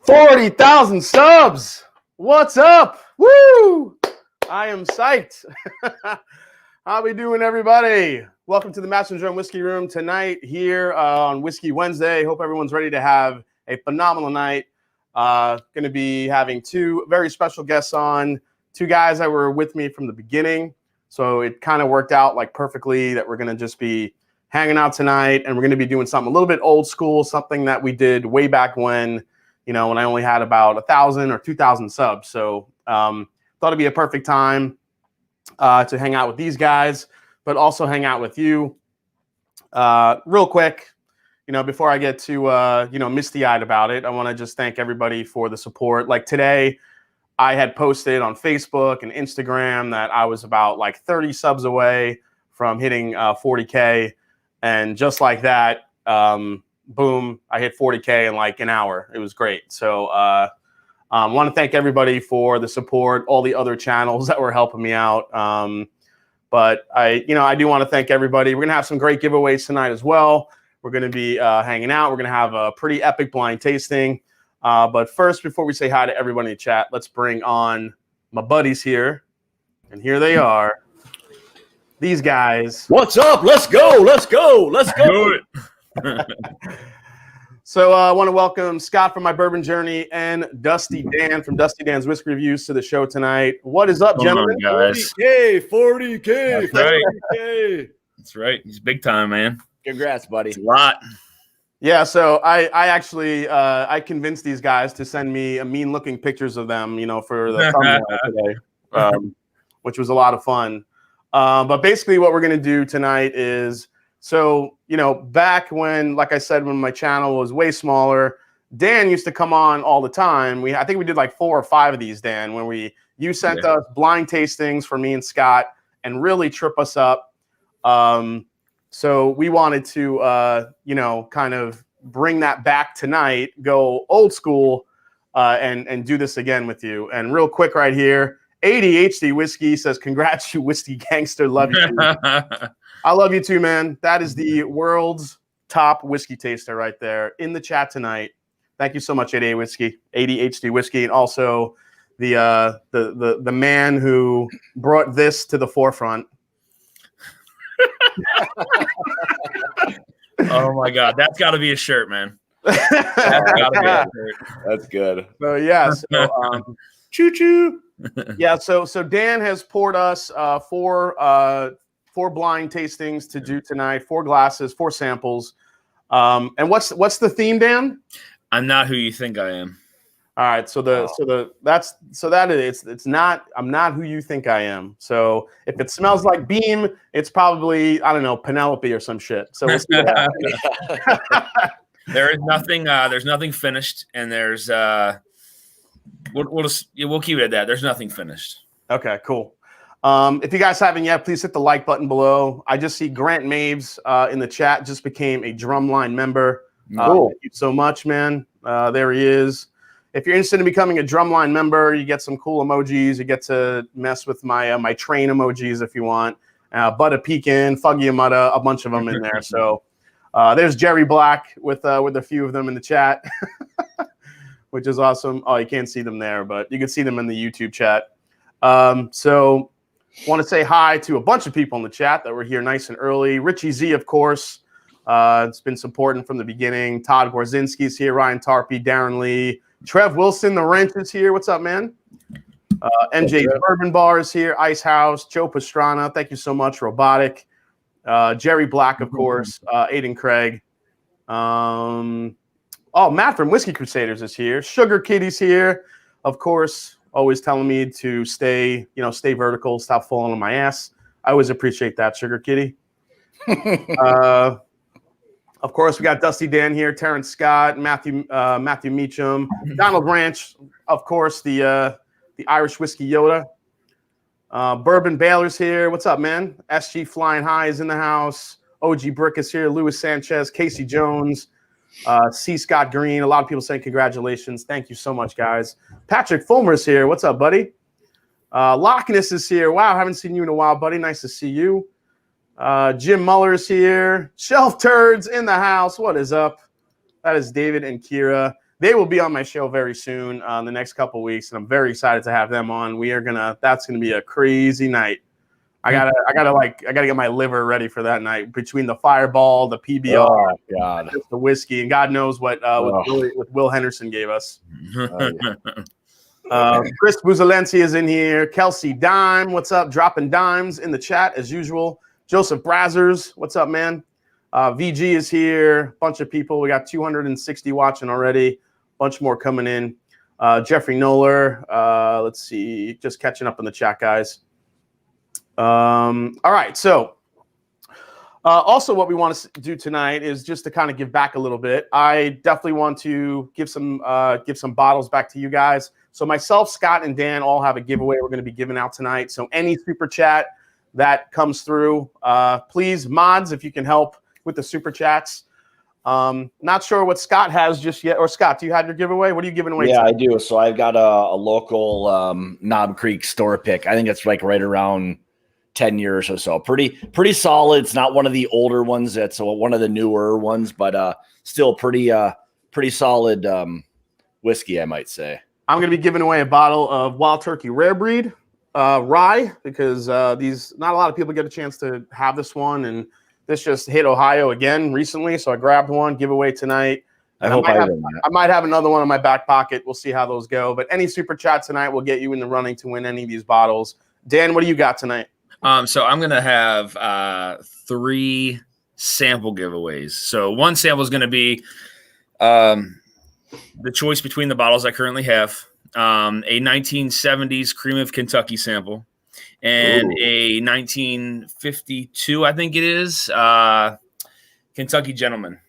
40,000 subs. What's up? Woo! I am psyched. How we doing, everybody? Welcome to the Mash and Drum Whiskey Room tonight here on Whiskey Wednesday. Hope everyone's ready to have a phenomenal night. Going to be having two very special guests on, two guys that were with me from the beginning. So it kind of worked out like perfectly that we're going to just be hanging out tonight, and we're going to be doing something a little bit old school, something that we did way back when, you know, when I only had about 1,000 or 2,000 subs. So thought it'd be a perfect time to hang out with these guys, but also hang out with you. Real quick, you know, before I get too, misty-eyed about it, I want to just thank everybody for the support. Like today, I had posted on Facebook and Instagram that I was about like 30 subs away from hitting 40K. And just like that, boom, I hit 40K in like an hour. It was great. So I want to thank everybody for the support, all the other channels that were helping me out. But I do want to thank everybody. We're going to have some great giveaways tonight as well. We're going to be hanging out. We're going to have a pretty epic blind tasting. But first, before we say hi to everybody in the chat, let's bring on my buddies here. And here they are. These guys. What's up? Let's go. Let's go. Let's go. So I want to welcome Scott from My Bourbon Journey and Dusty Dan from Dusty Dan's Whiskey Reviews to the show tonight. What is up, gentlemen? 40K. That's right. 40K. That's right. He's big time, man. Congrats, buddy. It's a lot. Yeah, so I actually I convinced these guys to send me mean-looking pictures of them, you know, for the thumbnail today, which was a lot of fun. But basically what we're going to do tonight is, so, you know, back when, like I said, when my channel was way smaller, Dan used to come on all the time. I think we did like 4 or 5 of these, Dan, when you sent us blind tastings for me and Scott and really trip us up. So we wanted to, kind of bring that back tonight, go old school, and do this again with you. And real quick right here, ADHD Whiskey says, congrats, you whiskey gangster. Love you. I love you too, man. That is the world's top whiskey taster right there in the chat tonight. Thank you so much, ADHD Whiskey, and also the man who brought this to the forefront. Oh my God, that's got to be a shirt, man. That's got to be a shirt. That's good. So yeah, choo choo. Yeah, so Dan has poured us 4 blind tastings to do tonight, 4 glasses, 4 samples. And what's the theme, Dan? I'm not who you think I am. All right, I'm not who you think I am. So if it smells like Beam, it's probably, I don't know, Penelope or some shit. So we'll see what happens. There is nothing. There's nothing finished, and there's we'll keep it at that. There's nothing finished. Okay, cool. If you guys haven't yet, please hit the like button below. I just see Grant Maves in the chat just became a Drumline member. Cool. Thank you so much, man. There he is. If you're interested in becoming a Drumline member, you get some cool emojis. You get to mess with my train emojis if you want. Butta Pekin, Fuggy Mutta, a bunch of them in there. So there's Jerry Black with a few of them in the chat, which is awesome. Oh, you can't see them there, but you can see them in the YouTube chat. So want to say hi to a bunch of people in the chat that were here nice and early. Richie Z, of course. It's been supporting from the beginning. Todd Gorzinski's here. Ryan Tarpey, Darren Lee. Trev Wilson, the wrench, is here. What's up, man? MJ's Bourbon Bar is here. Ice House. Joe Pastrana. Thank you so much. Robotic. Jerry Black, of course. Aiden Craig. Matt from Whiskey Crusaders is here. Sugar Kitty's here. Of course, always telling me to stay vertical, stop falling on my ass. I always appreciate that, Sugar Kitty. Of course, we got Dusty Dan here, Terrence Scott, Matthew Meacham, Donald Ranch, of course, the Irish Whiskey Yoda. Bourbon Baylor's here. What's up, man? SG Flying High is in the house. OG Brick is here. Louis Sanchez, Casey Jones, C. Scott Green. A lot of people saying congratulations. Thank you so much, guys. Patrick Fulmer's here. What's up, buddy? Loch Ness is here. Wow, haven't seen you in a while, buddy. Nice to see you. Jim Muller's here. Shelf Turds in the house. What is up? That is David and Kira. They will be on my show very soon, in the next couple of weeks, and I'm very excited to have them on. That's gonna be a crazy night. I gotta get my liver ready for that night between the Fireball, the PBR, just the whiskey, and God knows what Will Henderson gave us. Chris Buzalensi is in here. Kelsey Dime, what's up? Dropping dimes in the chat as usual. Joseph Brazzers, what's up, man? VG is here. Bunch of people. We got 260 watching already. Bunch more coming in. Jeffrey Noller. Let's see. Just catching up in the chat, guys. All right. So also what we want to do tonight is just to kind of give back a little bit. I definitely want to give some bottles back to you guys. So myself, Scott, and Dan all have a giveaway we're going to be giving out tonight. So any super chat that comes through, please, mods, if you can help with the super chats. Not sure what Scott has just yet. Or Scott, do you have your giveaway? What are you giving away? Yeah, I do. So I've got a local Knob Creek store pick. I think it's like right around 10 years or so. Pretty solid. It's not one of the older ones. It's one of the newer ones, but still pretty solid whiskey, I might say. I'm going to be giving away a bottle of Wild Turkey Rare Breed rye because not a lot of people get a chance to have this one, and this just hit Ohio again recently, so I grabbed one, giveaway tonight. I might have another one in my back pocket. We'll see how those go. But any super chat tonight will get you in the running to win any of these bottles. Dan, what do you got tonight? So I'm going to have 3 sample giveaways. So one sample is going to be the choice between the bottles I currently have, a 1970s Cream of Kentucky sample and a 1952, I think it is, Kentucky Gentleman.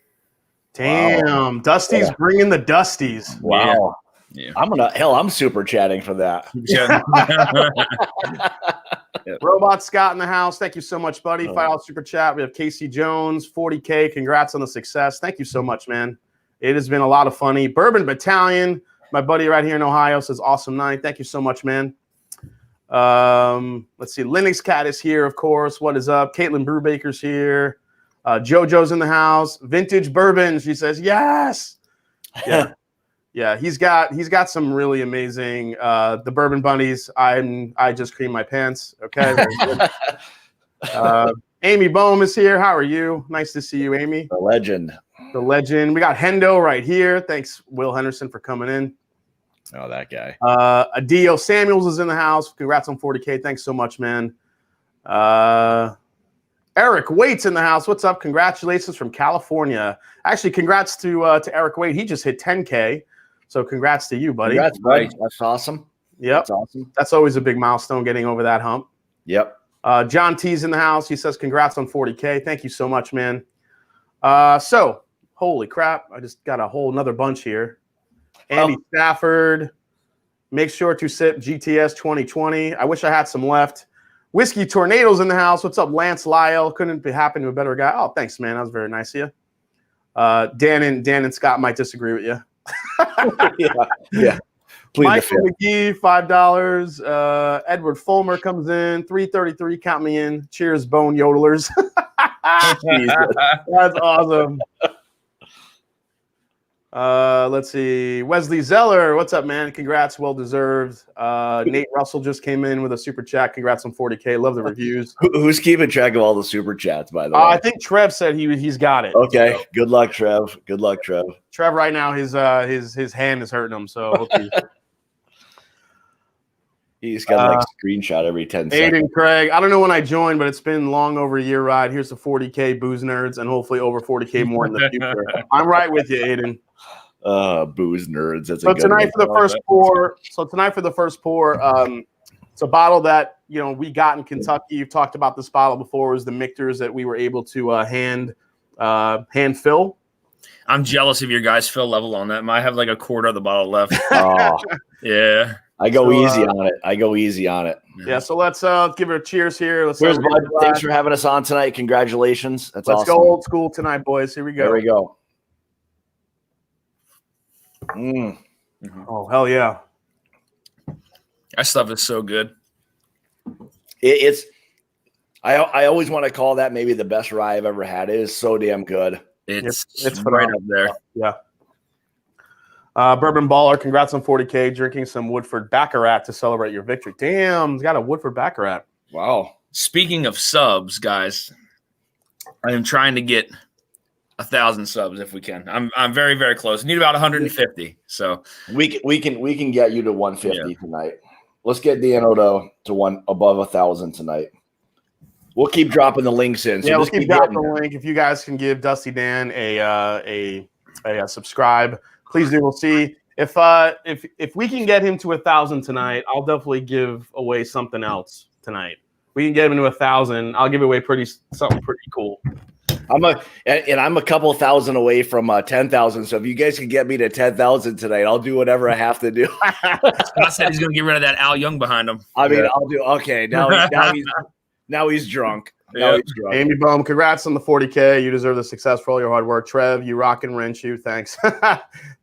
Damn, wow. Dusty's bringing the Dusties. Wow. Yeah. I'm super chatting for that. Robot Scott in the house. Thank you so much, buddy. $5 super chat. We have Casey Jones, 40K. Congrats on the success. Thank you so much, man. It has been a lot of funny. Bourbon Battalion, my buddy right here in Ohio, says awesome night. Thank you so much, man. Let's see. Linux Cat is here, of course. What is up? Caitlin Brubaker's here. JoJo's in the house. Vintage Bourbon. She says yes. Yeah. Yeah, he's got some really amazing the Bourbon Bunnies. I just cream my pants. Okay. Amy Bohm is here. How are you? Nice to see you, Amy. The legend. The legend. We got Hendo right here. Thanks, Will Henderson, for coming in. Oh, that guy. Adio Samuels is in the house. Congrats on 40K. Thanks so much, man. Eric Waite's in the house. What's up? Congratulations from California. Actually, congrats to Eric Waite. He just hit 10K. So congrats to you, buddy. Congrats, buddy. That's awesome. Yep. That's awesome. That's always a big milestone, getting over that hump. Yep. John T's in the house. He says congrats on 40K. Thank you so much, man. So, holy crap. I just got a whole nother bunch here. Andy Stafford. Make sure to sip GTS 2020. I wish I had some left. Whiskey Tornadoes in the house. What's up, Lance Lyle? Couldn't be happen to a better guy. Oh, thanks, man. That was very nice of you. Dan and Scott might disagree with you. Yeah. Please. Michael McGee, $5. Edward Fulmer comes in, $3.33. Count me in. Cheers, bone yodelers. That's awesome. Let's see. Wesley Zeller, what's up, man? Congrats, well deserved. Nate Russell just came in with a super chat. Congrats on 40K. Love the reviews. Who's keeping track of all the super chats, by the way? I think Trev said he's got it. Okay. So. Good luck, Trev. Good luck, Trev. Trev, right now his hand is hurting him. So he's got like screenshot every 10 seconds. Aiden Craig, I don't know when I joined, but it's been long over a year ride. Here's the 40K booze nerds, and hopefully over 40K more in the future. I'm right with you, Aiden. Booze nerds. That's so tonight for the first pour. So tonight for the first pour, it's a bottle that we got in Kentucky. You've talked about this bottle before. It was the Michter's that we were able to hand fill. I'm jealous of your guys' fill level on that. I have like a quarter of the bottle left. Yeah. I go easy on it. Yeah, so let's give it a cheers here. Let's Cheers, bud. Thanks for having us on tonight. Congratulations. Let's awesome. Go old school tonight, boys. Here we go. There we go. Oh, hell yeah. That stuff is so good. I always want to call that maybe the best rye I've ever had. It is so damn good. It's right up there. Yeah. Bourbon Baller, congrats on 40K. Drinking some Woodford Baccarat to celebrate your victory. Damn, he's got a Woodford Baccarat. Wow. Speaking of subs, guys, I am trying to get 1,000 subs if we can. I'm very, very close. Need about 150. So we can get you to 150 tonight. Let's get Deano to one above 1,000 tonight. We'll keep dropping the links in. So we'll keep dropping the link. If you guys can give Dusty Dan a subscribe, please do. We'll see if we can get him to 1,000 tonight. I'll definitely give away something else tonight. We can get him to 1,000. I'll give away something pretty cool. I'm a couple thousand away from 10,000. So if you guys can get me to 10,000 tonight, I'll do whatever I have to do. Scott said he's going to get rid of that Al Young behind him. I mean, I'll do. Okay, now he's drunk. He's drunk. Amy Bohm, congrats on the 40K. You deserve the success for all your hard work. Trev, you rock and wrench you. Thanks.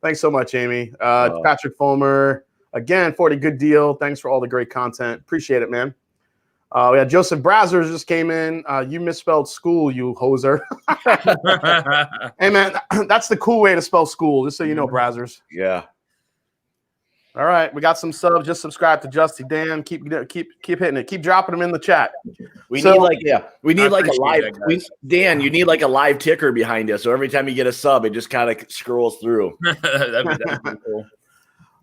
Thanks so much, Amy. Patrick Fulmer, again, 40, good deal. Thanks for all the great content. Appreciate it, man. We had Joseph Brazzers just came in. You misspelled school, you hoser. Hey, man, that's the cool way to spell school, just so you know, Brazzers. Yeah. All right, we got some subs. Just subscribe to Justy Dan. Keep hitting it. Keep dropping them in the chat. We need like a live. Dan, you need like a live ticker behind you, so every time you get a sub, it just kind of scrolls through. that'd be cool.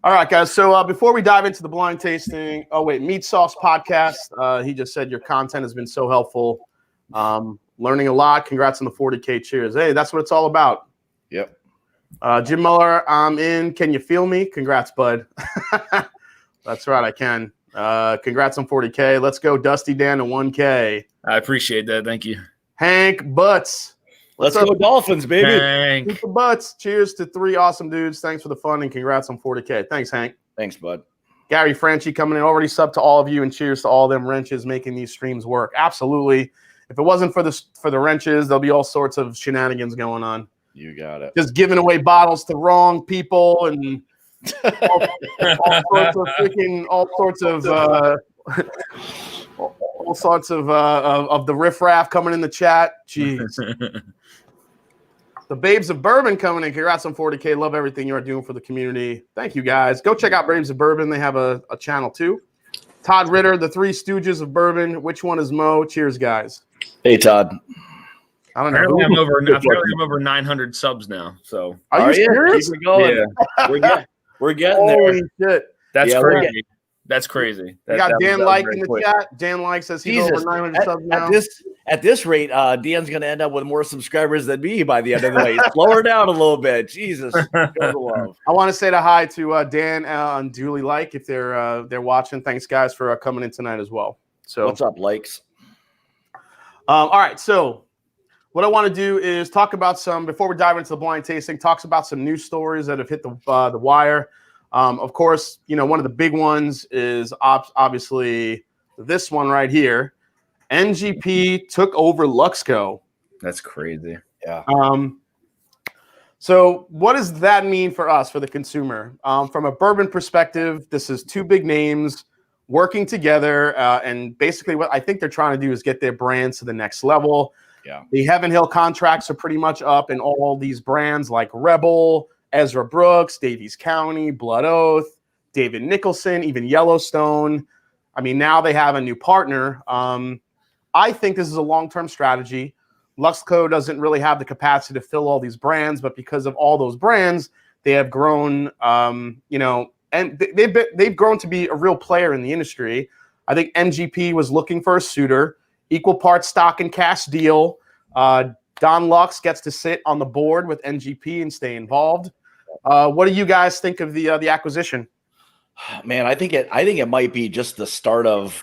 All right, guys. So before we dive into the blind tasting, Meat Sauce Podcast. He just said your content has been so helpful. Learning a lot. Congrats on the 40K. Cheers. Hey, that's what it's all about. Yep. Jim Muller, I'm in. Can you feel me? Congrats, bud. That's right, I can. Congrats on 40K. Let's go, Dusty Dan to 1K. I appreciate that. Thank you. Hank Butts. Let's go Dolphins, baby. Hank. Butts. Cheers to 3 awesome dudes. Thanks for the fun and congrats on 40K. Thanks, Hank. Thanks, bud. Gary Franchi coming in. Already sub to all of you and cheers to all them wrenches making these streams work. Absolutely. If it wasn't for the wrenches, there'll be all sorts of shenanigans going on. You got it. Just giving away bottles to wrong people and all sorts of the riffraff coming in the chat. Jeez. The Babes of Bourbon coming in. Congrats on 40K. Love everything you are doing for the community. Thank you, guys. Go check out Babes of Bourbon. They have a channel, too. Todd Ritter, the 3 Stooges of Bourbon. Which one is Mo? Cheers, guys. Hey, Todd. I don't know. Apparently I'm over 900 subs now. So are you serious? Keep it going. Yeah. We're getting there. Holy shit. That's crazy. That's crazy. We got Dan Like in the chat. Dan Like says he's over 900 subs now. At this rate, Dan's going to end up with more subscribers than me by the end of the day. Slow her down a little bit. Jesus. I want to say hi to Dan and Julie Like if they're watching. Thanks, guys, for coming in tonight as well. So what's up, Likes? All right, so what I want to do is talk about before we dive into the blind tasting, talks about some news stories that have hit the wire. Of course, one of the big ones is obviously this one right here. NGP took over Luxco. That's crazy. Yeah. So what does that mean for us, for the consumer? From a bourbon perspective, this is 2 big names working together. And basically what I think they're trying to do is get their brands to the next level. Yeah. The Heaven Hill contracts are pretty much up in all these brands like Rebel, Ezra Brooks, Davies County, Blood Oath, David Nicholson, even Yellowstone. I mean, now they have a new partner. I think this is a long-term strategy. Luxco doesn't really have the capacity to fill all these brands, but because of all those brands, they have grown, and they've grown to be a real player in the industry. I think MGP was looking for a suitor, equal parts stock and cash deal. Don Lux gets to sit on the board with NGP and stay involved. What do you guys think of the acquisition? Man, I think it might be just the start of.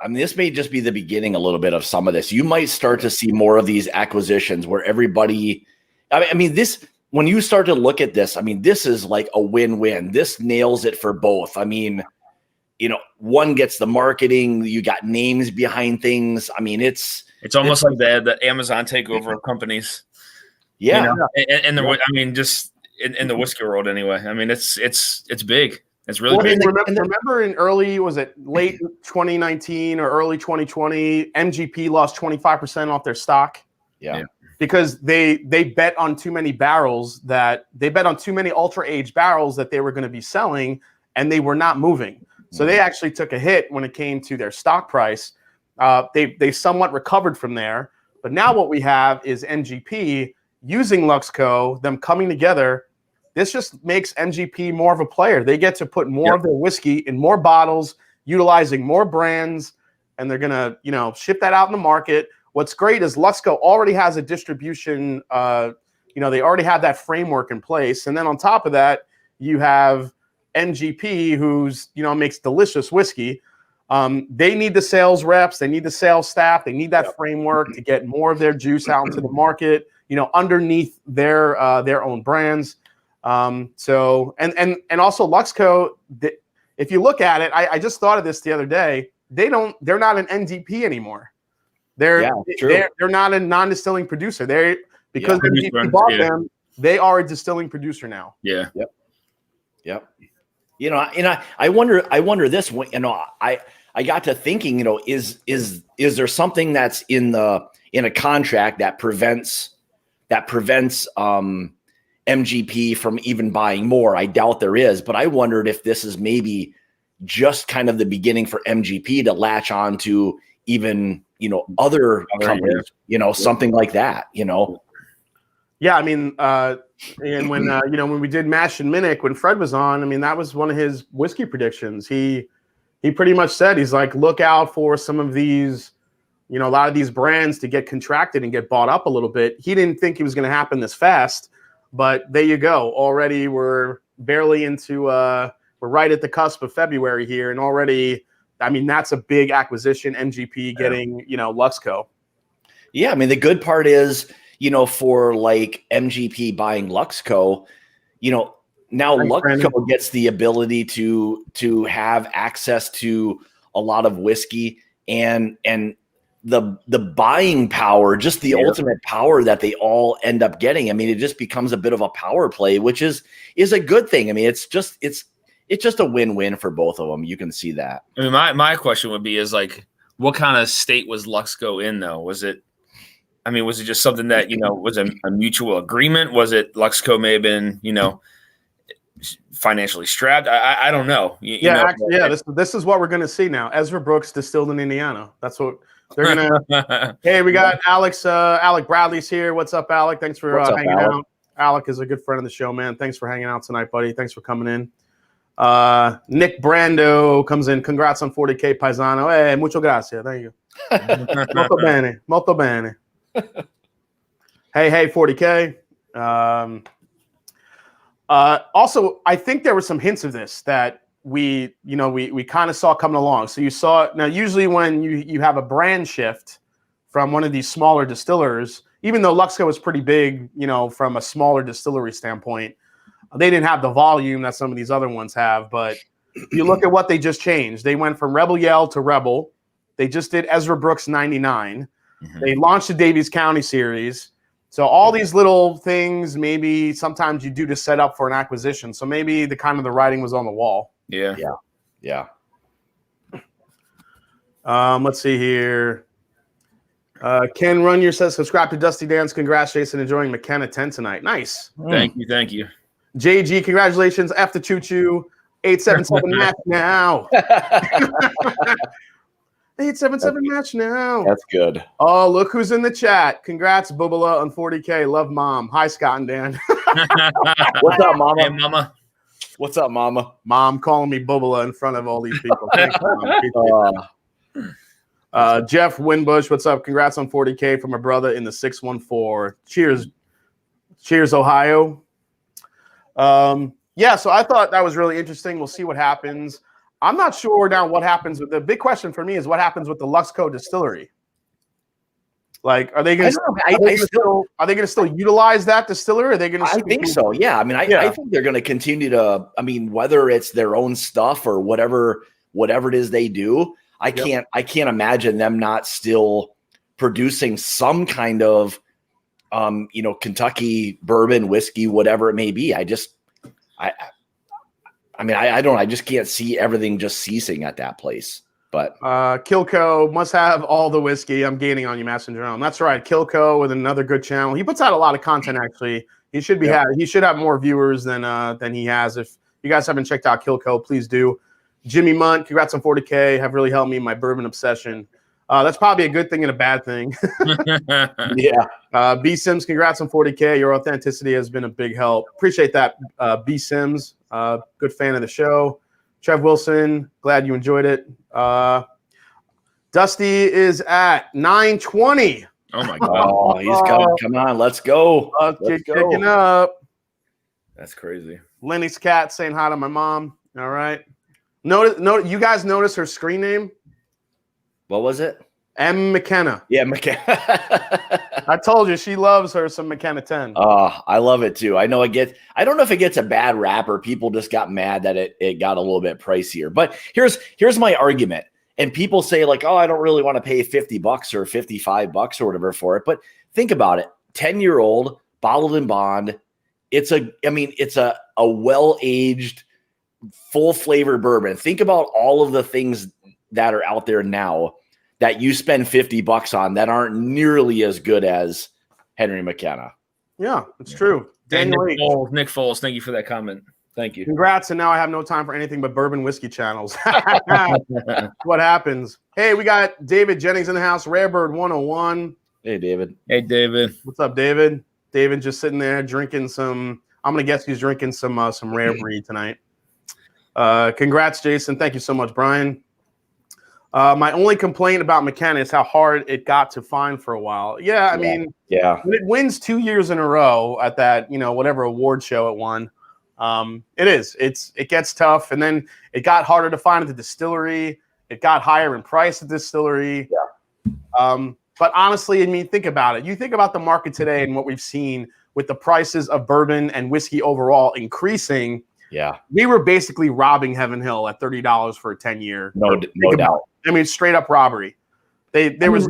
I mean, this may just be the beginning a little bit of some of this. You might start to see more of these acquisitions where everybody. I mean, this when you start to look at this, I mean, this is like a win-win. This nails it for both. I mean, one gets the marketing. You got names behind things. I mean, it's almost like the Amazon takeover of companies. Yeah, and I mean, just in the whiskey world anyway. I mean, it's big. It's really big. Remember in late 2019 or early 2020, MGP lost 25% off their stock. Yeah. because they bet on too many barrels they bet on too many ultra aged barrels that they were going to be selling, and they were not moving. So they actually took a hit when it came to their stock price. They somewhat recovered from there, but now what we have is MGP using Luxco, them coming together. This just makes MGP more of a player. They get to put more of their whiskey in more bottles, utilizing more brands, and they're gonna, ship that out in the market. What's great is Luxco already has a distribution. They already have that framework in place, and then on top of that, you have MGP, who's makes delicious whiskey. They need the sales reps, they need the sales staff, they need that framework to get more of their juice out into the market. Underneath their own brands. So also Luxco, if you look at it, I just thought of this the other day. They're not an NDP anymore. They're not a non-distilling producer. Because NDP bought them, they are a distilling producer now. Yeah. Yep. I wonder this. I got to thinking. Is there something that's in a contract that prevents MGP from even buying more? I doubt there is, but I wondered if this is maybe just kind of the beginning for MGP to latch on to even, other companies, something like that, Yeah. I mean, and when we did Mash and Minnick, when Fred was on, I mean, that was one of his whiskey predictions. He pretty much said, he's like, look out for some of these, a lot of these brands to get contracted and get bought up a little bit. He didn't think it was going to happen this fast, but there you go. Already we're barely into, we're right at the cusp of February here. And already, I mean, that's a big acquisition, MGP getting, Luxco. Yeah. I mean, the good part is, for like MGP buying Luxco, now Luxco gets the ability to have access to a lot of whiskey and the buying power, just the ultimate power that they all end up getting. I mean, it just becomes a bit of a power play, which is a good thing. I mean, it's just a win-win for both of them. You can see that. I mean, my question would be is like, what kind of state was Luxco in though? Was it just something that, was a mutual agreement? Was it Luxco may have been, financially strapped? I don't know. This is what we're going to see now. Ezra Brooks distilled in Indiana. That's what they're going to. Hey, we got Alec Bradley's here. What's up, Alec? Thanks for hanging out. Alec is a good friend of the show, man. Thanks for hanging out tonight, buddy. Thanks for coming in. Nick Brando comes in. Congrats on 40K, Paisano. Hey, mucho gracias. Thank you. Molto bene. Hey, 40K. Also, I think there were some hints of this that we kind of saw coming along. So you saw, now usually when you have a brand shift from one of these smaller distillers, even though Luxco is pretty big, from a smaller distillery standpoint, they didn't have the volume that some of these other ones have. But you look at what they just changed. They went from Rebel Yell to Rebel. They just did Ezra Brooks 99. Mm-hmm. They launched the Davies County series. So all these little things, maybe sometimes you do to set up for an acquisition. So maybe the writing was on the wall. Yeah. Let's see here. Ken Runyer says, subscribe to Dusty Dance. Congrats, Jason. Enjoying McKenna 10 tonight. Nice. Thank you. JG, congratulations. After Choo Choo. 877 match now. 877 match now. That's good. Oh, look who's in the chat. Congrats, Bubala on 40K. Love Mom. Hi, Scott and Dan. What's up, Mama? Hey, Mama. What's up, Mama? Mom calling me Bubala in front of all these people. Thanks, Mom. Jeff Winbush, what's up? Congrats on 40K from my brother in the 614. Cheers, Ohio. So I thought that was really interesting. We'll see what happens. I'm not sure now what happens with the big question for me is what happens with the Luxco distillery. Like, are they going to still utilize that distillery? Are they going to? I think so. Yeah. I mean, I think they're going to continue to. I mean, whether it's their own stuff or whatever it is they do, I can't imagine them not still producing some kind of, Kentucky bourbon, whiskey, whatever it may be. I just can't see everything just ceasing at that place. But Kilco must have all the whiskey. I'm gaining on you, Mash and Drum. That's right. Kilco with another good channel. He puts out a lot of content, actually. He should he should have more viewers than he has. If you guys haven't checked out Kilco, please do. Jimmy Munt, congrats on 40K. Have really helped me in my bourbon obsession. That's probably a good thing and a bad thing. Yeah. B Sims, congrats on 40K. Your authenticity has been a big help. Appreciate that, B Sims. Good fan of the show. Trev Wilson, glad you enjoyed it. Dusty is at 920. Oh my God. Oh, he's coming. Come on, let's go. Let's go. Kicking up. That's crazy. Lenny's cat saying hi to my mom. All right. Notice, you guys notice her screen name? What was it? M. McKenna. Yeah, McKenna. I told you she loves her some McKenna 10. I love it too. I know I don't know if it gets a bad rap or people just got mad that it got a little bit pricier. But here's my argument. And people say like, oh, I don't really want to pay $50 or $55 or whatever for it. But think about it. 10-year-old bottled in bond. It's a well-aged, full flavor bourbon. Think about all of the things that are out there now that you spend $50 on that aren't nearly as good as Henry McKenna. Yeah, it's true. And Nick Foles, thank you for that comment. Thank you. Congrats, and now I have no time for anything but bourbon whiskey channels. What happens? Hey, we got David Jennings in the house, Rarebird 101. Hey, David. Hey, David. What's up, David? David just sitting there drinking some, I'm going to guess he's drinking some rare breed tonight. Congrats, Jason. Thank you so much, Brian. My only complaint about McKenna is how hard it got to find for a while. I mean, when it wins 2 years in a row at that, whatever award show it won, it gets tough. And then it got harder to find at the distillery. It got higher in price at the distillery. But honestly, I mean, think about it. You think about the market today and what we've seen with the prices of bourbon and whiskey overall increasing. Yeah, we were basically robbing Heaven Hill at $30 for a 10-year. No doubt. I mean, straight up robbery. There was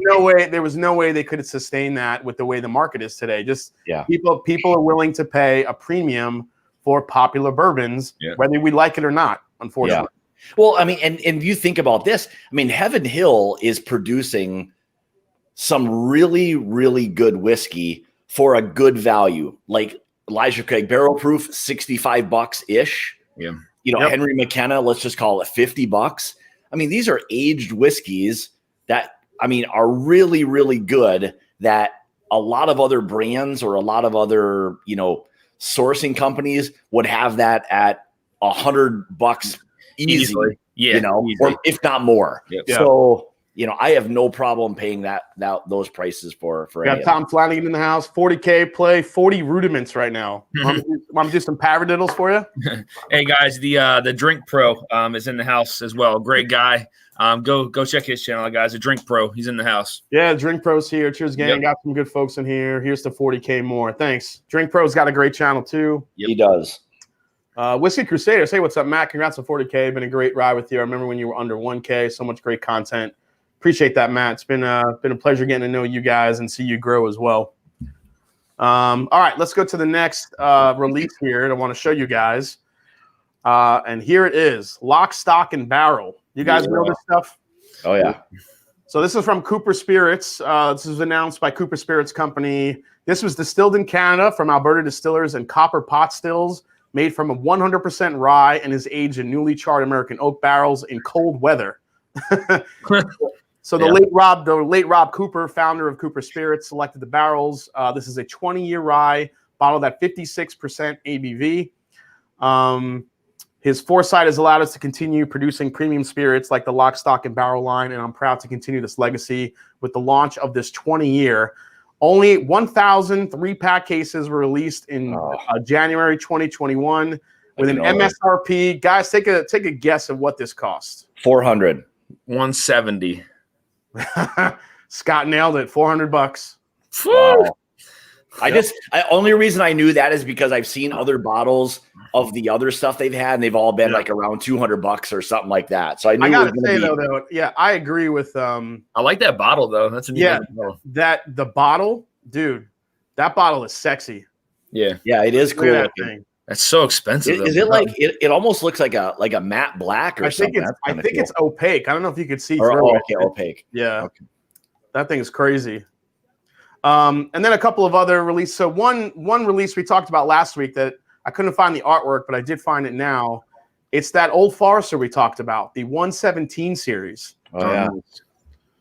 no way they could sustain that with the way the market is today. People are willing to pay a premium for popular bourbons, whether we like it or not, unfortunately. Yeah. Well, I mean, and you think about this. I mean, Heaven Hill is producing some really, really good whiskey for a good value. Like Elijah Craig Barrel Proof, $65-ish. Yeah. Henry McKenna, let's just call it $50. I mean, these are aged whiskeys that, I mean, are really, really good that a lot of other brands or a lot of other, sourcing companies would have that at $100 easily. Yeah. Or if not more. Yep. So, I have no problem paying those prices for we got Tom Flanagan in the house, 40K play, 40 rudiments right now. Want to do some paradiddles for you? Hey guys, the Drink Pro is in the house as well. Great guy. Go check his channel, guys. The Drink Pro, he's in the house. Yeah, Drink Pro's here. Cheers, gang. Yep. Got some good folks in here. Here's the 40K more. Thanks. Drink Pro's got a great channel too. Yep. He does. Whiskey Crusaders. Hey, what's up, Matt? Congrats on 40K. Been a great ride with you. I remember when you were under 1K. So much great content. Appreciate that, Matt. It's been a pleasure getting to know you guys and see you grow as well. All right, let's go to the next release here that I want to show you guys. And here it is, Lock, Stock, and Barrel. You guys know this stuff? Oh, yeah. So this is from Cooper Spirits. This was announced by Cooper Spirits Company. This was distilled in Canada from Alberta Distillers and Copper Pot Stills, made from a 100% rye and is aged in newly charred American oak barrels in cold weather. So the late Rob Cooper, founder of Cooper Spirits, selected the barrels. This is a 20-year rye bottled at 56% ABV. His foresight has allowed us to continue producing premium spirits like the Lock, Stock, and Barrel line, and I'm proud to continue this legacy with the launch of this 20-year. Only 1,000 3-pack cases were released in January 2021 with an MSRP. Guys, take a guess of what this costs. $400. $170. Scott nailed it. $400. Wow. Only reason I knew that is because I've seen other bottles of the other stuff they've had, and they've all been like around $200 or something like that. So I knew. I gotta say though, yeah, I agree with. I like that bottle though. That's a new bottle. The bottle, dude. That bottle is sexy. Yeah, it is cool. Look at that thing. That's so expensive. Is it like it almost looks like a matte black or something? I think it's opaque. I don't know if you could see or, through oh, it. okay, opaque. Yeah. Okay. That thing's crazy. And then a couple of other releases. So one release we talked about last week that I couldn't find the artwork, but I did find it now. It's that Old Forester we talked about, the 117 series. Oh, yeah.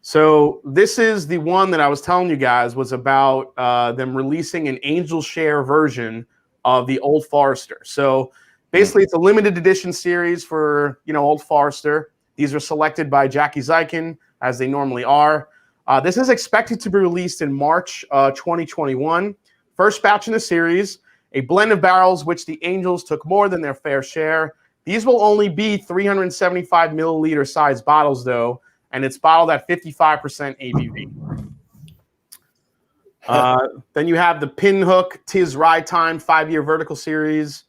So this is the one that I was telling you guys was about them releasing an Angel Share version of the Old Forester. So basically, it's a limited edition series for, Old Forester. These are selected by Jackie Zykin, as they normally are. This is expected to be released in March 2021. First batch in the series, a blend of barrels which the Angels took more than their fair share. These will only be 375 milliliter size bottles, though, and it's bottled at 55% ABV. Then you have the Pinhook Tis Rye Time 5-year vertical series,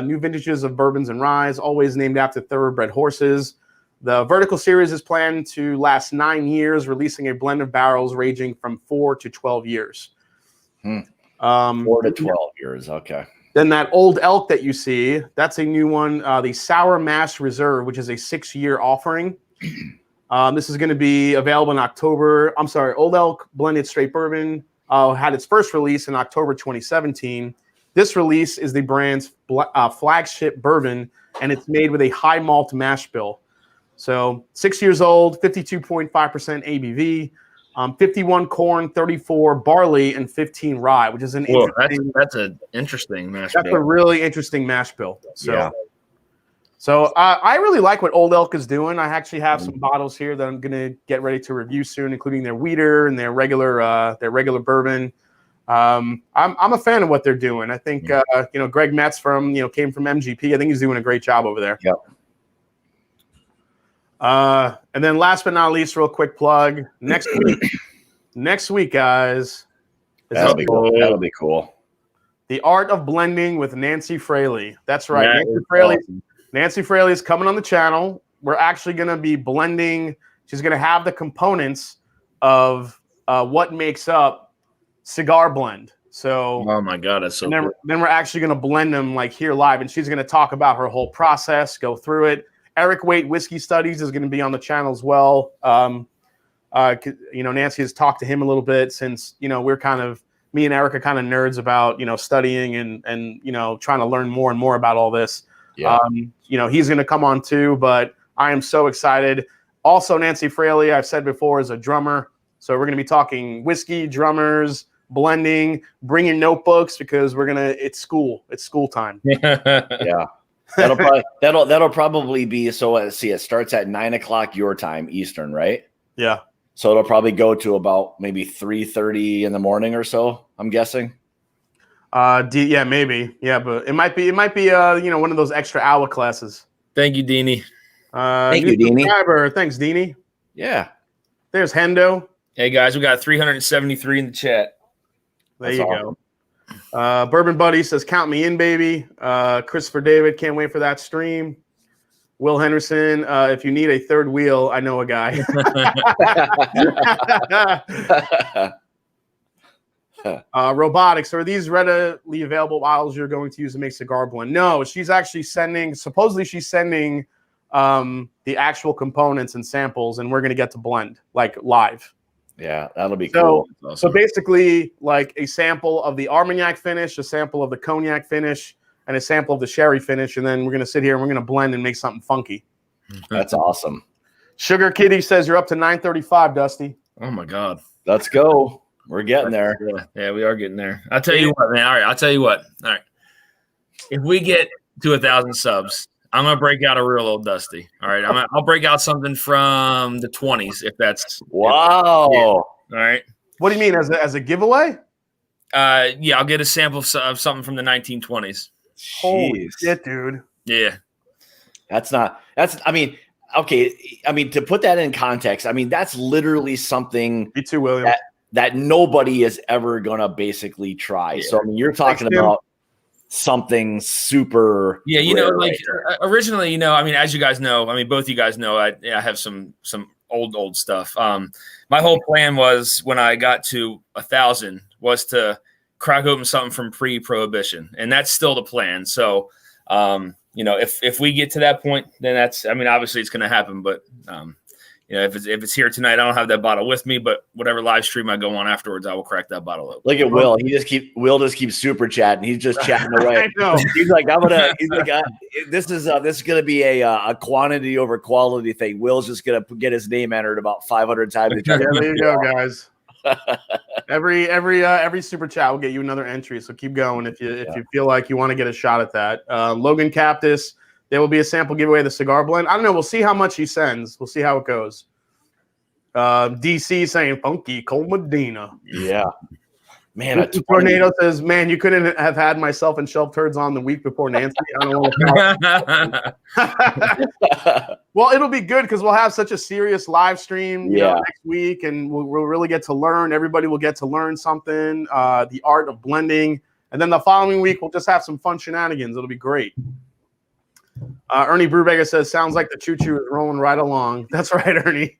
new vintages of bourbons and ryes, always named after thoroughbred horses. The vertical series is planned to last 9 years, releasing a blend of barrels ranging from 4 to 12 years. 4 to 12 years, okay. Then that Old Elk that you see, that's a new one, the Sour Mash Reserve, which is a 6-year offering. This is going to be available in October. I'm sorry, Old Elk Blended Straight Bourbon had its first release in October 2017. This release is the brand's flagship bourbon, and it's made with a high malt mash bill. So 6 years old, 52.5% ABV, 51 corn, 34 barley, and 15 rye, which is an interesting. That's an interesting mash bill. That's a really interesting mash bill. So, yeah. So I really like what Old Elk is doing. I actually have some bottles here that I'm going to get ready to review soon, including their Wheater and their regular bourbon. I'm a fan of what they're doing. I think Greg Metz came from MGP. I think he's doing a great job over there. Yep. And then last but not least, real quick plug. Next week, guys. That'll be cool. That'll be cool. The Art of Blending with Nancy Fraley. That's right. Nancy Fraley is coming on the channel. We're actually going to be blending. She's going to have the components of what makes up cigar blend. So, oh my God, that's so cool. Then we're actually going to blend them here live, and she's going to talk about her whole process, go through it. Eric Waite Whiskey Studies is going to be on the channel as well. Nancy has talked to him a little bit since, we're me and Eric are kind of nerds about, studying and trying to learn more and more about all this. Yeah. He's going to come on too, but I am so excited. Also, Nancy Fraley, I've said before, is a drummer. So we're going to be talking whiskey, drummers, blending, bringing notebooks because it's school time. Yeah. That'll probably be, so let's see, it starts at 9 o'clock your time, Eastern, right? Yeah. So it'll probably go to about maybe 3:30 in the morning or so, I'm guessing. Yeah, maybe. Yeah, but it might be one of those extra hour classes. Thank you, Deanie. Thank you, Deanie. Thanks, Deanie. Yeah. There's Hendo. Hey guys, we got 373 in the chat. There you go. Bourbon Buddy says, count me in, baby. Christopher David, can't wait for that stream. Will Henderson, if you need a third wheel, I know a guy. Robotics, are these readily available bottles you're going to use to make cigar blend? No, she's actually supposedly she's sending the actual components and samples, and we're going to get to blend live. Yeah, that'll be cool. Awesome. So basically, a sample of the Armagnac finish, a sample of the Cognac finish, and a sample of the Sherry finish, and then we're going to sit here and we're going to blend and make something funky. That's awesome. Sugar Kitty says you're up to 935, Dusty. Oh, my God. Let's go. We're getting there. Yeah, we are getting there. I'll tell you what, man. All right, I'll tell you what. All right. If we get to 1,000 subs, I'm going to break out a real old Dusty. All right. I'll break out something from the 20s if that's. Wow. All right. What do you mean? As a giveaway? Yeah, I'll get a sample of something from the 1920s. Holy shit, dude. Yeah. Okay. To put that in context, that's literally something. Me too, William. That nobody is ever going to basically try. Yeah. So, you're talking about something super. Yeah, originally, as you guys know, both you guys know, I have some old stuff. My whole plan was when I got to 1,000 was to crack open something from pre-prohibition, and that's still the plan. So, if we get to that point, then obviously it's going to happen, but, if it's here tonight, I don't have that bottle with me, but whatever live stream I go on afterwards, I will crack that bottle open. Look at Will. Will just keeps super chatting. He's just chatting away. I know. He's like, this is going to be a quantity over quality thing. Will's just going to get his name entered about 500 times. Yeah, there you go, guys. Every super chat will get you another entry. So keep going if you feel like you want to get a shot at that. Logan Captis, there will be a sample giveaway of the cigar blend. I don't know. We'll see how much he sends. We'll see how it goes. DC saying funky Cole Medina. Yeah. Man, Tornado says, man, you couldn't have had myself and Shelf Turds on the week before Nancy. I don't want to. Well, it'll be good because we'll have such a serious live stream next week, and we'll really get to learn. Everybody will get to learn something, the art of blending. And then the following week, we'll just have some fun shenanigans. It'll be great. Ernie Brubaker says, sounds like the choo-choo is rolling right along. That's right, Ernie.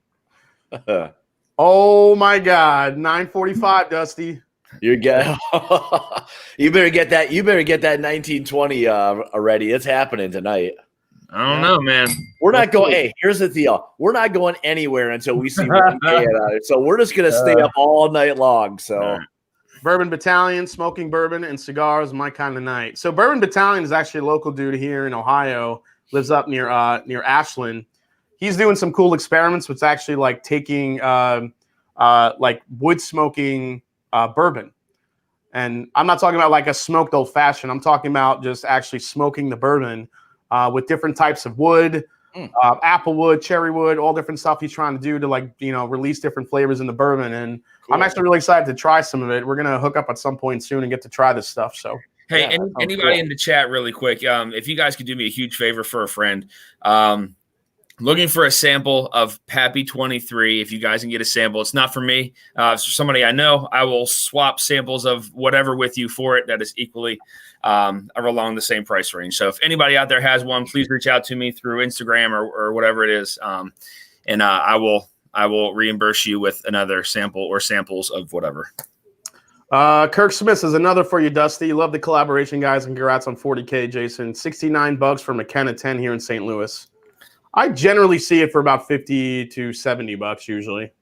Oh, my God. 9:45, Dusty. You better get that 1920 already. It's happening tonight. I don't know, man. We're not going. Hey, here's the deal. We're not going anywhere until we see 1K. So we're just gonna stay up all night long. So Bourbon Battalion, smoking bourbon and cigars, my kind of night. So Bourbon Battalion is actually a local dude here in Ohio. Lives up near Ashland. He's doing some cool experiments with actually like taking like wood smoking bourbon. And I'm not talking about like a smoked old fashioned. I'm talking about just actually smoking the bourbon with different types of wood, apple wood, cherry wood, all different stuff he's trying to do to release different flavors in the bourbon. And cool. I'm actually really excited to try some of it. We're going to hook up at some point soon and get to try this stuff. So, hey, anybody in the chat really quick, if you guys could do me a huge favor for a friend, looking for a sample of Pappy 23. If you guys can get a sample, it's not for me. It's for somebody I know. I will swap samples of whatever with you for it that is equally along the same price range. So if anybody out there has one, please reach out to me through Instagram or whatever it is, and I will reimburse you with another sample or samples of whatever. Kirk Smith is another for you, Dusty. Love the collaboration, guys, and congrats on 40K, Jason. $69 for McKenna 10 here in St. Louis. I generally see it for about $50 to $70 usually.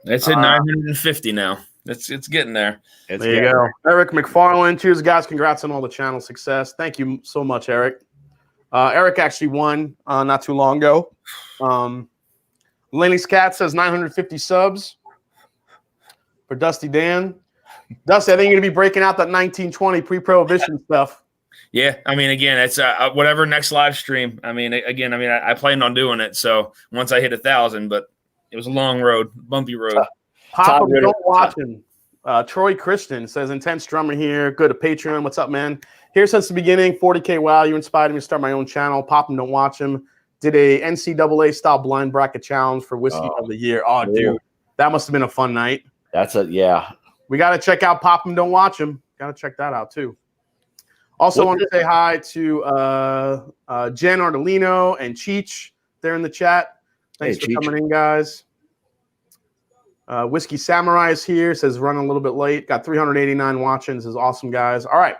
It's at 950 now. It's getting there. There you go. Eric McFarland. Cheers, guys. Congrats on all the channel success. Thank you so much, Eric. Eric actually won not too long ago. Lenny's Cat says 950 subs for Dusty Dan. Dusty, I think you're going to be breaking out that 1920 pre-prohibition stuff. Yeah, I mean, again, it's whatever next live stream. I mean, I planned on doing it. So once I hit 1,000, but it was a long road, bumpy road. Pop him, don't watch him. Troy Christian says, intense drummer here. Go to Patreon. What's up, man? Here since the beginning, 40K. Wow, you inspired me to start my own channel. Pop him, don't watch him. Did a NCAA style blind bracket challenge for whiskey of the year. Oh, dude, that must have been a fun night. We got to check out Pop him, don't watch him. Got to check that out too. Also, want to say hi to Jen Ardolino and Cheech. They're in the chat. Thanks for coming in, guys. Whiskey Samurai is here. Says running a little bit late. Got 389 watching. This is awesome, guys. All right.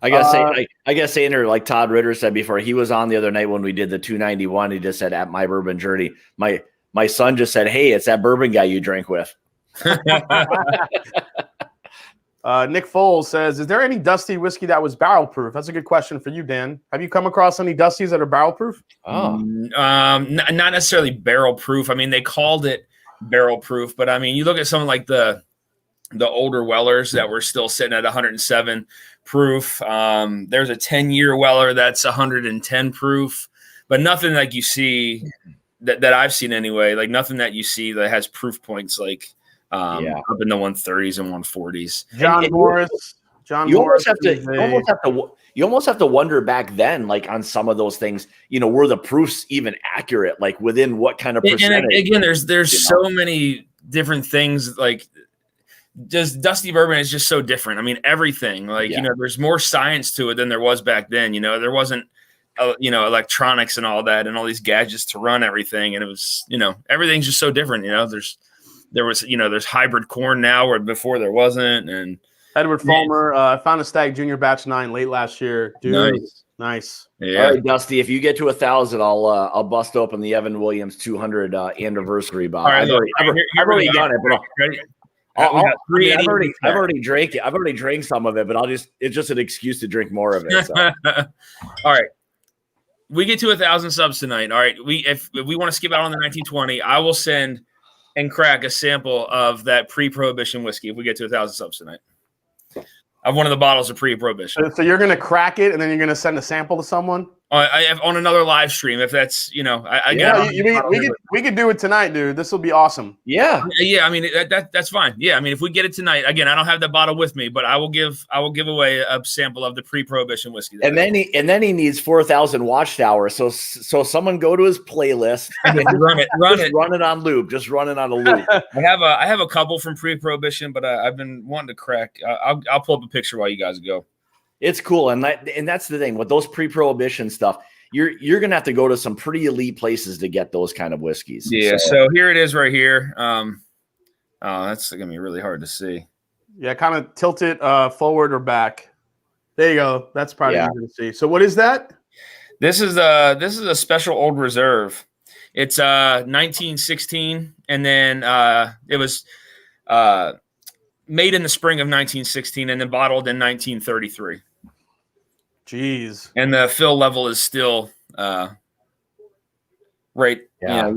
I gotta say, like Todd Ritter said before, he was on the other night when we did the 291. He just said at My Bourbon Journey. My son just said, "Hey, it's that bourbon guy you drink with." Nick Foles says, is there any Dusty whiskey that was barrel proof? That's a good question for you, Dan. Have you come across any Dusties that are barrel proof? Not necessarily barrel proof. I mean, they called it barrel proof, but I mean, you look at something like the older Wellers that were still sitting at 107 proof. There's a 10-year Weller that's 110 proof, but nothing like you see that I've seen anyway. Like nothing that you see that has proof points like up in the 130s and 140s. John Morris. You almost have to wonder back then, like on some of those things, were the proofs even accurate? Like within what kind of percentage? And again, there's so many different things. Like just Dusty Bourbon is just so different. I mean, everything. Like there's more science to it than there was back then. There wasn't electronics and all that and all these gadgets to run everything, and it was everything's just so different. there was, there's hybrid corn now where before there wasn't. And Edward Fulmer, I found a Stag Junior Batch 9 late last year. Dude, nice. Yeah. All right, Dusty, if you get to 1,000, I'll bust open the Evan Williams 200 anniversary bottle. All right, I've already done it, but ready? I've already drank it. I've already drank some of it, but it's just an excuse to drink more of it. So. All right. We get to 1,000 subs tonight. All right. If we want to skip out on the 1920, I will send and crack a sample of that pre-prohibition whiskey if we get to 1,000 subs tonight. Of one of the bottles of pre-prohibition. So you're gonna crack it and then you're gonna send a sample to someone? I have on another live stream. If that's we could do it tonight, dude. This will be awesome. Yeah. I mean that's fine. Yeah, I mean if we get it tonight, again, I don't have that bottle with me, but I will give away a sample of the pre-prohibition whiskey. And then he needs 4,000 watchtowers. So someone go to his playlist and run it on loop. Just run it on a loop. I have a couple from pre-prohibition, but I've been wanting to crack. I'll pull up a picture while you guys go. It's cool, and that's the thing with those pre-prohibition stuff. You're gonna have to go to some pretty elite places to get those kind of whiskeys. Yeah. So here it is, right here. That's gonna be really hard to see. Yeah, kind of tilt it forward or back. There you go. That's probably easy to see. So what is that? This is a special old reserve. It's 1916, and then it was made in the spring of 1916 and then bottled in 1933. Jeez. And the fill level is still right. Yeah.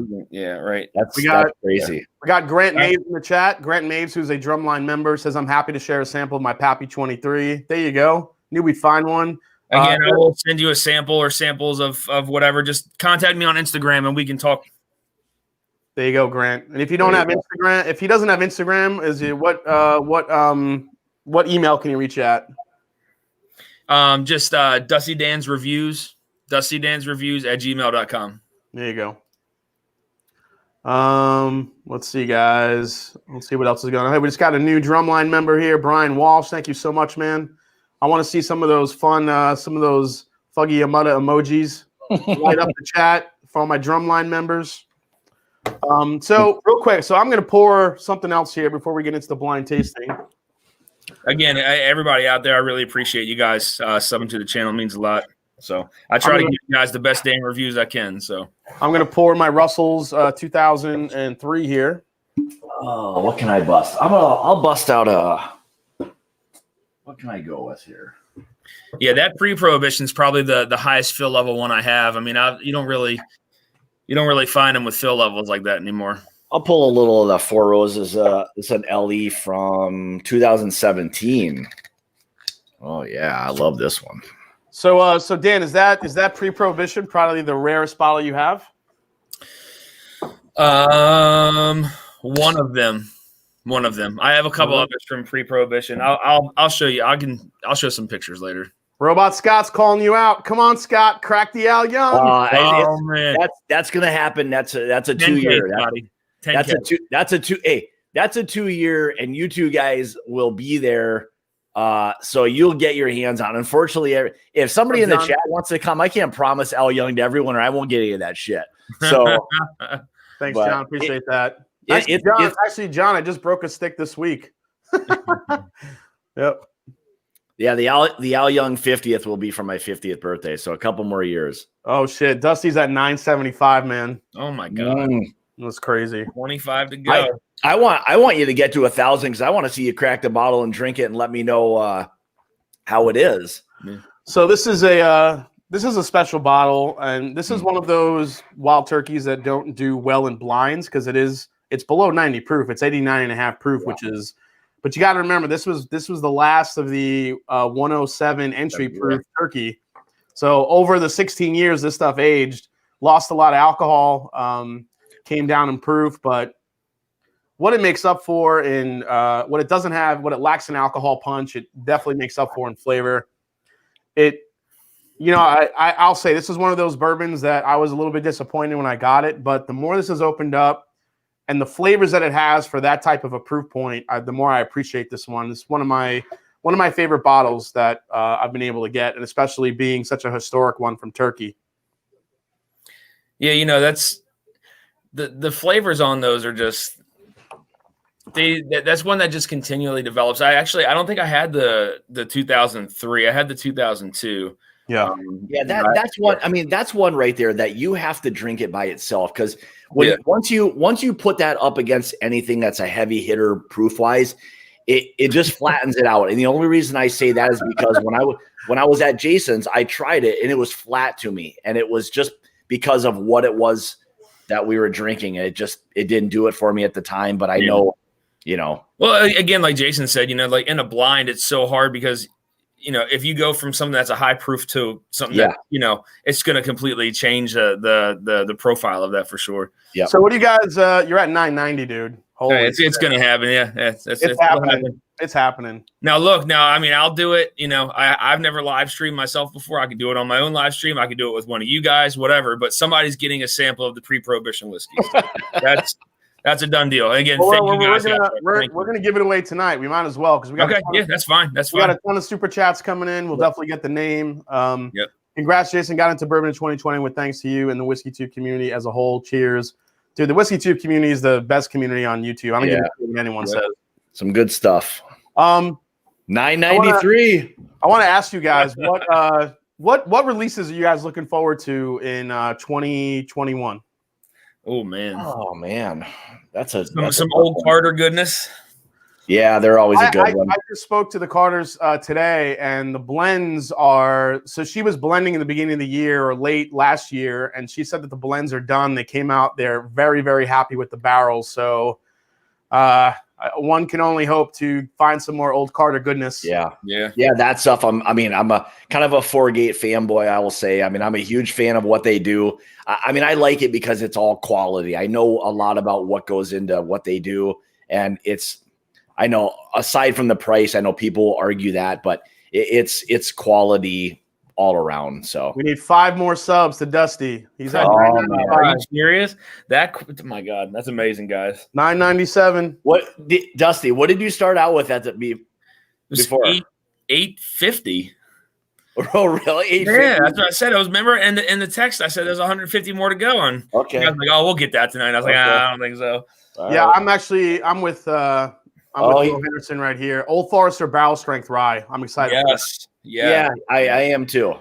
Right. That's crazy. Yeah. We got Grant Maves in the chat. Grant Maves, who's a Drumline member, says, I'm happy to share a sample of my Pappy 23. There you go. Knew we'd find one. Again, I will send you a sample or samples of whatever. Just contact me on Instagram and we can talk. There you go, Grant. And if you don't have Instagram, if he doesn't have Instagram, is it what email can you reach at? Just Dusty Dan's Reviews @gmail.com. There you go. Let's see, guys. Let's see what else is going on. Hey, we just got a new Drumline member here, Brian Walsh. Thank you so much, man. I want to see some of those fun, some of those Fuggy Amutta emojis. Light up the chat for all my Drumline members. So real quick, so I'm going to pour something else here before we get into the blind tasting. Again, everybody out there, I really appreciate you guys subbing to the channel. It means a lot. So I try to give you guys the best damn reviews I can. So I'm going to pour my Russell's 2003 here. Oh, what can I bust? I'll bust out what can I go with here? Yeah, that pre-prohibition is probably the highest fill level one I have. I mean, you don't really find them with fill levels like that anymore. I'll pull a little of the Four Roses. It's an LE from 2017. Oh yeah, I love this one. So Dan, is that pre-prohibition probably the rarest bottle you have? One of them. I have a couple others from pre-prohibition. I'll show you. I'll show some pictures later. Robot Scott's calling you out. Come on, Scott, crack the Al Young. Man, that's gonna happen. That's a 2 year. That's a 2 year, and you two guys will be there. So you'll get your hands on. Unfortunately, if somebody in the chat wants to come, I can't promise Al Young to everyone, or I won't get any of that shit. So thanks, John. Appreciate that. Actually, John, I just broke a stick this week. Yep. Yeah, the Al Young 50th will be for my 50th birthday, so a couple more years. Oh shit, Dusty's at 975, man. Oh my god, that's crazy. 25 to go. I want you to get to 1,000 because I want to see you crack the bottle and drink it and let me know how it is. So this is a special bottle, and this is one of those wild turkeys that don't do well in blinds because it's below 90 proof. It's 89.5 proof, which is. But you got to remember, this was the last of the 107 entry proof turkey. So over the 16 years this stuff aged, lost a lot of alcohol, came down in proof. But what it makes up for in what it doesn't have, what it lacks in alcohol punch, it definitely makes up for in flavor. I'll say this is one of those bourbons that I was a little bit disappointed when I got it. But the more this has opened up, and the flavors that it has for that type of a proof point, the more I appreciate this one. It's one of my favorite bottles that I've been able to get, and especially being such a historic one from Turkey. Yeah, that's the flavors on those are just That's one that just continually develops. I don't think I had the 2003. I had the 2002. Yeah. That's one. I mean, that's one right there that you have to drink it by itself, because once you put that up against anything that's a heavy hitter proof wise, it just flattens it out. And the only reason I say that is because when I was at Jason's, I tried it and it was flat to me, and it was just because of what it was that we were drinking. It didn't do it for me at the time, but I know. Well, again, like Jason said, like in a blind, it's so hard because, if you go from something that's a high proof to something that, it's going to completely change the profile of that for sure. Yeah. So what do you guys, you're at 990, dude. It's going to happen. Yeah. It's happening. It's happening. Now, look, I'll do it. I've never live streamed myself before. I could do it on my own live stream. I could do it with one of you guys, whatever, but somebody's getting a sample of the pre-prohibition whiskey. That's a done deal. And again, thank you guys. We're gonna give it away tonight. We might as well, because we got that's fine. We got a ton of super chats coming in. We'll definitely get the name. Congrats, Jason. Got into bourbon in 2020 with thanks to you and the Whiskey Tube community as a whole. Cheers, dude. The Whiskey Tube community is the best community on YouTube. I don't give a shit what anyone says. Some good stuff. 993. I want to ask you guys what releases are you guys looking forward to in 2021? Oh man, that's some old Carter goodness. Yeah, they're always a good one. I just spoke to the Carters today, and the blends are. So she was blending in the beginning of the year or late last year, and she said that the blends are done. They came out. They're very, very happy with the barrels. So one can only hope to find some more old Carter goodness. Yeah. That stuff. I'm a kind of a 4-Gate fanboy, I will say. I mean, I'm a huge fan of what they do. I like it because it's all quality. I know a lot about what goes into what they do, and I know aside from the price, I know people argue that, but it's quality all around. So we need 5 more subs to Dusty. He's at are you serious? My God, that's amazing, guys. 997. Dusty, what did you start out with before? 850. Oh, really? Yeah, that's what I said. I was, remember in the text, I said there's 150 more to go on. Okay. I was like, we'll get that tonight. I was like, I don't think so. I'm with Will Henderson right here. Old Forester Barrel Strength Rye. I'm excited. Yes. Yeah, I am too.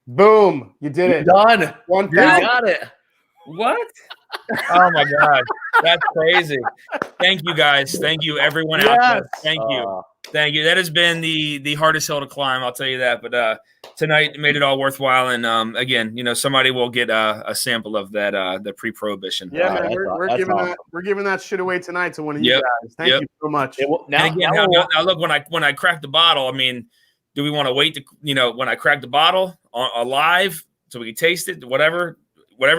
Boom. You did it. Done. 1,000. You got it. What? Oh my God. That's crazy. Thank you guys. Thank you, everyone out there. Thank you. Thank you. That has been the hardest hill to climb, I'll tell you that. But tonight made it all worthwhile. And again, somebody will get a sample of that the pre-prohibition. Yeah, man, we're giving that shit away tonight to one of you guys. Thank you so much. Now look, when I crack the bottle, I mean, do we want to wait to when I crack the bottle on live so we can taste it? Whatever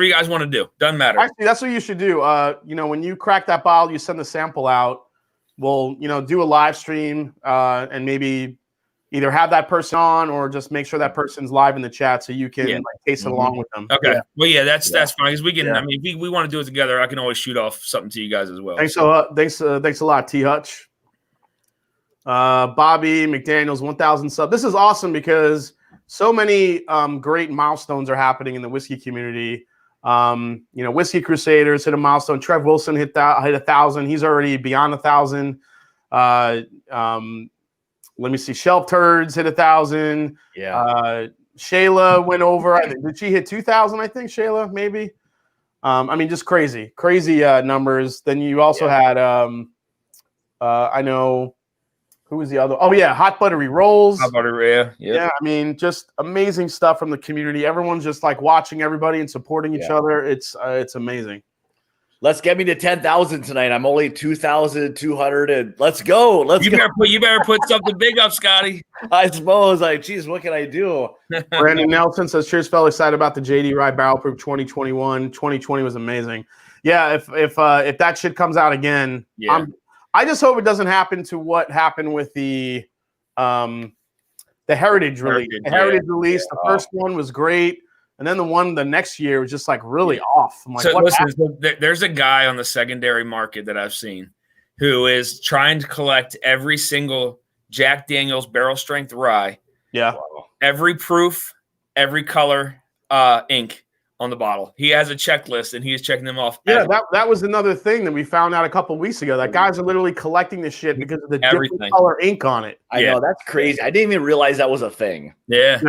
you guys want to do, doesn't matter. Actually, that's what you should do. When you crack that bottle, you send the sample out. We'll, do a live stream and maybe either have that person on or just make sure that person's live in the chat so you can taste it along with them. Okay. Yeah. Well, that's fine because we can. Yeah. I mean, if we want to do it together, I can always shoot off something to you guys as well. Thanks a lot, T Hutch. Bobby McDaniel's 1,000 sub. This is awesome because so many great milestones are happening in the whiskey community. Whiskey Crusaders hit a milestone. Trev Wilson hit 1,000. He's already beyond 1,000. Let me see. Shelf Turds hit 1,000. Yeah. Shayla went over. Did she hit 2,000? I think Shayla maybe. Just crazy numbers. Then you also had I know. Who was the other? Oh, yeah, Hot Buttery Rolls. Hot Buttery, yeah. Yeah, just amazing stuff from the community. Everyone's just like watching everybody and supporting each other. It's amazing. Let's get me to 10,000 tonight. I'm only 2,200, and let's go. You better put something big up, Scotty. I suppose. Geez, what can I do? Brandon Nelson says, "Cheers, fella. Excited about the JD Rye Barrel Proof 2021. 2020 was amazing." Yeah, if that shit comes out again, I just hope it doesn't happen to what happened with the Heritage release. The Heritage release, the first one was great, and then the next year was just like really off. I'm like, there's a guy on the secondary market that I've seen who is trying to collect every single Jack Daniel's barrel strength rye. Yeah. Every proof, every color, ink on the bottle. He has a checklist, and he is checking them off. Yeah, that was another thing that we found out a couple of weeks ago. That guys are literally collecting the shit because of the different color ink on it. I know, that's crazy. I didn't even realize that was a thing. Yeah.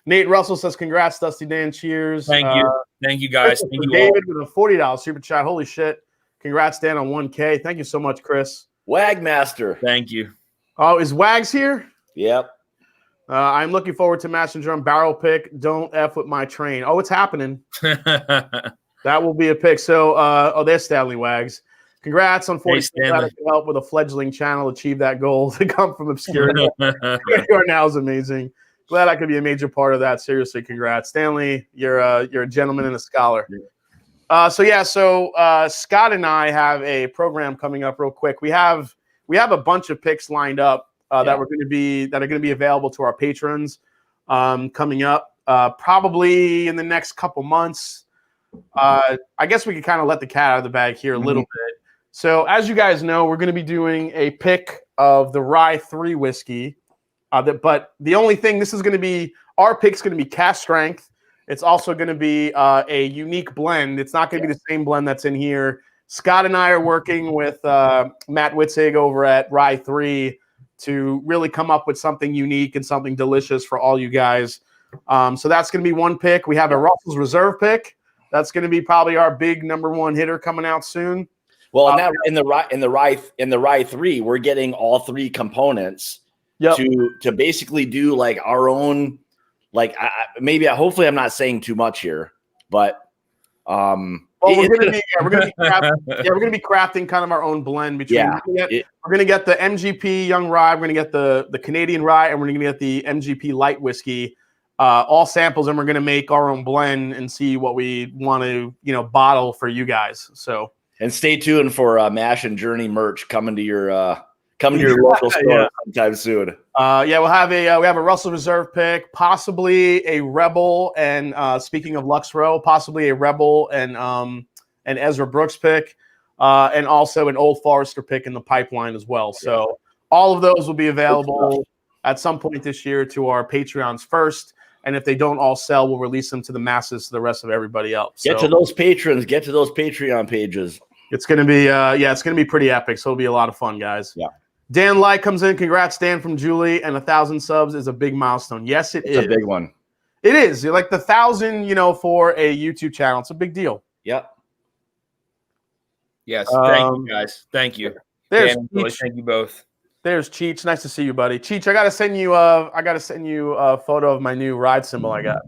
Nate Russell says, "Congrats, Dusty Dan. Cheers." Thank you guys. Thank you, David, with a $40 super chat. Holy shit! Congrats, Dan, on 1K. Thank you so much, Chris. Wagmaster. Thank you. Oh, is Wags here? Yep. I'm looking forward to Mash and Drum barrel pick. Don't F with my train. Oh, it's happening. That will be a pick. So, there's Stanley Wags. Congrats on 40. Glad I can help with a fledgling channel achieve that goal to come from obscurity. You are now is amazing. Glad I could be a major part of that. Seriously, congrats, Stanley. You're a gentleman and a scholar. So Scott and I have a program coming up real quick. We have a bunch of picks lined up that are going to be available to our patrons coming up probably in the next couple months. I guess we could kind of let the cat out of the bag here a little bit. So as you guys know, we're going to be doing a pick of the Rye 3 whiskey. But the only thing, this is going to be, our pick's going to be cask strength. It's also going to be a unique blend. It's not going to be the same blend that's in here. Scott and I are working with Matt Witzig over at Rye 3 to really come up with something unique and something delicious for all you guys. So that's going to be one pick. We have a Russell's Reserve pick. That's going to be probably our big number one hitter coming out soon. Well, in the Rye 3, we're getting all three components. Yep. To basically do like our own, like hopefully I'm not saying too much here, but we're gonna be crafting kind of our own blend between. We're gonna get the MGP Young Rye, we're gonna get the Canadian Rye, and we're gonna get the MGP Light Whiskey, all samples, and we're gonna make our own blend and see what we want to bottle for you guys. So and stay tuned for Mash and Journey merch coming to your local store sometime soon. We'll have a Russell Reserve pick, possibly a Rebel, and speaking of Lux Row, possibly a Rebel and Ezra Brooks pick, and also an Old Forester pick in the pipeline as well. So all of those will be available at some point this year to our Patreons first. And if they don't all sell, we'll release them to the masses, to the rest of everybody else. Get to those patrons. Get to those Patreon pages. It's going to be, it's going to be pretty epic. So it'll be a lot of fun, guys. Yeah. Dan Light comes in. Congrats, Dan, from Julie. And 1,000 subs is a big milestone. Yes, it's a big one. It is. You're like the 1,000, for a YouTube channel. It's a big deal. Yep. Yes. Thank you, guys. Thank you. There's Dan, really, thank you both. There's Cheech. Nice to see you, buddy. Cheech, I gotta send you a photo of my new ride symbol I got.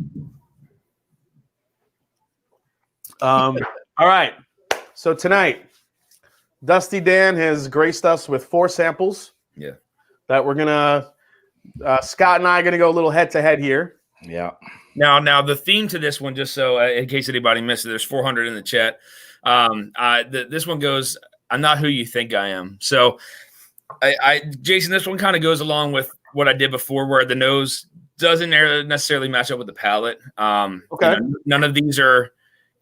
All right. So tonight, Dusty Dan has graced us with 4 samples. Yeah. That we're gonna Scott and I are gonna go a little head to head here. Yeah. Now the theme to this one, just so in case anybody missed it, there's 400 in the chat. This one goes, "I'm not who you think I am." So, Jason, this one kind of goes along with what I did before, where the nose doesn't necessarily match up with the palate. Okay. None of these are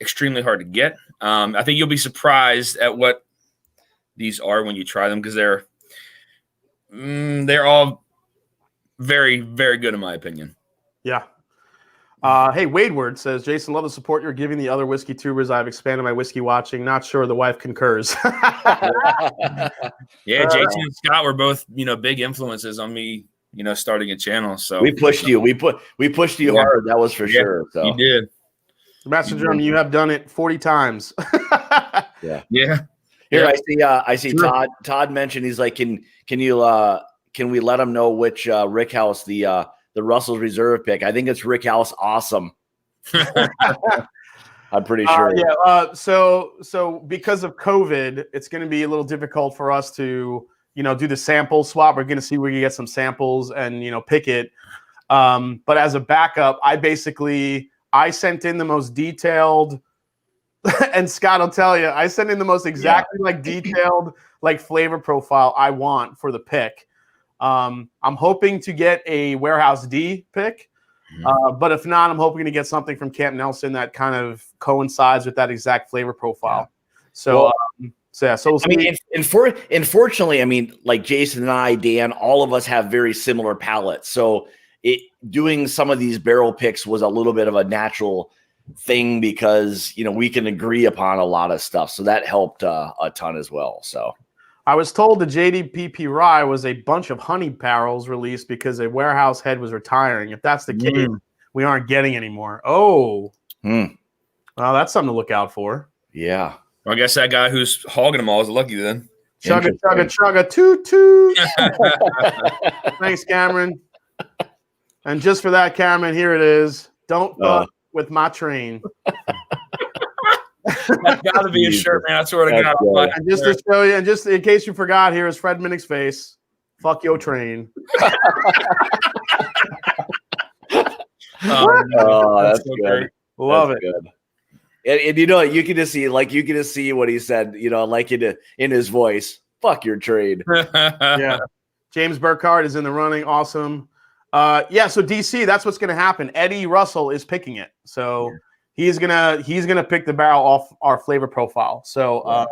extremely hard to get. I think you'll be surprised at what these are when you try them, because they're all very, very good in my opinion. Yeah. Hey, Wadeward says, "Jason, love the support you're giving the other whiskey tubers. I've expanded my whiskey watching. Not sure the wife concurs." Yeah, Jason and Scott were both, big influences on me, starting a channel. So we pushed you. We pushed you hard. That was for sure. So you did. Master Drum, you have done it 40 times. Yeah. Here, I see Todd mentioned, he's like, can we let him know which Rick House the Russell's Reserve pick? I think it's Rick House Awesome. I'm pretty sure. So because of COVID, it's going to be a little difficult for us to, do the sample swap. We're going to see where you get some samples and, pick it. But as a backup, I sent in the most detailed, and Scott will tell you, I sent in the most exactly detailed flavor profile I want for the pick. I'm hoping to get a Warehouse D pick, but if not, I'm hoping to get something from Camp Nelson that kind of coincides with that exact flavor profile. So, we'll see. Unfortunately, like Jason and I, Dan, all of us have very similar palates. So doing some of these barrel picks was a little bit of a natural thing because, you know, we can agree upon a lot of stuff. So that helped a ton as well. So I was told the JDPP rye was a bunch of honey barrels released because a warehouse head was retiring. If that's the case, we aren't getting any more. Oh, well, that's something to look out for. Yeah. Well, I guess that guy who's hogging them all is lucky then. Chugga, chugga, chugga, toot, toot. Thanks, Cameron. And just for that, Cameron, here it is. Don't fuck with my train. That's got to be a shirt, man. I swear to God. And just to show you, and just in case you forgot, here is Fred Minnick's face. Fuck your train. That's so good. great. Love That's it. Good. And you know, you can just see what he said, you know, like in his voice. Fuck your trade. Yeah. James Burkhardt is in the running. Awesome. So DC, that's what's gonna happen. Eddie Russell is picking it. So he's gonna pick the barrel off our flavor profile. So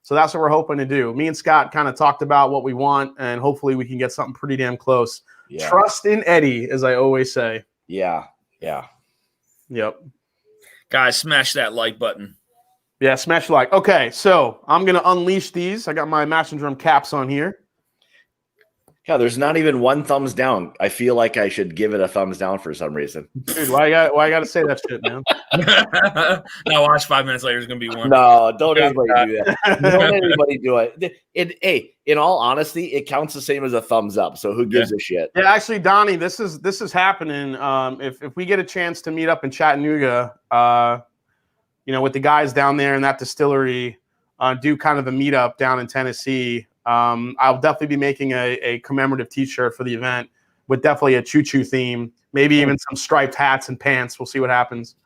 so that's what we're hoping to do. Me and Scott kind of talked about what we want, and hopefully we can get something pretty damn close. Yeah. Trust in Eddie, as I always say. Yeah. Yep. Guys, smash that like button. Yeah, smash like. Okay, so I'm going to unleash these. I got my Mash and Drum caps on here. Yeah, there's not even one thumbs down. I feel like I should give it a thumbs down for some reason. Dude, why I got to say that shit, man? Now watch 5 minutes later, it's going to be one. No, don't anybody do that. Don't anybody do it. In all honesty, it counts the same as a thumbs up. So who gives a shit? Yeah, actually, Donnie, this is happening. If we get a chance to meet up in Chattanooga, you know, with the guys down there in that distillery, do kind of a meetup down in Tennessee. I'll definitely be making a commemorative T-shirt for the event with definitely a choo-choo theme, maybe even some striped hats and pants. We'll see what happens.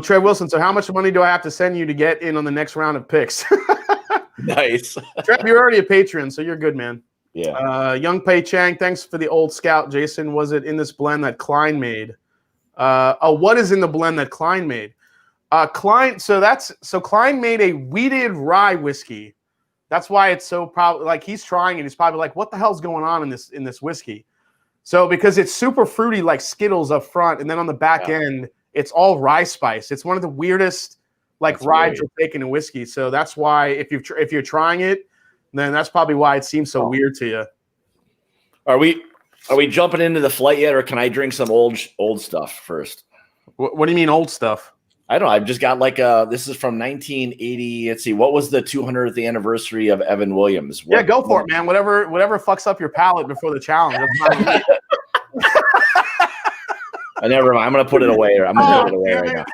Trey Wilson, so how much money do I have to send you to get in on the next round of picks? Nice. Trey, you're already a patron, so you're good, man. Yeah. Young Pei Chang, thanks for the old scout. Jason, was it in this blend that Klein made? What is in the blend that Klein made? Klein made a wheated rye whiskey. That's why it's so probably like he's trying it. He's probably like, what the hell's going on in this whiskey? So because it's super fruity like Skittles up front, and then on the back end, it's all rye spice. It's one of the weirdest rides you'll take in a whiskey. So that's why if you're trying it, then that's probably why it seems so weird to you. Are we jumping into the flight yet, or can I drink some old stuff first? What do you mean old stuff? I don't know. I've just got this is from 1980. Let's see. What was the 200th anniversary of Evan Williams? Go for it, man. Whatever fucks up your palate before the challenge. Never mind. I'm going to put it away. Put it away right now.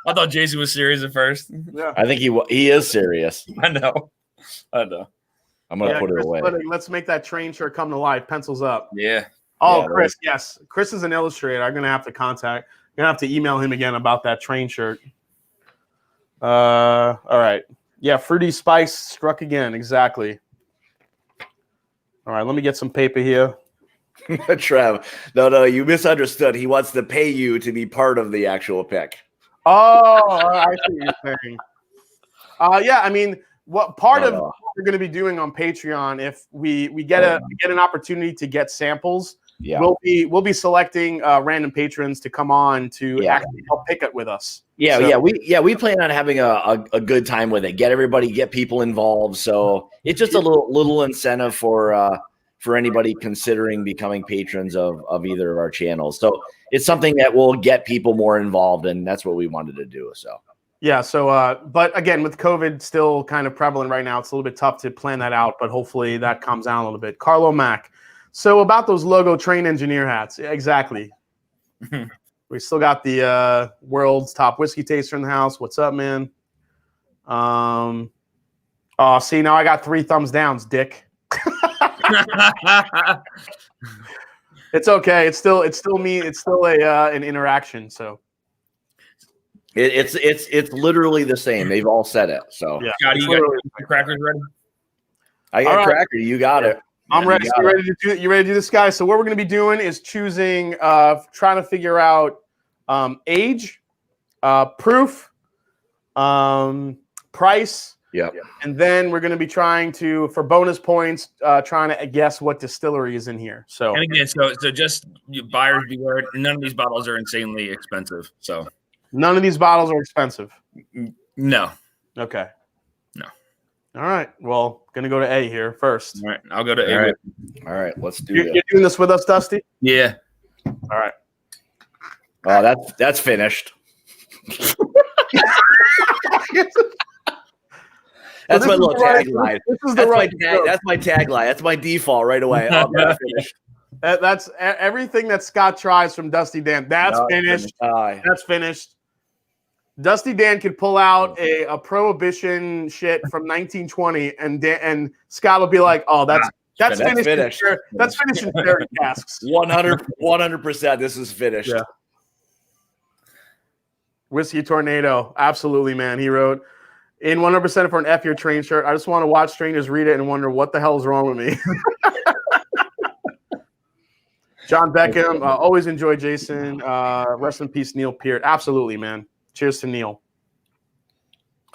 I thought Jason was serious at first. Yeah. I think he is serious. I know. I'm going to put it away. Let's make that train shirt come to life. Pencils up. Yeah. Oh, Chris. Yes. Chris is an illustrator. I'm going to have to email him again about that train shirt. All right. Yeah, fruity spice struck again. Exactly. All right, let me get some paper here. Trev, no, you misunderstood. He wants to pay you to be part of the actual pick. Oh, I see what you're saying. I mean, what part of what we're going to be doing on Patreon, if we get an opportunity to get samples, we'll be selecting random patrons to come on to actually help pick it with us. We plan on having a good time with it. Get people involved. So it's just a little incentive for anybody considering becoming patrons of either of our channels. So it's something that will get people more involved, and that's what we wanted to do. So. Yeah. So, but again, with COVID still kind of prevalent right now, it's a little bit tough to plan that out, but hopefully that calms down a little bit. Carlo Mack. So about those logo train engineer hats. Exactly. We still got the world's top whiskey taster in the house. What's up, man? See, now I got 3 thumbs downs, dick. It's okay. It's still me. It's still an interaction. So. It's literally the same. They've all said it. So yeah. Scotty, you got your crackers ready? I got cracker. You got it. I'm ready. You ready to do this, guys? So what we're going to be doing is choosing, trying to figure out age, proof, price, Yep. And then we're going to be trying to, for bonus points, trying to guess what distillery is in here. So, And again, so just buyers beware. None of these bottles are insanely expensive. So none of these bottles are expensive. no. Okay. No. All right. Well, going to go to A here first. All right. I'll go to All A. right. All right. Let's do You're this. doing this with us, Dusty? Yeah. All right. Oh, that's finished. That's my little tagline. That's my tagline. That's my default right away. Oh, that's finished. That's everything that Scott tries from Dusty Dan. That's finished. That's finished. Dusty Dan could pull out a prohibition shit from 1920, and Scott will be like, "Oh, that's finished. That's finished in sherry casks." 100%. This is finished. Yeah. Whiskey Tornado, absolutely, man. He wrote, "In 100% for an F Your Train shirt. I just want to watch strangers read it and wonder what the hell is wrong with me." John Beckham, always enjoy Jason. Rest in peace, Neil Peart. Absolutely, man. Cheers to Neil.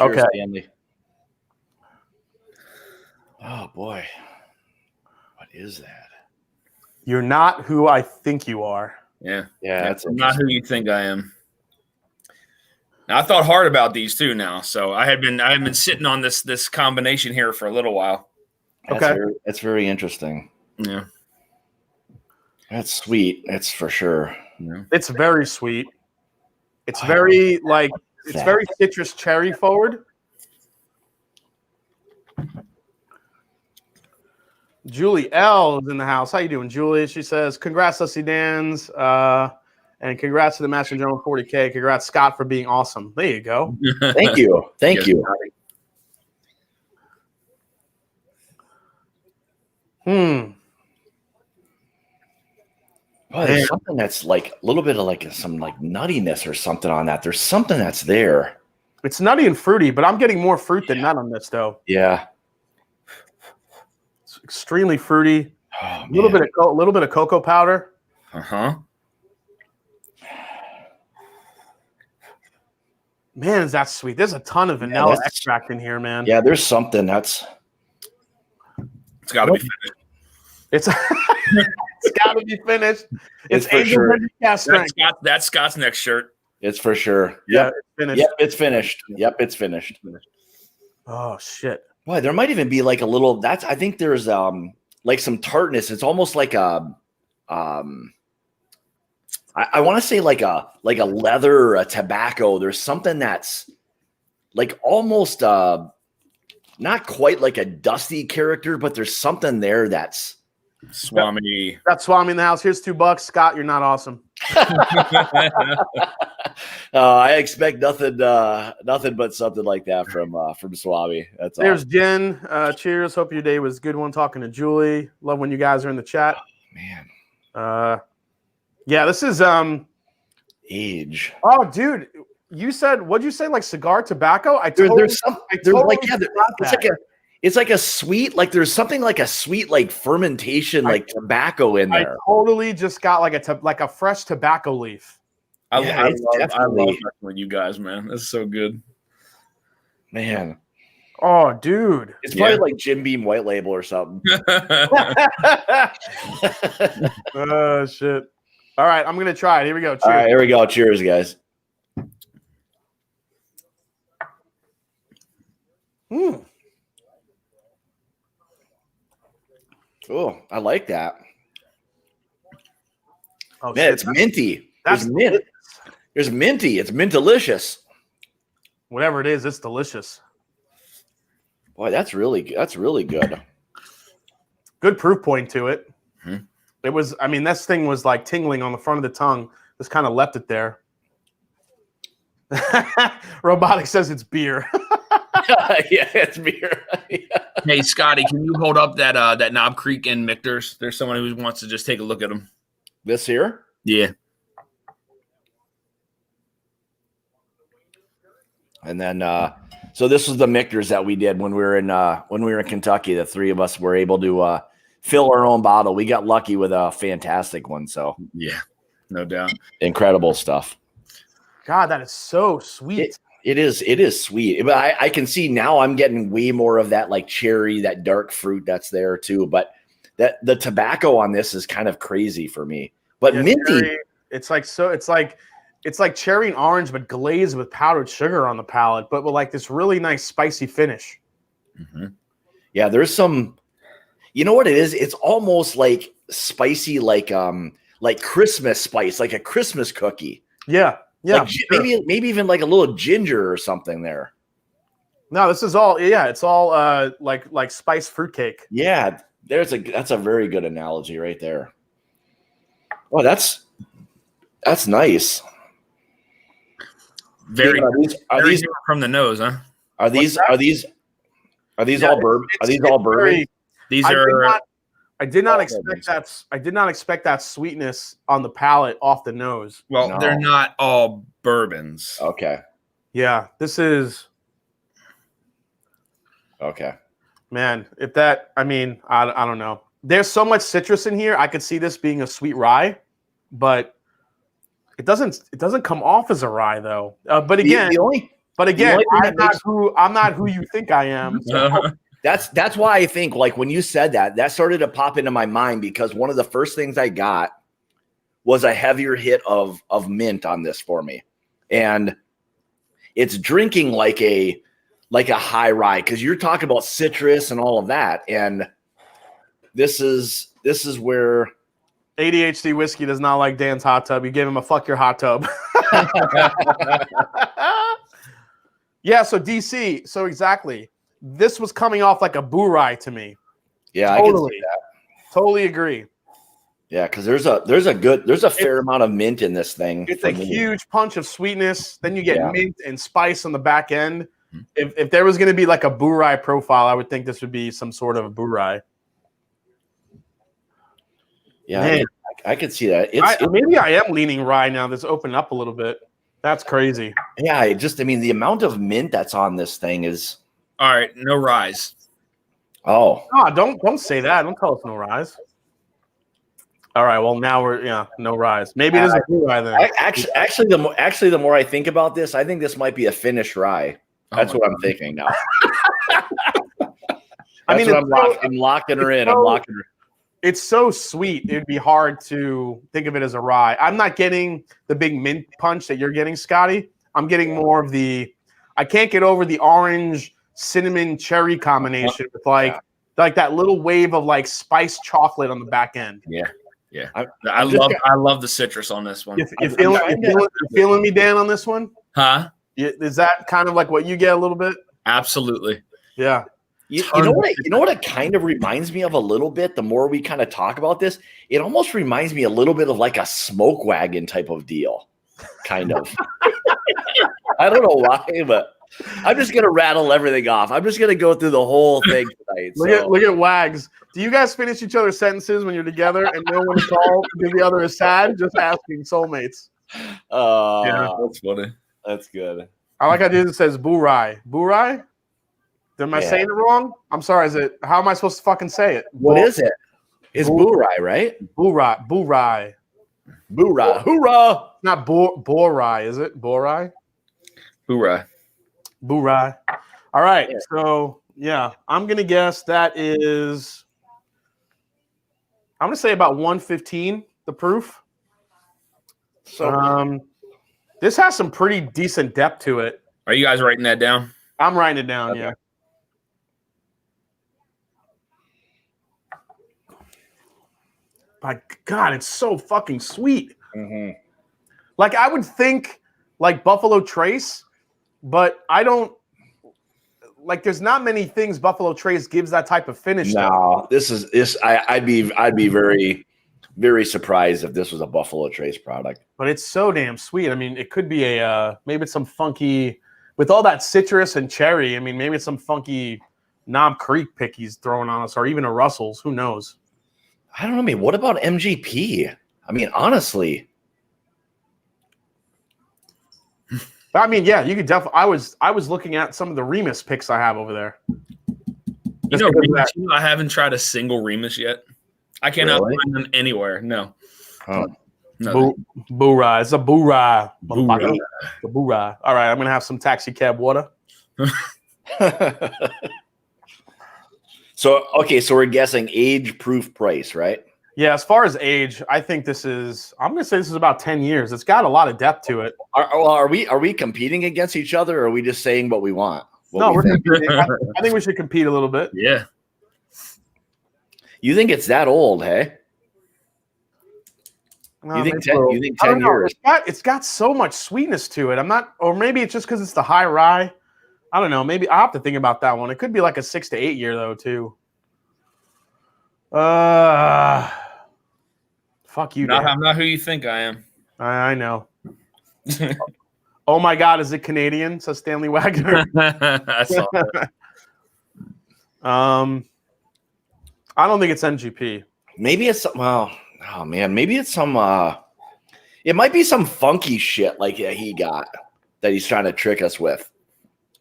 Cheers, okay. Stanley. Oh boy, what is that? You're not who I think you are. Yeah. That's not who you think I am. Now, I thought hard about these too. Now, so I had been sitting on this combination here for a little while. That's very interesting. Yeah, that's sweet. That's for sure. Yeah. It's very sweet. It's very very citrus cherry forward. Julie L is in the house. How you doing, Julie? She says, "Congrats, Dusty Dan's, and congrats to the Mash and Drum 40K. Congrats, Scott, for being awesome." There you go. Thank you. Thank you. Well, there's something that's like a little bit of like some like nuttiness or something on that. There's something that's there. It's nutty and fruity, but I'm getting more fruit than nut on this, though. Yeah. It's extremely fruity. A little bit of cocoa powder. Man, is that sweet? There's a ton of vanilla extract in here, man. Yeah, there's something that's. It's got to be finished. It's got to be finished. It's for sure. That's Scott's next shirt. It's for sure. Yeah, it's finished. Yep, it's finished. Yep, it's finished. Oh shit. Boy, there might even be like a little. I think there's like some tartness. It's almost like a I want to say like a leather or a tobacco. There's something that's like almost not quite like a Dusty character, but there's something there that's Swami. Got Swami in the house. Here's $2. Scott, you're not awesome. I expect nothing but something like that from Swami. There's awesome. Jen. Cheers. Hope your day was a good one. Talking to Julie. Love when you guys are in the chat. Man. Yeah, this is age. Oh, dude, what'd you say? Like cigar tobacco? It's like a sweet, like there's something like a sweet, like fermentation, like tobacco in there. I totally just got like a fresh tobacco leaf. I love with you guys, man. That's so good, man. Oh, dude, it's probably like Jim Beam White Label or something. Oh shit! All right, I'm gonna try it. Here we go. Cheers. All right, here we go. Cheers, guys. Oh, I like that. Oh, man, it's minty. There's mint. There's minty. It's mint-delicious. Whatever it is, it's delicious. Boy, that's really good. Good proof point to it. Mm-hmm. It was. I mean, this thing was like tingling on the front of the tongue. Just kind of left it there. Robotic says it's beer. Yeah, it's beer. Yeah. Hey, Scotty, can you hold up that Knob Creek and Michter's? There's someone who wants to just take a look at them. This here? Yeah. And then, so this was the Michter's that we did when we were in Kentucky. The three of us were able to fill our own bottle. We got lucky with a fantastic one. So yeah, no doubt, incredible stuff. God, that is so sweet. It is sweet. But I can see now I'm getting way more of that like cherry, that dark fruit that's there too. But that the tobacco on this is kind of crazy for me. But Yeah, minty, cherry, it's like cherry and orange, but glazed with powdered sugar on the palate, but with like this really nice spicy finish. Mm-hmm. Yeah, there's some. You know what it is? It's almost like spicy, like Christmas spice, like a Christmas cookie. Yeah, yeah. Like, maybe even like a little ginger or something there. No, this is all. Yeah, it's all like spiced fruitcake. Yeah, that's a very good analogy right there. Oh, that's nice. Very. Are these different from the nose, huh? Are these Yeah, all bourbon? Are these all bourbon? These I are. did not expect that sweetness on the palate off the nose. Well, No. they're not all bourbons. Okay. Yeah, this is, Okay. man. If that, I mean, I don't know. There's so much citrus in here. I could see this being a sweet rye, but it doesn't come off as a rye though. But again, I'm not who you think I am. So. That's why I think, like, when you said that started to pop into my mind, because one of the first things I got was a heavier hit of mint on this for me. And it's drinking like a high rye, because you're talking about citrus and all of that. And this is where ADHD whiskey does not like Dan's hot tub. You gave him a fuck your hot tub. Yeah, so DC, so exactly. This was coming off like a boo rye to me. Yeah, Totally. I can see that. Totally agree. Yeah, because there's a fair amount of mint in this thing. It's a huge punch of sweetness. Then you get mint and spice on the back end. Mm-hmm. If there was going to be like a boo rye profile, I would think this would be some sort of a boo rye. Yeah, I could see that. Maybe I am leaning rye now. That's opened up a little bit. That's crazy. Yeah, I mean, the amount of mint that's on this thing is. All right, no rise. Oh. No, don't say that. Don't tell us no rise. All right, well now we're no rise. Maybe it is a blue rye then. Actually, the more I think about this, I think this might be a finished rye. That's what I'm thinking now. I'm locking her in. I'm locking her. It's so sweet. It'd be hard to think of it as a rye. I'm not getting the big mint punch that you're getting, Scotty. I'm getting more of I can't get over the orange cinnamon cherry combination with like that little wave of like spiced chocolate on the back end. Yeah. I love the citrus on this one. You feeling me, Dan, on this one? Huh? Is that kind of like what you get a little bit? Absolutely. Yeah. You know what it kind of reminds me of a little bit. The more we kind of talk about this, it almost reminds me a little bit of like a smoke wagon type of deal, kind of. I don't know why, but I'm just gonna rattle everything off. I'm just gonna go through the whole thing tonight. Look at Wags. Do you guys finish each other's sentences when you're together and know when to call because the other is sad? Just asking, soulmates. Yeah, that's funny. That's good. I like how it says boo rye. Boo rye? Am I saying it wrong? I'm sorry. How am I supposed to fucking say it? What is it? It's boo rye, right? Boo rye. Boo rye. Boo rye. Hoorah! Not boo rye, is it? Boo rye? Hoorah. Boo rye. All right. Yeah. So I'm gonna guess that is. I'm gonna say about 115. The proof. So this has some pretty decent depth to it. Are you guys writing that down? I'm writing it down. Okay. Yeah. My God, it's so fucking sweet. Mm-hmm. Like I would think like Buffalo Trace, but I don't like there's not many things Buffalo Trace gives that type of finish. No, I'd be very, very surprised if this was a Buffalo Trace product. But it's so damn sweet. I mean, it could be maybe it's some funky with all that citrus and cherry. I mean, maybe it's some funky Knob Creek pick he's throwing on us, or even a Russell's. Who knows? I don't know. I mean, what about MGP? I mean, honestly. I mean, yeah, you could definitely. I was looking at some of the Remus picks I have over there. Remus, I haven't tried a single Remus yet. I cannot find them anywhere. No. Oh. Boo rye. It's a boo rye. Boo rye. It's a boo rye. All right, I'm gonna have some taxi cab water. So we're guessing age, proof, price, right? Yeah, as far as age, I think I'm gonna say this is about 10 years. It's got a lot of depth to it. Are we competing against each other, or are we just saying what we want? We're competing. I think we should compete a little bit. Yeah. You think it's that old, hey? No, you think 10 years? It's got so much sweetness to it. I'm not, or maybe it's just because it's the high rye. I don't know. Maybe I'll have to think about that one. It could be like a 6 to 8 year though, too. Fuck you, Dan. I'm not who you think I am. I know. Oh my God, is it Canadian? Says Stanley Wagner. I saw that. I don't think it's NGP. Maybe it's maybe it's some. It might be some funky shit like he got that he's trying to trick us with.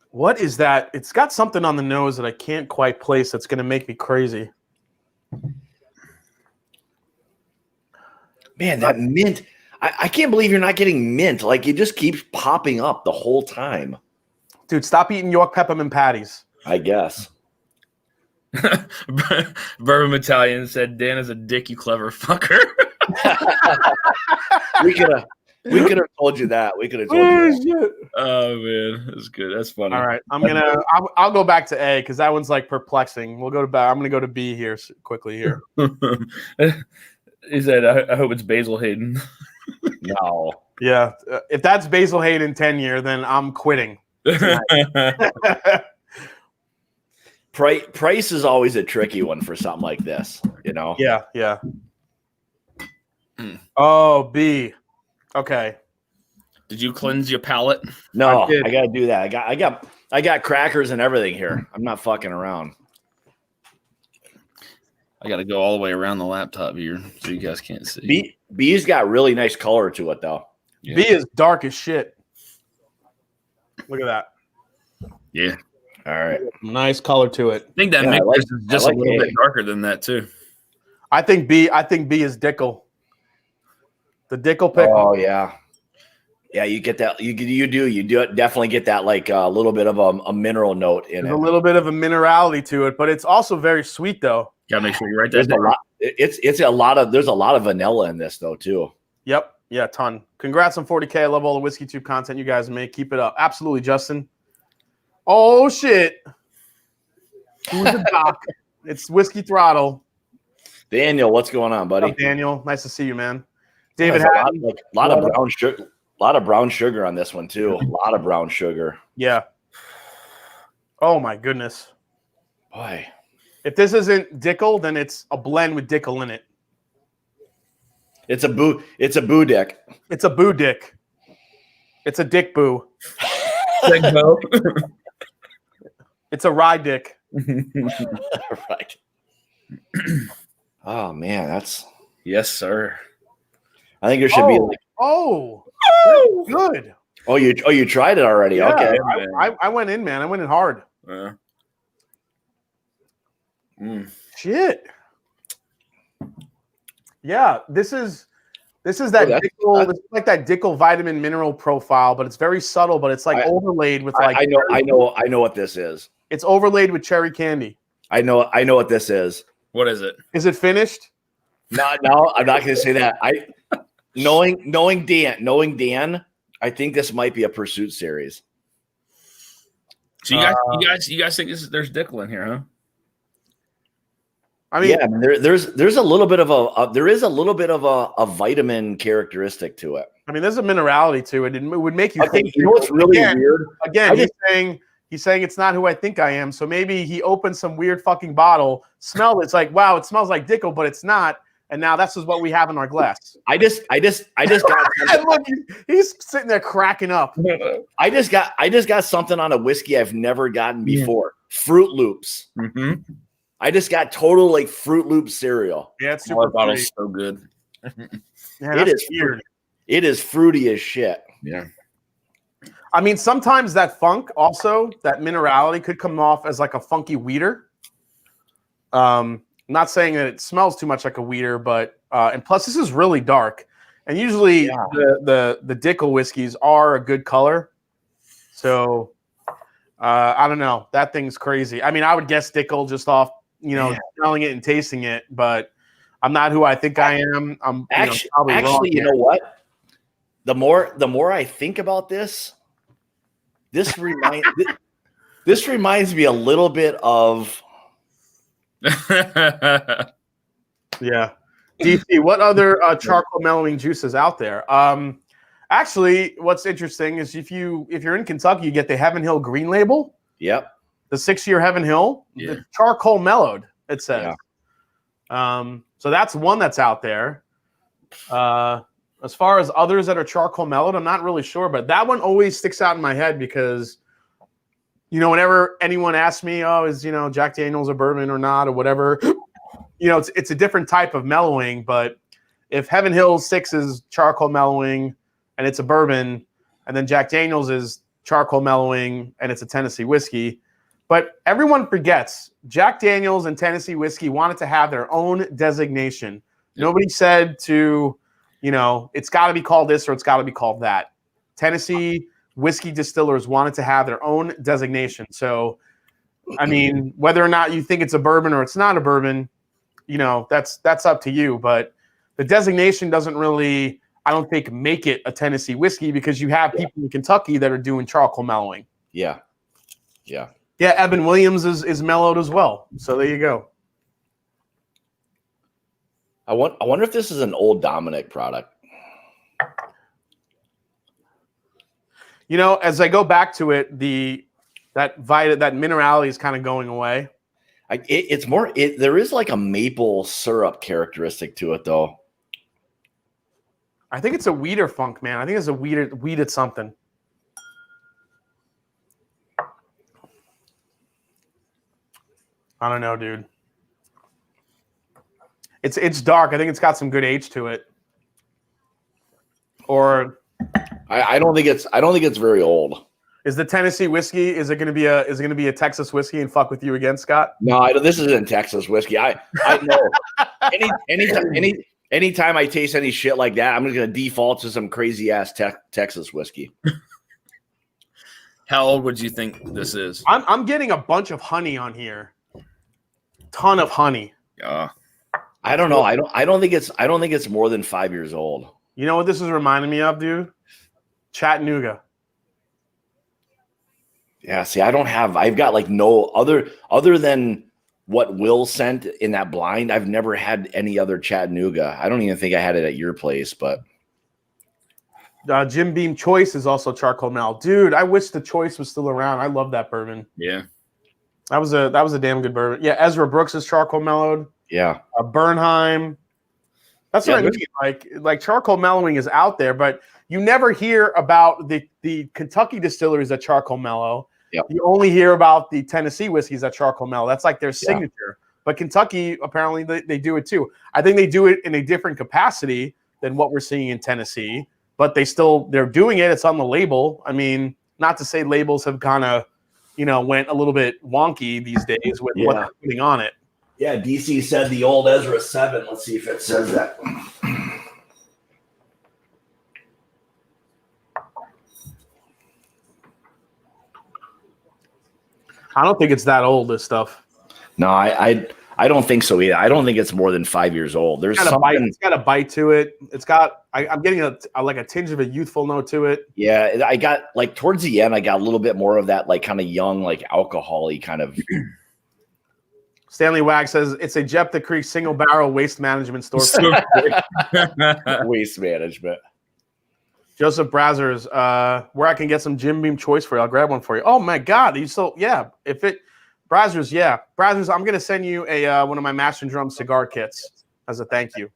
What is that? It's got something on the nose that I can't quite place. That's going to make me crazy. Man, that mint. I can't believe you're not getting mint. Like, it just keeps popping up the whole time. Dude, stop eating York peppermint patties. I guess. Bourbon Battalion said, Dan is a dick, you clever fucker. we could have told you that. We could have told you that. Oh man, that's good. That's funny. All right, I'll go back to A because that one's like perplexing. We'll go to B. I'm gonna go to B here quickly here. He said, I hope it's Basil Hayden. No. Yeah, if that's Basil Hayden 10 year, then I'm quitting. Price is always a tricky one for something like this, you know? Yeah. Oh, B. Okay. Did you cleanse your palate? No, I gotta do that. I got crackers and everything here. I'm not fucking around. I got to go all the way around the laptop here so you guys can't see. B's got really nice color to it, though. Yeah. B is dark as shit. Look at that. Yeah. All right. Nice color to it. I think that makes it just a little bit darker than that, too. I think B is Dickel. The Dickel pick. Oh, yeah. Yeah, you get that. You definitely get that, like a little bit of a mineral note in it. A little bit of a minerality to it, but it's also very sweet, though. Gotta make sure you write that down. There's a lot of vanilla in this though too. Yep. Yeah, ton. Congrats on 40K. I love all the Whiskey Tube content you guys make. Keep it up. Absolutely, Justin. Oh shit. Who's the doc? It's Whiskey Throttle. Daniel, what's going on, buddy? What's up, Daniel? Nice to see you, man. David a lot of brown sugar. A lot of brown sugar on this one too. A lot of brown sugar. Yeah. Oh my goodness. Boy. If this isn't Dickel, then it's a blend with Dickel in it. It's a boo dick. It's a boo dick. It's a dick boo. It's a rye dick. Right. Oh man, that's yes, sir. I think there should be like good. Oh, you tried it already. Yeah, okay. I went in, man. I went in hard. Shit. Yeah, this is that Dickel. It's like that Dickel vitamin mineral profile, but it's very subtle. But it's like overlaid with like. I know what this is. It's overlaid with cherry candy. I know what this is. What is it? Is it finished? No, I'm not going to say that. Knowing Dan, I think this might be a Pursuit series. So you guys think there's Dickel in here, huh? I mean, yeah, there's a little bit of a vitamin characteristic to it. I mean, there's a minerality to it. It would make you think. You know what's really weird? Again, he's saying it's not who I think I am. So maybe he opened some weird fucking bottle, smelled it. It's like, wow, it smells like Dickel, but it's not. And now this is what we have in our glass. I just got. Look, he's sitting there cracking up. I just got something on a whiskey I've never gotten before. Fruit Loops. Mm-hmm. I just got total like Fruit Loop cereal. Yeah, it's super bottle's so good. Yeah, it is weird. It is fruity as shit. Yeah. I mean, sometimes that funk, also that minerality, could come off as like a funky weeder. Not saying that it smells too much like a weeder, but and plus this is really dark. And usually the Dickel whiskeys are a good color. So I don't know. That thing's crazy. I mean, I would guess Dickel just off, smelling it and tasting it, but I'm not who I think I am. I'm probably wrong. You know what? The more I think about this reminds me a little bit of yeah. DC, what other charcoal mellowing juices out there? Actually, what's interesting is if you're in Kentucky, you get the Heaven Hill Green Label. Yep. The 6-year Heaven Hill, the charcoal mellowed, it says. Yeah. So that's one that's out there. As far as others that are charcoal mellowed, I'm not really sure, but that one always sticks out in my head because, whenever anyone asks me, is Jack Daniel's a bourbon or not or whatever, it's a different type of mellowing. But if Heaven Hill 6 is charcoal mellowing and it's a bourbon, and then Jack Daniel's is charcoal mellowing and it's a Tennessee whiskey, but everyone forgets Jack Daniel's and Tennessee whiskey wanted to have their own designation. Nobody said to, it's got to be called this or it's got to be called that. Tennessee whiskey distillers wanted to have their own designation. So, I mean, whether or not you think it's a bourbon or it's not a bourbon, that's up to you. But the designation doesn't really, I don't think, make it a Tennessee whiskey because you have people in Kentucky that are doing charcoal mellowing. Yeah. Yeah. Yeah, Evan Williams is mellowed as well. So there you go. I wonder if this is an Old Dominick product. As I go back to it, that minerality is kind of going away. It's more. There is like a maple syrup characteristic to it, though. I think it's a weeder funk, man. I think it's a weeded something. I don't know, dude. It's dark. I think it's got some good age to it. Or I don't think it's very old. Is the Tennessee whiskey? Is it going to be a Texas whiskey and fuck with you again, Scott? No, this isn't Texas whiskey. I know. Anytime I taste any shit like that, I'm just going to default to some crazy ass Texas whiskey. How old would you think this is? I'm getting a bunch of honey on here. Ton of honey. Yeah. I don't know. I don't think it's more than 5 years old. You know what this is reminding me of, dude? Chattanooga. Yeah, see, I've got like no other than what Will sent in that blind. I've never had any other Chattanooga. I don't even think I had it at your place, but Jim Beam Choice is also charcoal mellowed. Dude, I wish the Choice was still around. I love that bourbon. Yeah. That was a damn good bourbon. Yeah, Ezra Brooks is charcoal mellowed. Yeah. Bernheim. That's what I mean. Like charcoal mellowing is out there, but you never hear about the Kentucky distilleries that charcoal mellow. Yep. You only hear about the Tennessee whiskeys that charcoal mellow. That's like their signature. But Kentucky, apparently, they do it too. I think they do it in a different capacity than what we're seeing in Tennessee, but they're doing it. It's on the label. I mean, not to say labels have kind of, went a little bit wonky these days with what they're putting on it. Yeah, DC said the old Ezra 7. Let's see if it says that. I don't think it's that old, this stuff. No, I don't think so either. I don't think it's more than 5 years old. There's it's got a bite to it. It's got I'm getting a tinge of a youthful note to it. Yeah, I got like towards the end, I got a little bit more of that like kind of young, like alcohol-y kind of. Stanley Wag says it's a Jepta Creek single barrel waste management store. Waste management. Joseph Brazzers, where I can get some Jim Beam Choice for you. I'll grab one for you. Oh my God. Brazzers, I'm gonna send you one of my Mash and Drum cigar kits as a thank you.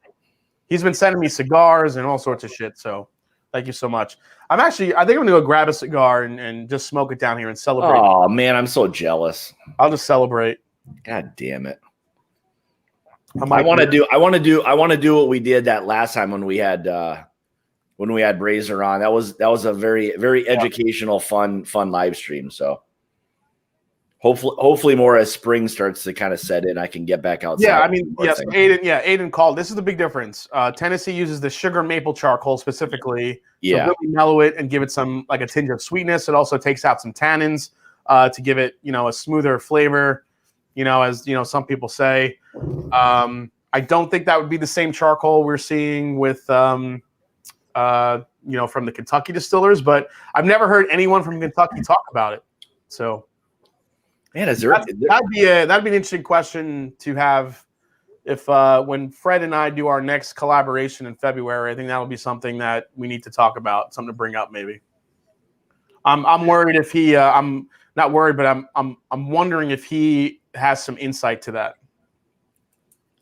He's been sending me cigars and all sorts of shit. So thank you so much. I think I'm gonna go grab a cigar and just smoke it down here and celebrate. Oh man, I'm so jealous. I'll just celebrate. God damn it. I want to do what we did that last time when we had Brazer on. That was a very, very educational, fun live stream. So Hopefully more as spring starts to kind of set in, I can get back outside. Yeah, I mean, yes, Aiden called. This is the big difference. Tennessee uses the sugar maple charcoal specifically to really mellow it and give it some like a tinge of sweetness. It also takes out some tannins to give it, a smoother flavor, as some people say. I don't think that would be the same charcoal we're seeing with from the Kentucky distillers, but I've never heard anyone from Kentucky talk about it. So man, that'd be an interesting question to have if when Fred and I do our next collaboration in February. I think that'll be something that we need to talk about, something to bring up maybe. I'm worried if he I'm not worried, but I'm wondering if he has some insight to that.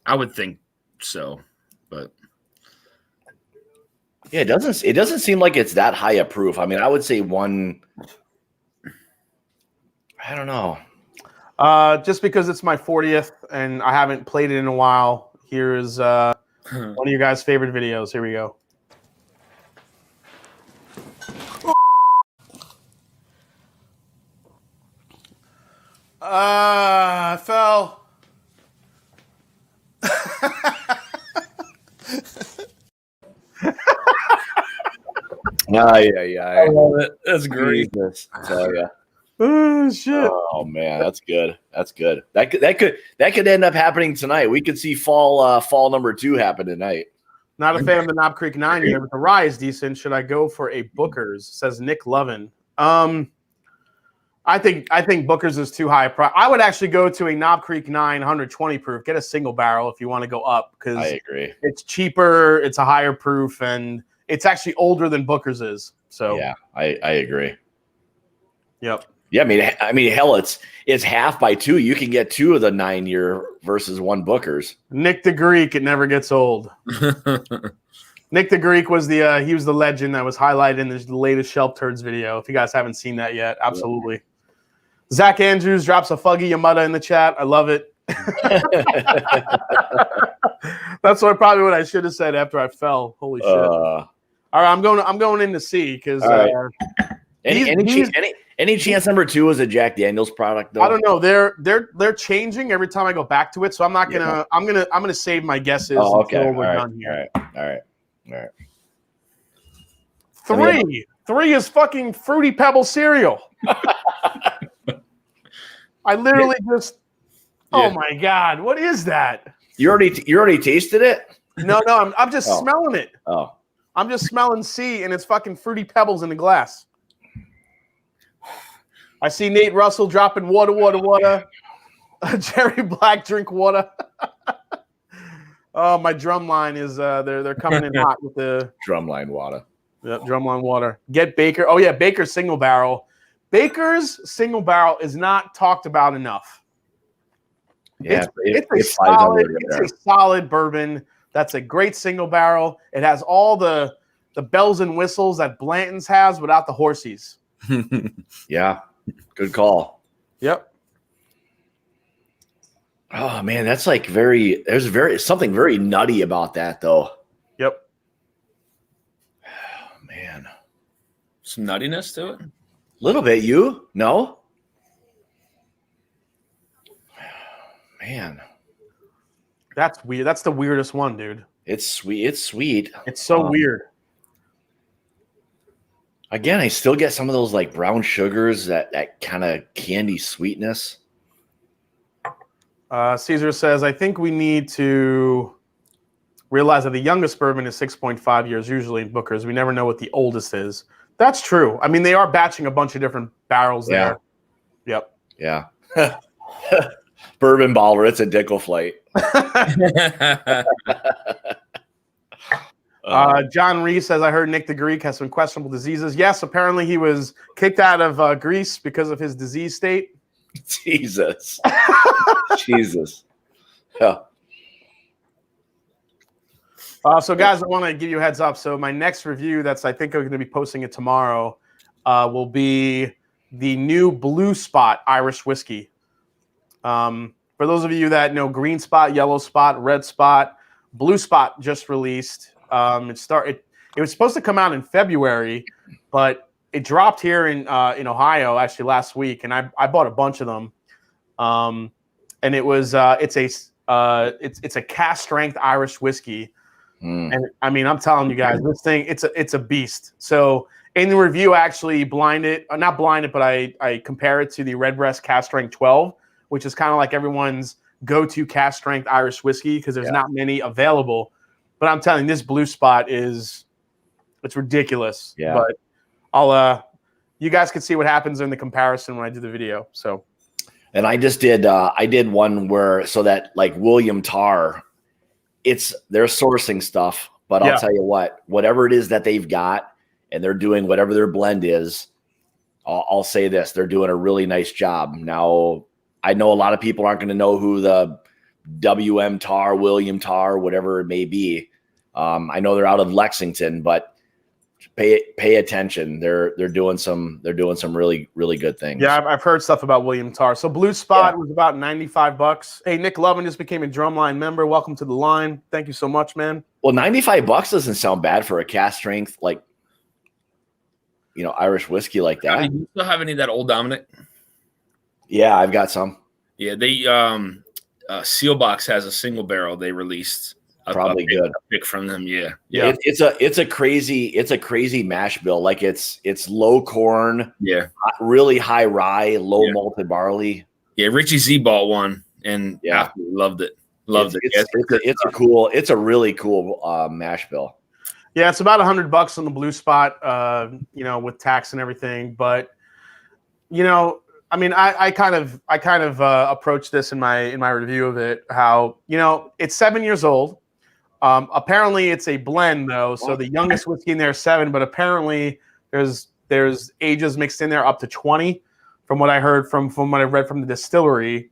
I would think so, but yeah, it doesn't seem like it's that high a proof. I mean, I would say one. I don't know. Just because it's my 40th and I haven't played it in a while. Here is one of your guys' favorite videos. Here we go. I fell. I love it. That's great. Oh shit! Oh man, that's good. That's good. That could end up happening tonight. We could see fall number 2 happen tonight. Not a fan of the Knob Creek 9 here, but the rye is decent. Should I go for a Booker's? Says Nick Lovin. I think Booker's is too high a price. I would actually go to a Knob Creek 9 120 proof. Get a single barrel if you want to go up because I agree. It's cheaper, it's a higher proof, and it's actually older than Booker's is. So yeah, I agree. Yep. Yeah, I mean, hell, it's half by 2. You can get 2 of the 9-year versus 1 Booker's. Nick the Greek, it never gets old. Nick the Greek was he was the legend that was highlighted in the latest Shelf Turds video. If you guys haven't seen that yet, absolutely. Yeah. Zach Andrews drops a Fuggy Yamada in the chat. I love it. That's probably what I should have said after I fell. Holy shit! All right, I'm going in to see because any chance number 2 is a Jack Daniel's product though? I don't know. They're changing every time I go back to it, so I'm not gonna. I'm gonna save my guesses until we're done here. All right. 3 is fucking Fruity Pebbles cereal. I literally just. Oh my god! What is that? You already tasted it? No. I'm just smelling it. Oh. I'm just smelling C, and it's fucking Fruity Pebbles in the glass. I see Nate Russell dropping water. Jerry Black, drink water. Oh, my Drumline is they're coming in hot with the Drumline water. Yep, Drumline water. Get Baker. Oh yeah, Baker's single barrel. Baker's single barrel is not talked about enough. Yeah, it's a solid bourbon. That's a great single barrel. It has all the bells and whistles that Blanton's has without the horsies. Yeah, good call. Yep. Oh man, that's like there's something very nutty about that though. Yep. Oh, man. Some nuttiness to it? A little bit, No? Man. That's weird. That's the weirdest one, dude. It's sweet. It's so weird. Again, I still get some of those like brown sugars, that kind of candy sweetness. Caesar says, I think we need to realize that the youngest bourbon is 6.5 years usually in Booker's. We never know what the oldest is. That's true. I mean, they are batching a bunch of different barrels there. Yep. Yeah. Bourbon baller. It's a Dickel flight. John Reese says, I heard Nick the Greek has some questionable diseases. Yes, apparently he was kicked out of Greece because of his disease state. Jesus. Yeah. So, guys, I want to give you a heads up. So my next review I think I'm going to be posting it tomorrow will be the new Blue Spot Irish whiskey. For those of you that know Green Spot, Yellow Spot, Red Spot, Blue Spot just released. It was supposed to come out in February, but it dropped here in Ohio actually last week, and I bought a bunch of them. And it was it's a cast strength Irish whiskey. And I mean, I'm telling you guys, this thing, it's a beast. So in the review, I actually not blinded, but I compare it to the Redbreast Cast Strength 12, which is kind of like everyone's go-to cast strength Irish whiskey because there's not many available. But I'm telling you, this Blue Spot it's ridiculous. Yeah. But I'll you guys can see what happens in the comparison when I do the video. So, and I just did I did one where so that like William Tarr, they're sourcing stuff, but I'll tell you whatever it is that they've got, and they're doing whatever their blend is. I'll say this: they're doing a really nice job. Now, I know a lot of people aren't going to know who the WM Tarr, William Tarr, whatever it may be. I know they're out of Lexington, but pay attention. They're doing some really, really good things. Yeah, I've heard stuff about William Tarr. So Blue Spot was about $95. Hey, Nick Lovin just became a Drumline member. Welcome to the line. Thank you so much, man. Well, $95 doesn't sound bad for a cast strength like Irish whiskey like that. Do you still have any of that Old Dominic? Yeah, I've got some. Yeah, they Sealbox has a single barrel they released. Probably good. A pick from them, yeah. It's a crazy mash bill. Like it's low corn, really high rye, low malted barley. Yeah, Richie Z bought one and loved it. It's a really cool mash bill. Yeah, it's about $100 on the Blue Spot, with tax and everything. But I mean, I kind of approached this in my review of it. How it's 7 years old. Apparently it's a blend though, so the youngest whiskey in there is 7, but apparently there's ages mixed in there up to 20, from what I heard from what I read from the distillery.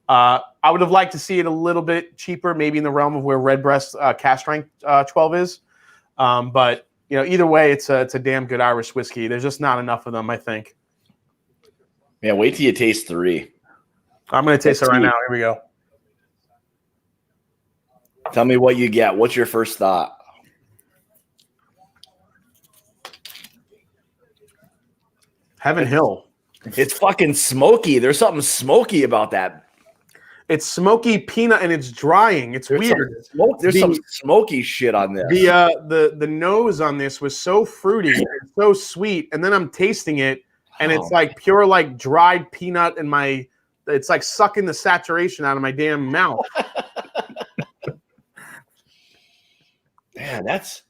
I would have liked to see it a little bit cheaper, maybe in the realm of where Redbreast Cast Strength 12 is. But either way, it's a damn good Irish whiskey. There's just not enough of them, I think. Yeah, wait till you taste 3. I'm gonna taste it right now. Here we go. Tell me what you get. What's your first thought? Heaven Hill. It's fucking smoky. There's something smoky about that. It's smoky peanut and it's drying. It's weird. There's some smoky shit on this. The nose on this was so fruity and so sweet, and then I'm tasting it, and it's like pure like dried peanut in my. It's like sucking the saturation out of my damn mouth. Man, that's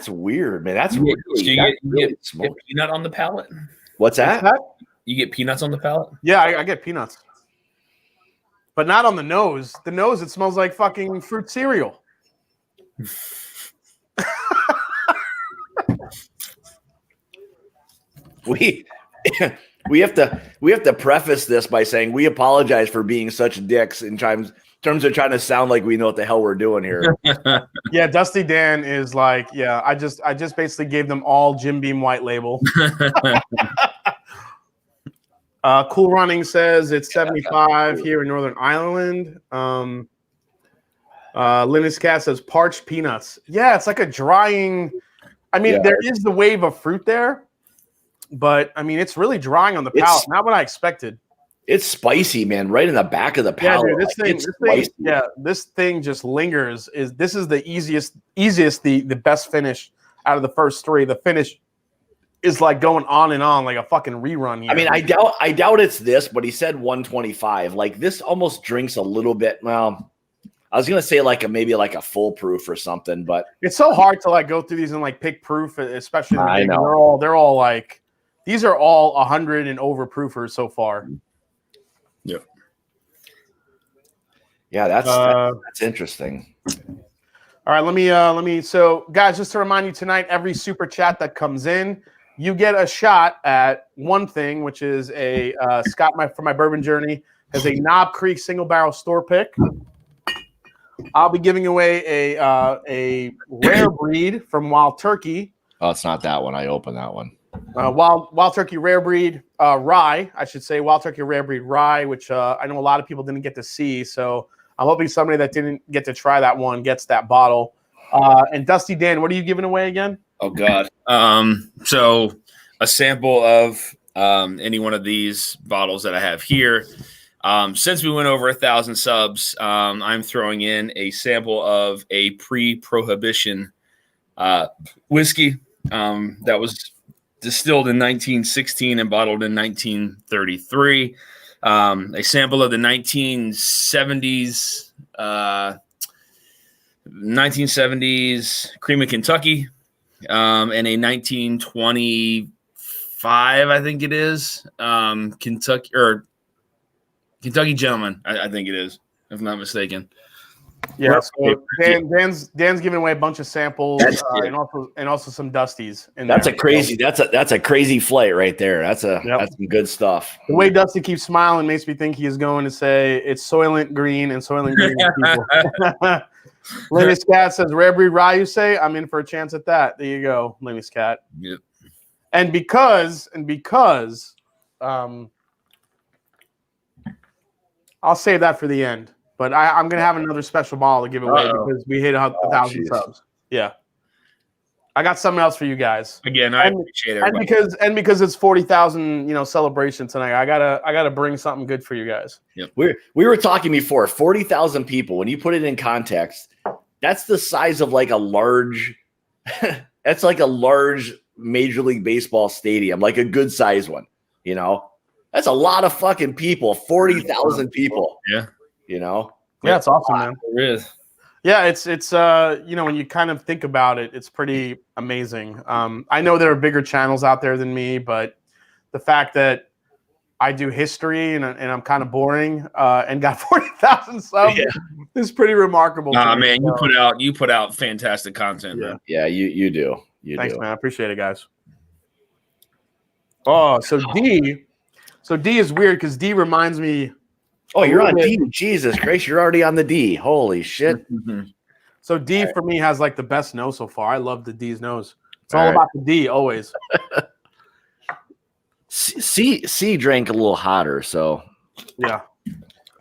weird, man. That's you really get peanut on the palate. What's that? You get peanuts on the palate? Yeah, I get peanuts. But not on the nose. The nose, it smells like fucking fruit cereal. We have to preface this by saying we apologize for being such dicks in terms of trying to sound like we know what the hell we're doing here. Yeah, Dusty Dan is like, I just basically gave them all Jim Beam White Label. Cool Running says it's 75 here in Northern Ireland. Linus Cat says parched peanuts. Yeah, it's like a drying. I mean, there is the wave of fruit there, but I mean, it's really drying on the palate. Not what I expected. It's spicy, man, right in the back of the palate. Yeah, dude, this thing just lingers. This is the easiest, the best finish out of the first 3. The finish is like going on and on like a fucking rerun here. I mean, I doubt it's this, but he said 125. Like this almost drinks a little bit. Well, I was gonna say maybe like a full proof or something, but it's so hard to like go through these and like pick proof, especially I know they're all like these are all 100 and over proofers so far. Yeah. Yeah, that's interesting. All right, let me. So, guys, just to remind you tonight, every super chat that comes in, you get a shot at one thing, which is a Scott from My Bourbon Journey has a Knob Creek single barrel store pick. I'll be giving away a rare breed from Wild Turkey. Oh, it's not that one. I opened that one. Wild Turkey rare breed rye, I should say. Wild Turkey rare breed rye, which I know a lot of people didn't get to see. So I'm hoping somebody that didn't get to try that one gets that bottle. And Dusty Dan, what are you giving away again? Oh God. So a sample of any one of these bottles that I have here. Since we went over 1,000 subs, I'm throwing in a sample of a pre-prohibition whiskey that was distilled in 1916 and bottled in 1933. A sample of the 1970s Cream of Kentucky, and a 1925, I think it is, Kentucky Gentleman, I think it is, if I'm not mistaken. Yeah, so Dan's giving away a bunch of samples and also some Dusties. That's a crazy flight right there. That's some good stuff. The way Dusty keeps smiling makes me think he is going to say it's Soylent Green and Soylent Green people. Linus Cat says Rare Breed Rye. You say I'm in for a chance at that. There you go, Linus Cat. Yep. And because I'll save that for the end. But I'm going to have another special bottle to give away because we hit 1,000 subs. Yeah. I got something else for you guys. Again, I appreciate it. And because it's 40,000, celebration tonight, I gotta bring something good for you guys. Yep. We were talking before, 40,000 people. When you put it in context, that's the size of like a large that's like a large Major League Baseball stadium, like a good size one, That's a lot of fucking people, 40,000 people. Yeah. Yeah, it's awesome, man. It is. Yeah, it's when you kind of think about it, it's pretty amazing. I know there are bigger channels out there than me, but the fact that I do history and I'm kind of boring and got 40,000 subs is pretty remarkable. Man, you put out fantastic content, man. Yeah, you do. Thanks, man. I appreciate it, guys. Oh, so D is weird because D reminds me. Oh, you're on D. Jesus Christ, you're already on the D. Holy shit. So D for me has like the best nose so far. I love the D's nose. It's all about the D always. C drank a little hotter, so yeah.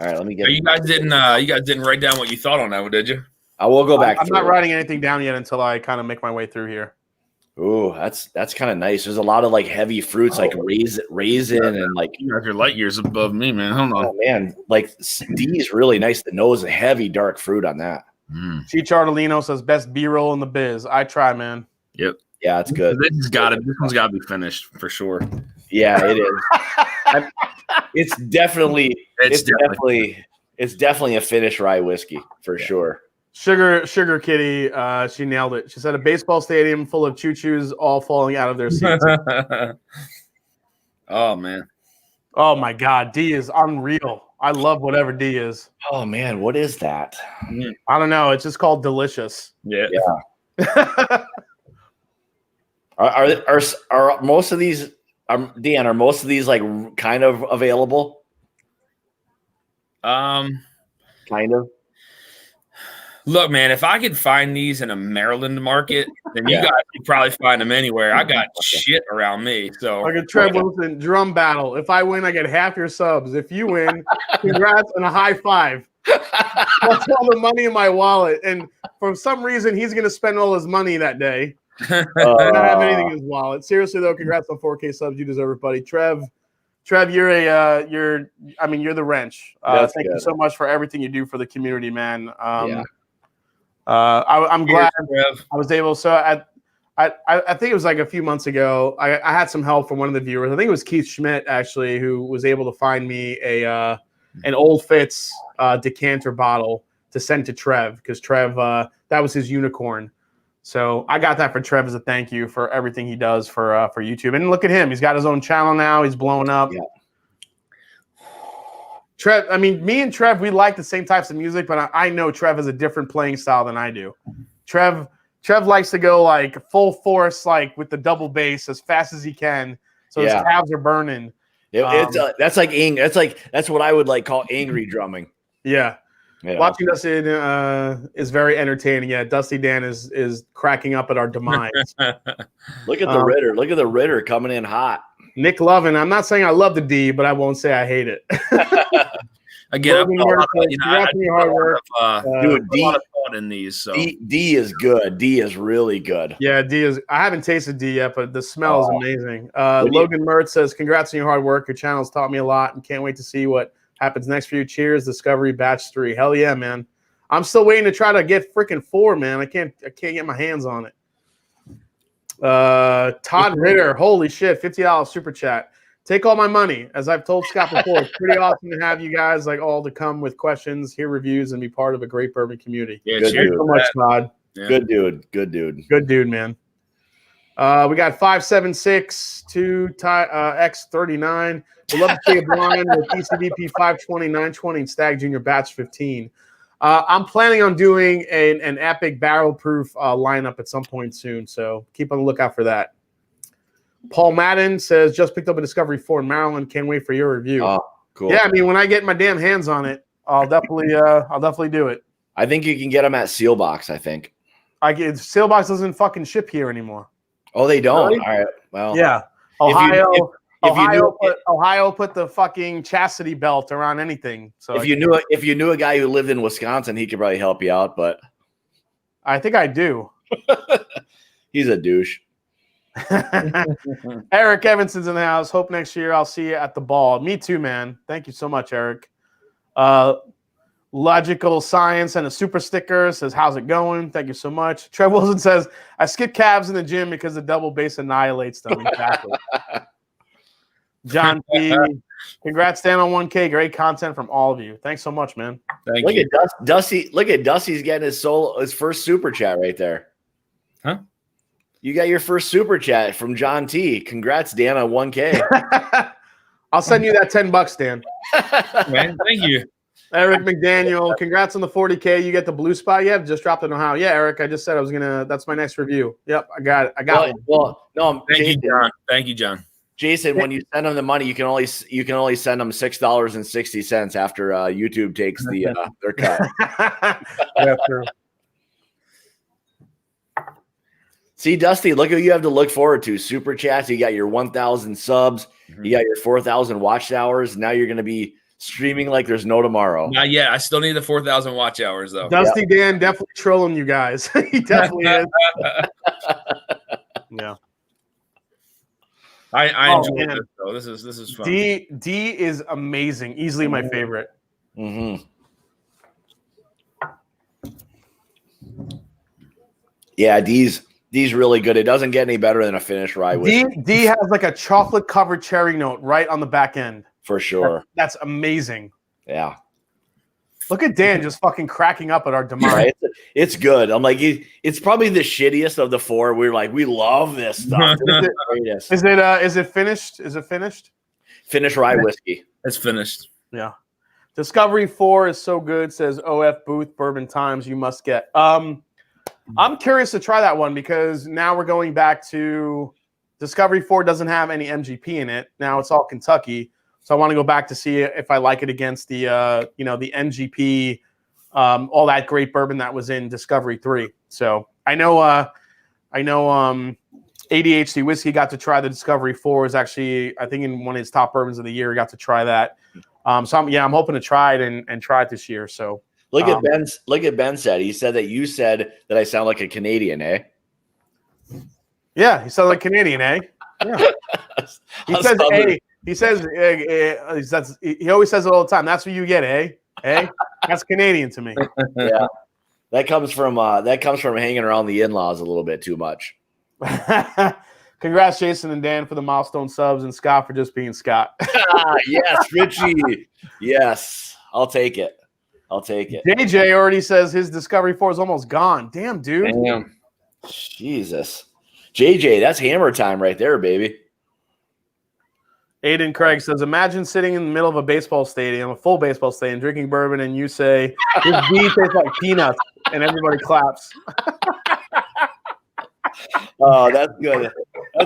All right, let me get. You guys didn't write down what you thought on that one, did you? I will go back. I'm not writing anything down yet until I kind of make my way through here. Ooh, that's kind of nice. There's a lot of like heavy fruits, like raisin, and like you're light years above me, man. Hold on, man. Like D is really nice. The nose, heavy dark fruit on that. G Chartolino says best B-roll in the biz. I try, man. Yep. Yeah, it's good. This one's got to be finished for sure. Yeah, it is. It's definitely a Finnish rye whiskey for sure. Sugar Kitty, she nailed it. She said a baseball stadium full of choo-choos all falling out of their seats. Oh, man. Oh, my God. D is unreal. I love whatever D is. Oh, man. What is that? I don't know. It's just called delicious. Yeah. Are most of these, Dan, are most of these like kind of available? Kind of. Look, man, if I could find these in a Maryland market, then you guys could probably find them anywhere. I got shit around me. So like a Trev Wilson drum battle. If I win, I get half your subs. If you win, congrats and a high five. That's all the money in my wallet. And for some reason, he's going to spend all his money that day. I don't have anything in his wallet. Seriously, though, congrats on 4K subs. You deserve it, buddy. Trev, you're the wrench. Thank you so much for everything you do for the community, man. I'm glad I was able. So I think it was like a few months ago. I had some help from one of the viewers. I think it was Keith Schmidt actually, who was able to find me an Old Fitz decanter bottle to send to Trev because Trev that was his unicorn. So I got that for Trev as a thank you for everything he does for YouTube. And look at him; he's got his own channel now. He's blowing up. Yeah. Trev, I mean, me and Trev, we like the same types of music, but I know Trev has a different playing style than I do. Trev likes to go like full force, like with the double bass as fast as he can, so his calves are burning. That's what I would like call angry drumming. Yeah. Watching us is very entertaining. Yeah, Dusty Dan is cracking up at our demise. Look at the Ritter. Look at the Ritter coming in hot. Nick Lovin. I'm not saying I love the D, but I won't say I hate it. Again, I put a lot of thought in these. So. D is good. D is really good. Yeah, D is. I haven't tasted D yet, but the smell is amazing. Logan Mertz says, "Congrats on your hard work. Your channel's taught me a lot, and can't wait to see what happens next for you. Cheers, Discovery Batch 3. Hell yeah, man. I'm still waiting to try to get freaking 4, man. I can't get my hands on it. Todd Ritter, holy shit, $50 super chat. Take all my money. As I've told Scott before, it's pretty awesome to have you guys like all to come with questions, hear reviews, and be part of a great bourbon community. Yeah, Thank you so much, Todd. Yeah. Good dude. Good dude. Good dude, man. We got 576 X39. We'd love to see a blind with ECDP 520, 920, and Stag Junior Batch 15. I'm planning on doing an epic barrel proof lineup at some point soon, so keep on the lookout for that. Paul Madden says, just picked up a Discovery 4 in Maryland. Can't wait for your review. Oh, cool. Yeah, I mean, when I get my damn hands on it, I'll definitely do it. I think you can get them at Sealbox, I think. Sailbox doesn't fucking ship here anymore. Oh, they don't? Really? All right. Well, Yeah. If Ohio put the fucking chastity belt around anything. So if you knew a guy who lived in Wisconsin, he could probably help you out, but I think I do. he's a douche. Eric Evanson's in the house. Hope next year I'll see you at the ball. Me too, man. Thank you so much, Eric. Logical Science and a super sticker says, how's it going? Thank you so much. Trev Wilson says, I skip calves in the gym because the double bass annihilates them. Exactly. John P. Congrats, Dan, on 1K. Great content from all of you. Thanks so much, man. Thank you. At Dusty. Look at Dusty's getting his first super chat right there. Huh? You got your first super chat from John T. Congrats, Dan, on 1K. I'll send you that $10, Dan. Man, thank you. Eric McDaniel, congrats on the 40K. You get the blue spot yet? Just dropped in Ohio. Yeah, Eric, I just said I was gonna. That's my next review. Yep, I got it. I got it. Well, no, Thank Jason, you, John. Thank you, John. Jason, when you send them the money, you can only send them $6.60 after YouTube takes their cut. Yeah, true. See, Dusty, look what you have to look forward to. Super chats. You got your 1,000 subs. You got your 4,000 watch hours. Now you're going to be streaming like there's no tomorrow. Not yet. I still need the 4,000 watch hours, though. Dusty Dan definitely trolling you guys. He definitely is. Yeah. I enjoy this, though. This is fun. D is amazing. Easily my favorite. Mm-hmm. Yeah, D's really good. It doesn't get any better than a finished rye whiskey. D has like a chocolate covered cherry note right on the back end. For sure. That's amazing. Yeah. Look at Dan just fucking cracking up at our demise. Right? It's good. I'm like, it's probably the shittiest of the four. We're like, we love this stuff. Is it finished? Is it finished? Finished rye whiskey. It's finished. Yeah. Discovery 4 is so good, says OF Booth Bourbon Times. You must get. I'm curious to try that one because now we're going back to Discovery 4 doesn't have any MGP in it. Now it's all Kentucky. So I want to go back to see if I like it against the the MGP, all that great bourbon that was in Discovery 3. So I know ADHD Whiskey got to try the Discovery 4. Is actually, I think, in one of his top bourbons of the year. He got to try that. So I'm hoping to try it and try it this year. So look at Ben said. He said that you said that I sound like a Canadian, eh? Yeah, he sounds like Canadian, eh? Yeah. He says, "Hey." He says, he always says it all the time. That's what you get, eh? Eh? That's Canadian to me. Yeah, that comes from hanging around the in-laws a little bit too much. Congrats, Jason and Dan, for the milestone subs, and Scott for just being Scott. Yes, Richie. Yes, I'll take it. JJ already says his Discovery 4 is almost gone. Damn, dude. Damn. Jesus, JJ, that's hammer time right there, baby. Aiden Craig says, imagine sitting in the middle of a baseball stadium, a full baseball stadium, drinking bourbon, and you say, this D tastes like peanuts, and everybody claps. Oh, that's good.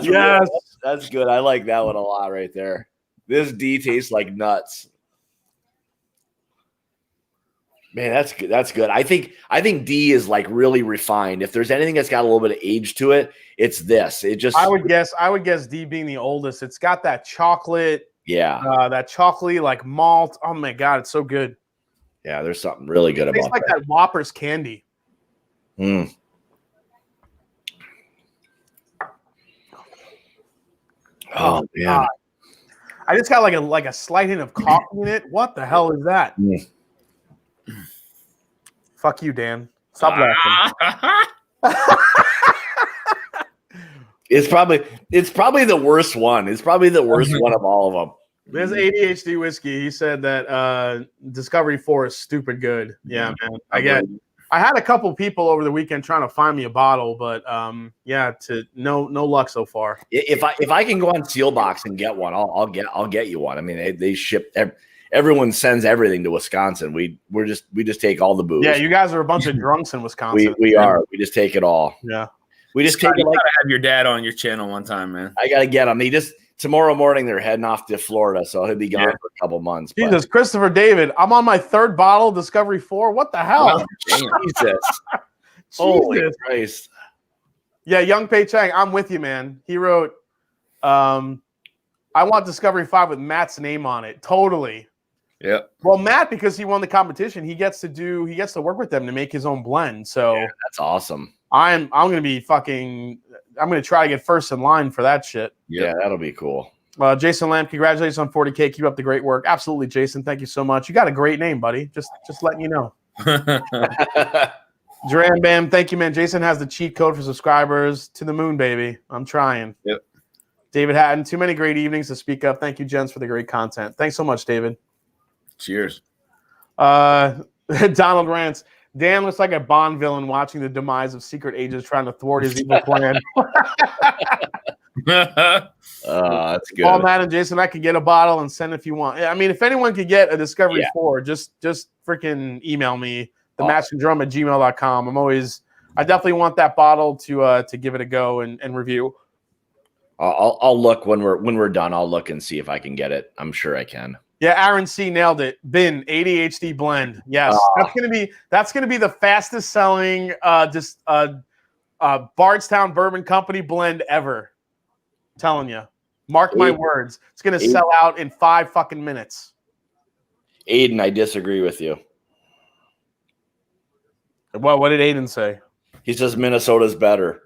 Yes. That's good. I like that one a lot right there. This D tastes like nuts. Man, that's good. That's good. I think D is like really refined. If there's anything that's got a little bit of age to it, it's this. I would guess D being the oldest. It's got that chocolate. Yeah. That chocolatey like malt. Oh my God, it's so good. Yeah, there's something really good about it. It's like that Whoppers candy. Mm. Oh man. I just got like a slight hint of coffee in it. What the hell is that? Yeah. Fuck you, Dan. Stop laughing. It's probably the worst one. It's probably the worst one of all of them. There's ADHD whiskey. He said that Discovery 4 is stupid good. Yeah, man. I had a couple people over the weekend trying to find me a bottle, but no luck so far. If I can go on Sealbox and get one, I'll get you one. I mean, they ship. Everyone sends everything to Wisconsin. We just take all the booze. Yeah, you guys are a bunch of drunks in Wisconsin. We are. We just take it all. Yeah. We just Scott, take it. You gotta have your dad on your channel one time, man. I gotta get him. Tomorrow morning they're heading off to Florida, so he'll be gone for a couple months. Jesus, Christopher David, I'm on my third bottle of Discovery 4. What the hell? Jesus. Holy Christ. Yeah, Young Pei Chang, I'm with you, man. He wrote, I want Discovery 5 with Matt's name on it. Totally. Yeah. Well, Matt, because he won the competition, he gets to work with them to make his own blend. So that's awesome. I'm gonna try to get first in line for that shit. Yeah, that'll be cool. Jason Lamb, congratulations on 40K. Keep up the great work. Absolutely, Jason. Thank you so much. You got a great name, buddy. Just letting you know. Duran Bam, thank you, man. Jason has the cheat code for subscribers. To the moon, baby. I'm trying. Yep. David Hatton, too many great evenings to speak of. Thank you, gents, for the great content. Thanks so much, David. Cheers. Donald Rance. Dan looks like a Bond villain watching the demise of secret agents trying to thwart his evil plan. That's good. Paul, Matt, and Jason, I could get a bottle and send if you want. I mean, if anyone could get a Discovery 4, just freaking email me, themashanddrum@gmail.com. I definitely want that bottle to give it a go and review. I'll look when we're done. I'll look and see if I can get it. I'm sure I can. Yeah, Aaron C nailed it. Bin ADHD blend. Yes, that's gonna be the fastest selling Bardstown Bourbon Company blend ever. I'm telling you, mark my words. It's gonna sell out in 5 fucking minutes. Aiden, I disagree with you. What did Aiden say? He says Minnesota's better.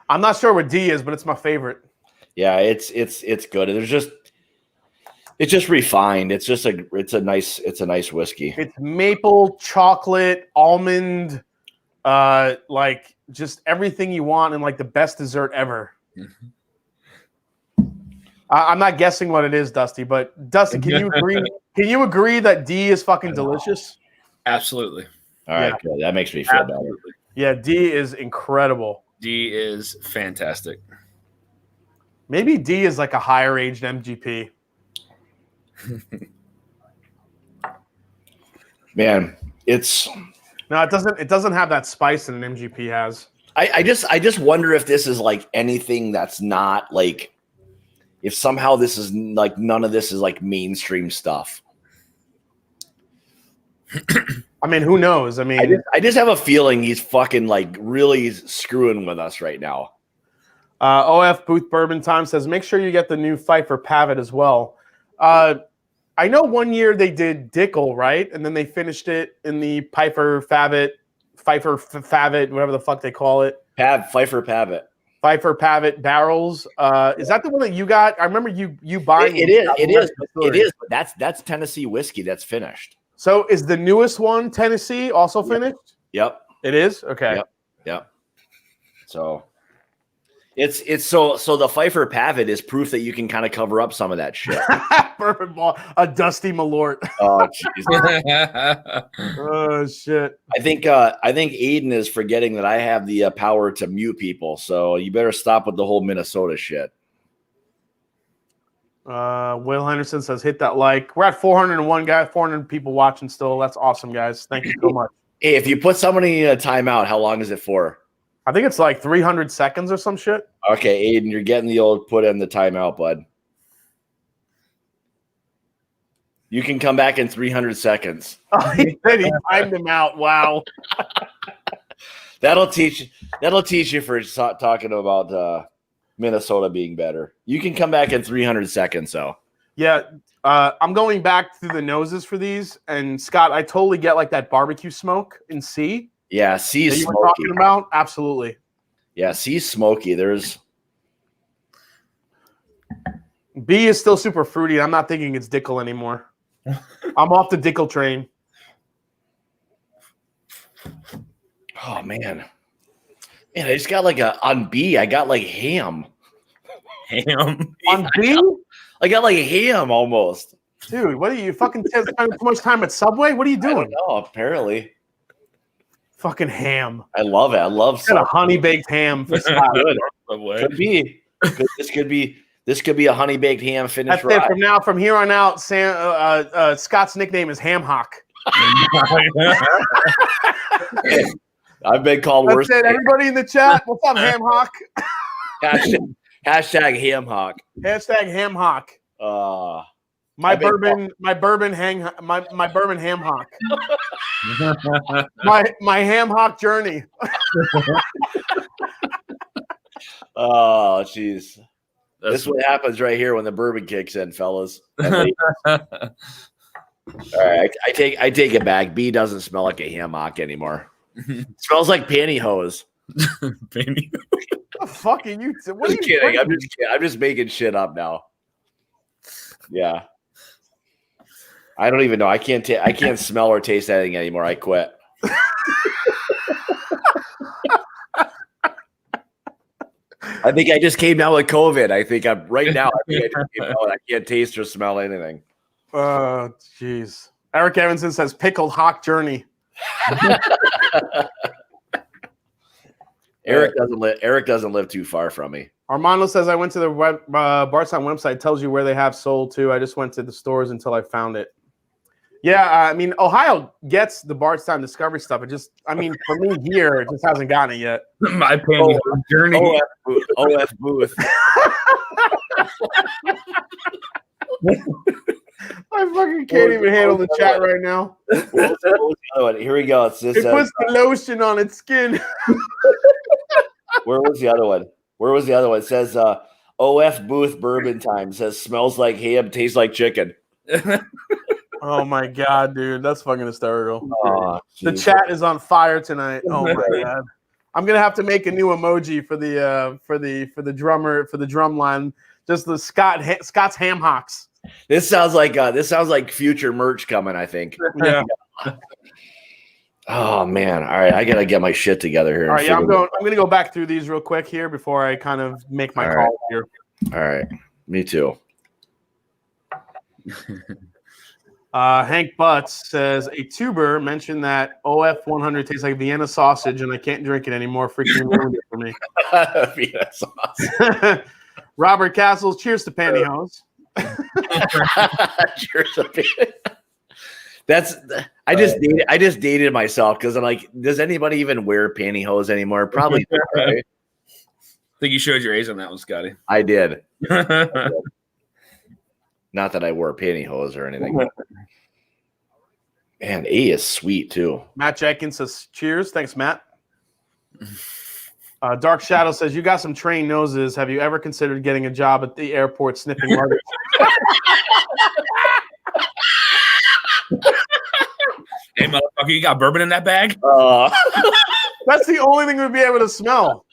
I'm not sure what D is, but it's my favorite. Yeah, it's good. It's just refined. It's a nice whiskey. It's maple, chocolate, almond, like just everything you want and like the best dessert ever. I'm not guessing what it is, Dusty, but Dusty, can you agree? Can you agree that D is fucking delicious? Absolutely. All right, good. That makes me feel better. Yeah, D is incredible. D is fantastic. Maybe D is like a higher aged MGP. Man, it doesn't have that spice that an MGP has. I just wonder if this is like anything that's not like, if somehow this is like, none of this is like mainstream stuff. I mean, who knows? I mean, I just have a feeling he's fucking like really screwing with us right now. OF Booth Bourbon Time says, make sure you get the new Pfeiffer Pavitt as well. I know one year they did Dickel, right? And then they finished it in the Pfeiffer Pavitt, whatever the fuck they call it. Pfeiffer Pavitt barrels. Is that the one that you got? I remember you buying it. It is. But that's Tennessee whiskey that's finished. So is the newest one Tennessee also finished? Yep. It is? Okay. Yep. So it's so the Pfeiffer Pavitt is proof that you can kind of cover up some of that shit. Bourbon ball, a dusty Malort. Oh jeez. Oh shit. I think Aiden is forgetting that I have the power to mute people, so you better stop with the whole Minnesota shit. Will Henderson says, hit that like. We're at 401 guys, 400 people watching still. That's awesome, guys. Thank you so much. Hey, if you put somebody in a timeout, how long is it for? I think it's like 300 seconds or some shit. Okay, Aiden, you're getting the old put in the timeout, bud. You can come back in 300 seconds. Oh, he timed him out. Wow. That'll teach you for talking about Minnesota being better. You can come back in 300 seconds, though. Yeah, I'm going back through the noses for these. And, Scott, I totally get, like, that barbecue smoke in C. Yeah, C that is you were smoky. talking about? Absolutely. Yeah, C is smoky. There's B is still super fruity. I'm not thinking it's Dickel anymore. I'm off the Dickel train. oh man, I just got like on B. I got like ham. Ham. On B? I got like ham almost. Dude, what are you fucking spending too much time at Subway? What are you I don't doing? know. Apparently, Fucking ham. I love it. I love Got a honey baked ham for Scott. Good. Could be. This could be a honey baked ham finished That's rye. it. From here on out, Scott's nickname is Ham Hawk. I've been called worse. That's it. Everybody in the chat, what's up, Ham Hawk? Hashtag ham hawk. Hashtag Ham Hawk. My bourbon ham hock. my ham hock journey. Oh, jeez. This is what happens right here when the bourbon kicks in, fellas. All right, I take it back. B doesn't smell like a ham hock anymore. It smells like pantyhose. Panty. What the fuck are you? What Just are you kidding. drinking? I'm just making shit up now. Yeah. I don't even know. I can't smell or taste anything anymore. I quit. I think I just came down with COVID. I think I'm right now. I can't taste or smell anything. Oh, jeez. Eric Evanson says pickled hawk journey. Eric doesn't live too far from me. Armando says I went to the Bardstown website. Tells you where they have sold to. I just went to the stores until I found it. Yeah, I mean, Ohio gets the Bardstown Discovery stuff. It just, I mean, for me here, it just hasn't gotten it yet. My panty journey. OF booth. I fucking can't even handle the chat right now. What was the other one? Here we go. It It puts the lotion on its skin. Where was the other one? It says OF booth bourbon time. It says smells like ham, tastes like chicken. Oh my god, dude, that's fucking hysterical. Oh, the chat is on fire tonight. Oh my god, I'm gonna have to make a new emoji for the drummer for the drum line. Just the Scott's ham hocks. This sounds like future merch coming. I think. Yeah. Oh man! All right, I gotta get my shit together here. All right, yeah, I'm gonna go back through these real quick here before I kind of make my call here. All right, me too. Hank Butts says a tuber mentioned that OF 100 tastes like Vienna sausage and I can't drink it anymore. Freaking ruined it for me. Vienna sausage. Robert Castles, cheers to pantyhose. Cheers to pantyhose. I just dated myself because I'm like, does anybody even wear pantyhose anymore? Probably not, right? I think you showed your age on that one, Scotty. I did. Not that I wore pantyhose or anything. Man, A is sweet too. Matt Jenkins says, cheers. Thanks, Matt. Dark Shadow says, you got some trained noses. Have you ever considered getting a job at the airport sniffing luggage? Hey, motherfucker, you got bourbon in that bag? That's the only thing we'd be able to smell.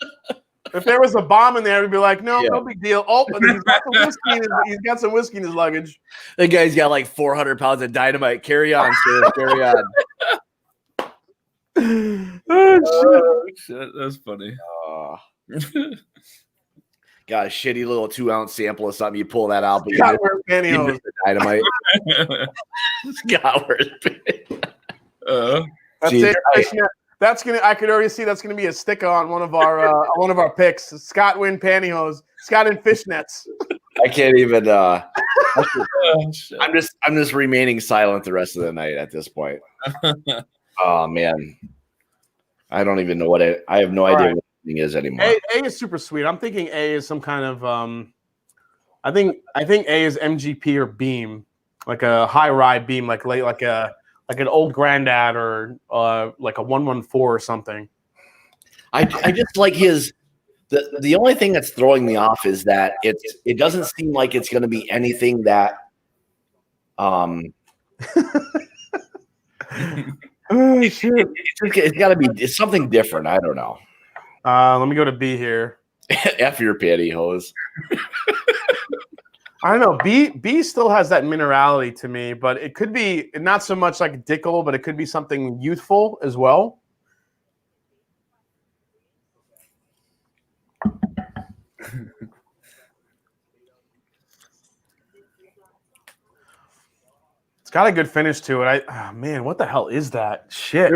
If there was a bomb in there, we'd be like, no, no big deal. Oh, but he's got some whiskey in his luggage. The guy's got like 400 pounds of dynamite. Carry on, sir. Carry on. Oh, shit. That's funny. Got a shitty little 2-ounce sample of something. You pull that out, but Scott wears pantyhose. Dynamite. Scott wears pantyhose. That's it. That's gonna. I could already see that's gonna be a sticker on one of our picks. Scott win pantyhose. Scott in fishnets. I can't even. I'm just remaining silent the rest of the night at this point. Oh man, I don't even know what I have no idea what anything is anymore. A is super sweet. I'm thinking A is some kind of. I think A is MGP or Beam, like a high rye Beam, like an old granddad or like a 114 or something. I just like his. The only thing that's throwing me off is that it doesn't seem like it's going to be anything that Oh, shit. It's got to be it's something different. I don't know. Let me go to B here. F your pantyhose. I don't know. B still has that minerality to me, but it could be not so much like Dickel, but it could be something youthful as well. It's got a good finish to it. Man, what the hell is that? Shit.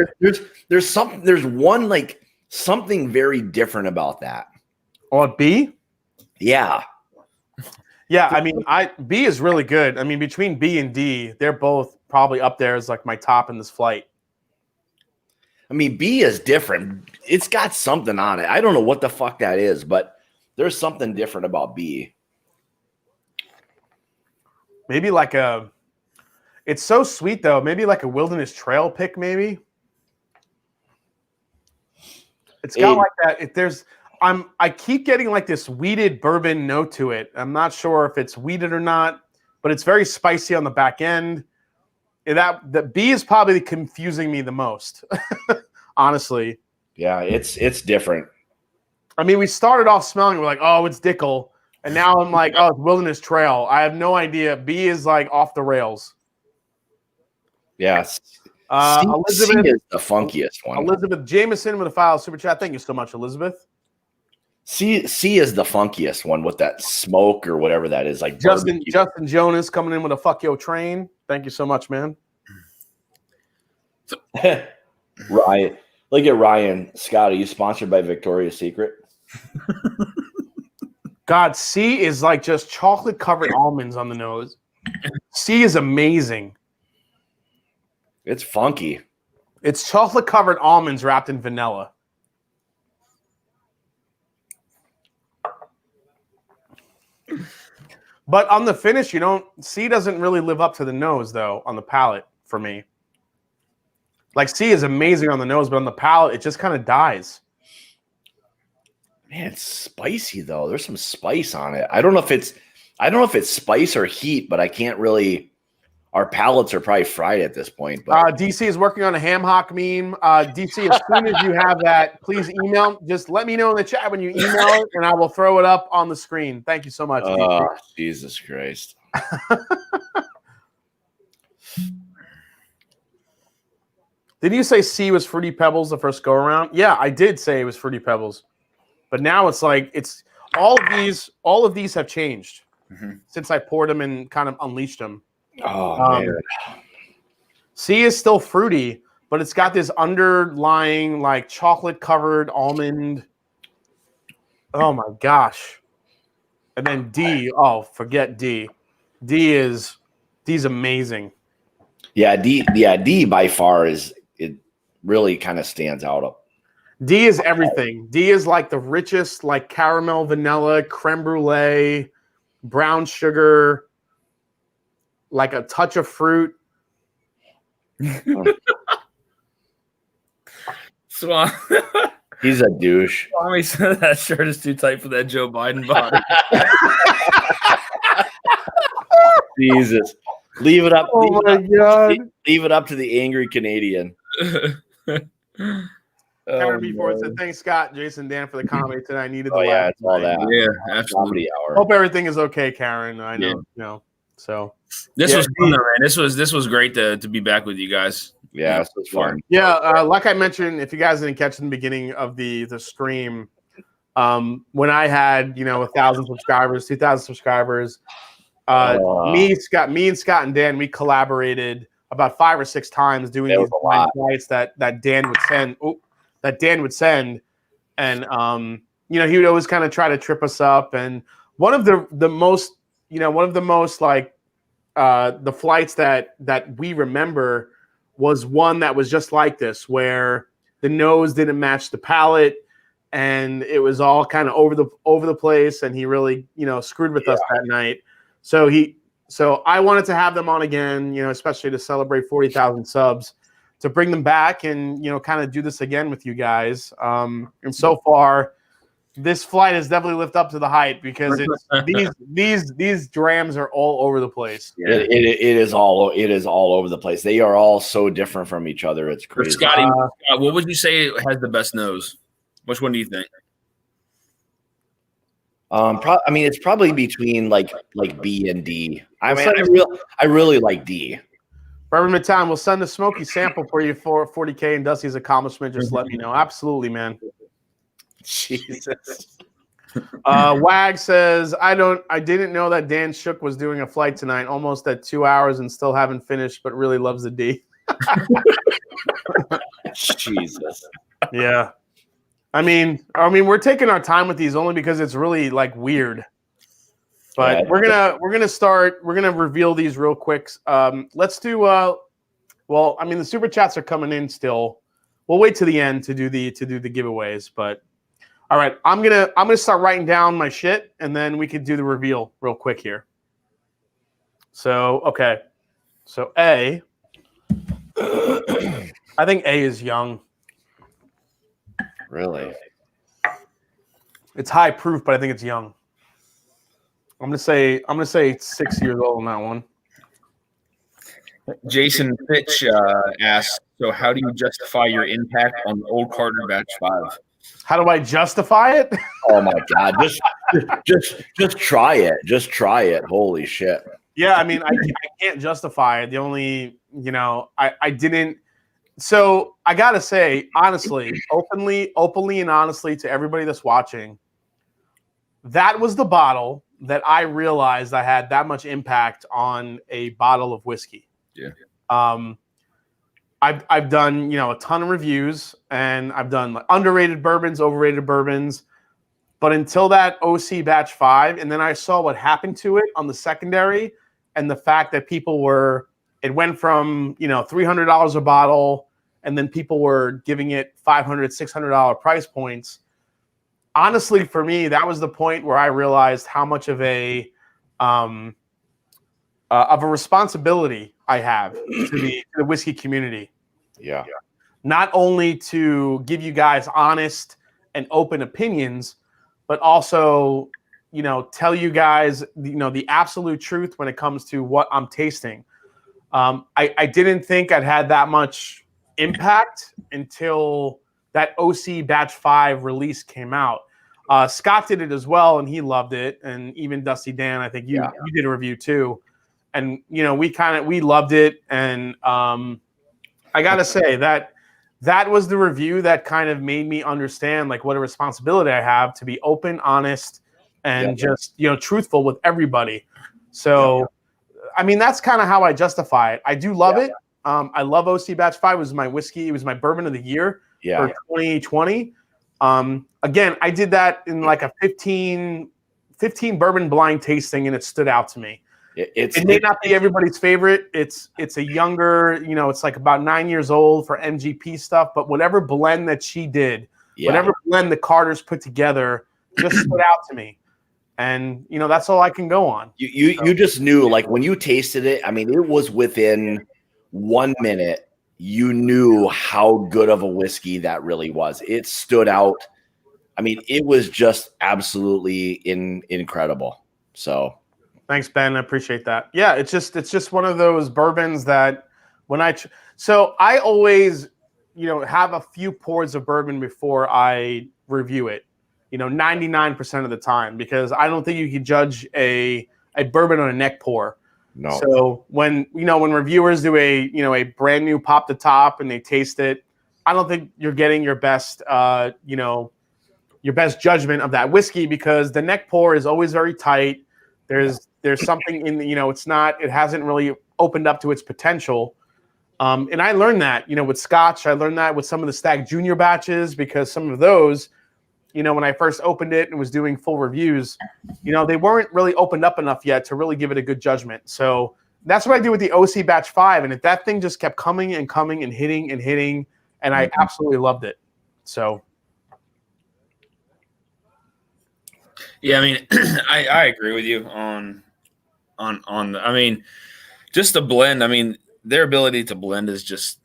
There's one like something very different about that. Oh, B? Yeah. Yeah, I mean, B is really good. I mean, between B and D, they're both probably up there as like my top in this flight. I mean, B is different. It's got something on it. I don't know what the fuck that is, but there's something different about B. Maybe like it's so sweet though. Maybe like a Wilderness Trail pick, maybe. It's got like that. I keep getting like this wheated bourbon note to it. I'm not sure if it's wheated or not, but it's very spicy on the back end. The B is probably confusing me the most, honestly. Yeah, it's different. I mean, we started off smelling, we're like, oh, it's Dickel. And now I'm like, oh, it's Wilderness Trail. I have no idea. B is like off the rails. Yes. Elizabeth C is the funkiest one. Elizabeth Jameson with a file super chat. Thank you so much, Elizabeth. C is the funkiest one with that smoke or whatever that is. Like Justin Jonas coming in with a fuck yo train. Thank you so much, man. Ryan, look at Ryan. Scott, are you sponsored by Victoria's Secret? God, C is like just chocolate covered almonds on the nose. C is amazing. It's funky. It's chocolate covered almonds wrapped in vanilla. But on the finish, C doesn't really live up to the nose, though, on the palate for me. Like, C is amazing on the nose, but on the palate, it just kind of dies. Man, it's spicy, though. There's some spice on it. I don't know if it's spice or heat, but I can't really... Our palates are probably fried at this point. But DC is working on a ham hock meme. DC, as soon as you have that, please email. Just let me know in the chat when you email it, and I will throw it up on the screen. Thank you so much. Oh, Jesus Christ. Did you say C was Fruity Pebbles the first go around? Yeah, I did say it was Fruity Pebbles. But now it's like it's all of these have changed since I poured them and kind of unleashed them. Oh, man. C is still fruity, but it's got this underlying like chocolate covered almond. Oh my gosh. And then D, forget D. D's amazing. Yeah, D by far it really kind of stands out. D is everything. D is like the richest, like caramel, vanilla, creme brulee, brown sugar, like a touch of fruit. Swan. He's a douche. Swami said that shirt is too tight for that Joe Biden body. Jesus. Leave it up. Oh my God. Leave it up to the angry Canadian. Karen B4 said, thanks, Scott, Jason, Dan, for the comedy today. I needed the yeah, laugh it's all that. Yeah, absolutely. Hour. Hope everything is okay, Karen. I know, So this was fun, though, man. This was great to be back with you guys. Yeah, this was fun. Yeah, like I mentioned, if you guys didn't catch in the beginning of the stream, when I had 1,000 subscribers, 2,000 subscribers, me and Scott and Dan, we collaborated about 5 or 6 times doing these flights that Dan would send. And he would always kind of try to trip us up. And one of the most like the flights that we remember was one that was just like this, where the nose didn't match the palate, and it was all kind of over the place, and he really screwed with us that night. So I wanted to have them on again, especially to celebrate 40,000 subs, to bring them back and kind of do this again with you guys. And so far, this flight has definitely lived up to the hype because it's these drams are all over the place. Yeah. It is all over the place. They are all so different from each other. It's crazy. Scotty, what would you say has the best nose? Which one do you think? I mean, it's probably between like B and D. I mean, I really like D. Bourbon Midtown, we'll send a smoky sample for you for 40K and Dusty's accomplishment. Just let me know. Absolutely, man. Jesus. Wag says, I didn't know that Dan Shook was doing a flight tonight, almost at 2 hours and still haven't finished, but really loves the D. Jesus. Yeah. I mean, we're taking our time with these only because it's really like weird. But Yeah. we're gonna reveal these real quick. Let's do well, I mean the super chats are coming in still. We'll wait to the end to do the giveaways, but all right, I'm gonna start writing down my shit and then we could do the reveal real quick here. So okay. So A I think A is young. Really? It's high proof, but I think it's young. I'm gonna say 6 years old on that one. Jason Fitch asks, so how do you justify your impact on the Old Carter Batch 5? How do I justify it? Oh my God! Just try it. Just try it. Holy shit! Yeah, I mean, I can't justify it. The only, I didn't. So I gotta say, honestly, openly and honestly to everybody that's watching, that was the bottle that I realized I had that much impact on a bottle of whiskey. Yeah. I've done, a ton of reviews and I've done like underrated bourbons, overrated bourbons, but until that OC Batch 5, and then I saw what happened to it on the secondary and the fact that it went from, $300 a bottle and then people were giving it $500, $600 price points. Honestly, for me, that was the point where I realized how much of a responsibility I have to the whiskey community. Yeah. Not only to give you guys honest and open opinions, but also, tell you guys, the absolute truth when it comes to what I'm tasting. I didn't think I'd had that much impact until that OC Batch 5 release came out. Scott did it as well, and he loved it. And even Dusty Dan, I think you did a review too. And, we loved it. And I got to say that was the review that kind of made me understand like what a responsibility I have to be open, honest, and just, truthful with everybody. So, I mean, that's kind of how I justify it. I do love it. I love OC Batch 5. It was my whiskey. It was my bourbon of the year for 2020. Again, I did that in like a 15 bourbon blind tasting, and it stood out to me. It may not be everybody's favorite. It's a younger, it's like about 9 years old for MGP stuff. But whatever blend that she did, whatever blend the Carters put together, just stood out to me. And that's all I can go on. You just knew, like when you tasted it. I mean, it was within 1 minute. You knew how good of a whiskey that really was. It stood out. I mean, it was just absolutely incredible. So. Thanks, Ben. I appreciate that. Yeah, it's just one of those bourbons that when so I always, have a few pours of bourbon before I review it, 99% of the time, because I don't think you can judge a bourbon on a neck pour. No. So when reviewers do a brand new pop the top and they taste it, I don't think you're getting your best, your best judgment of that whiskey, because the neck pour is always very tight. There's something in it hasn't really opened up to its potential. And I learned that, with Scotch. I learned that with some of the Stag Junior batches, because some of those, when I first opened it and was doing full reviews, they weren't really opened up enough yet to really give it a good judgment. So that's what I do with the OC Batch 5. And that thing just kept coming and coming and hitting, and I absolutely loved it. So. Yeah, I mean, I agree with you on I mean, just the blend. I mean, their ability to blend is just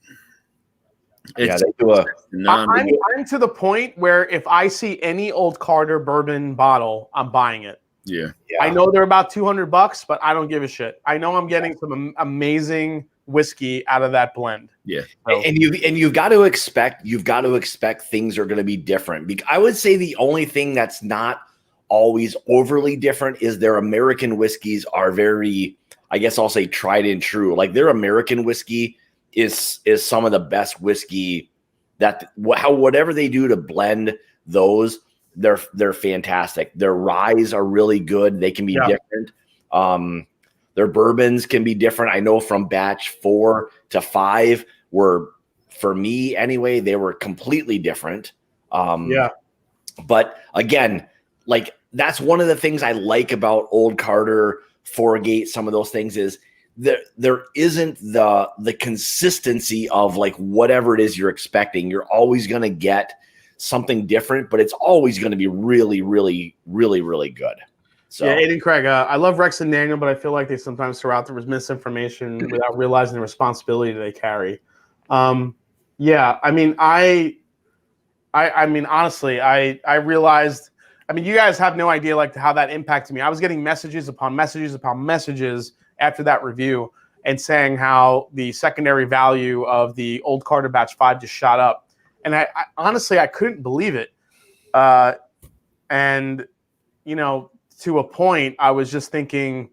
Yeah, It's, they do a. I'm to the point where if I see any Old Carter bourbon bottle, I'm buying it. yeah. I know they're about $200, but I don't give a shit. I know I'm getting some amazing whiskey out of that blend. Yeah. So, And you've got to expect things are going to be different. I would say the only thing that's not always overly different is their American whiskeys are very, I guess I'll say, tried and true. Like their American whiskey is some of the best whiskey that whatever they do to blend those, they're fantastic. Their ryes are really good. They can be different. Their bourbons can be different. I know from batch 4 to 5 were, for me anyway, they were completely different. But again, like that's one of the things I like about Old Carter, Foregate, some of those things is there isn't the consistency of like whatever it is you're expecting. You're always going to get something different, but it's always going to be really, really, really, really good. So yeah, Aiden Craig, I love Rex and Daniel, but I feel like they sometimes throw out there was misinformation without realizing the responsibility they carry. Yeah, I mean, I mean, honestly, I realized, I mean, you guys have no idea like how that impacted me. I was getting messages upon messages upon messages after that review and saying how the secondary value of the Old Carter Batch 5 just shot up. And I honestly, I couldn't believe it. And, you know, to a point, I was just thinking,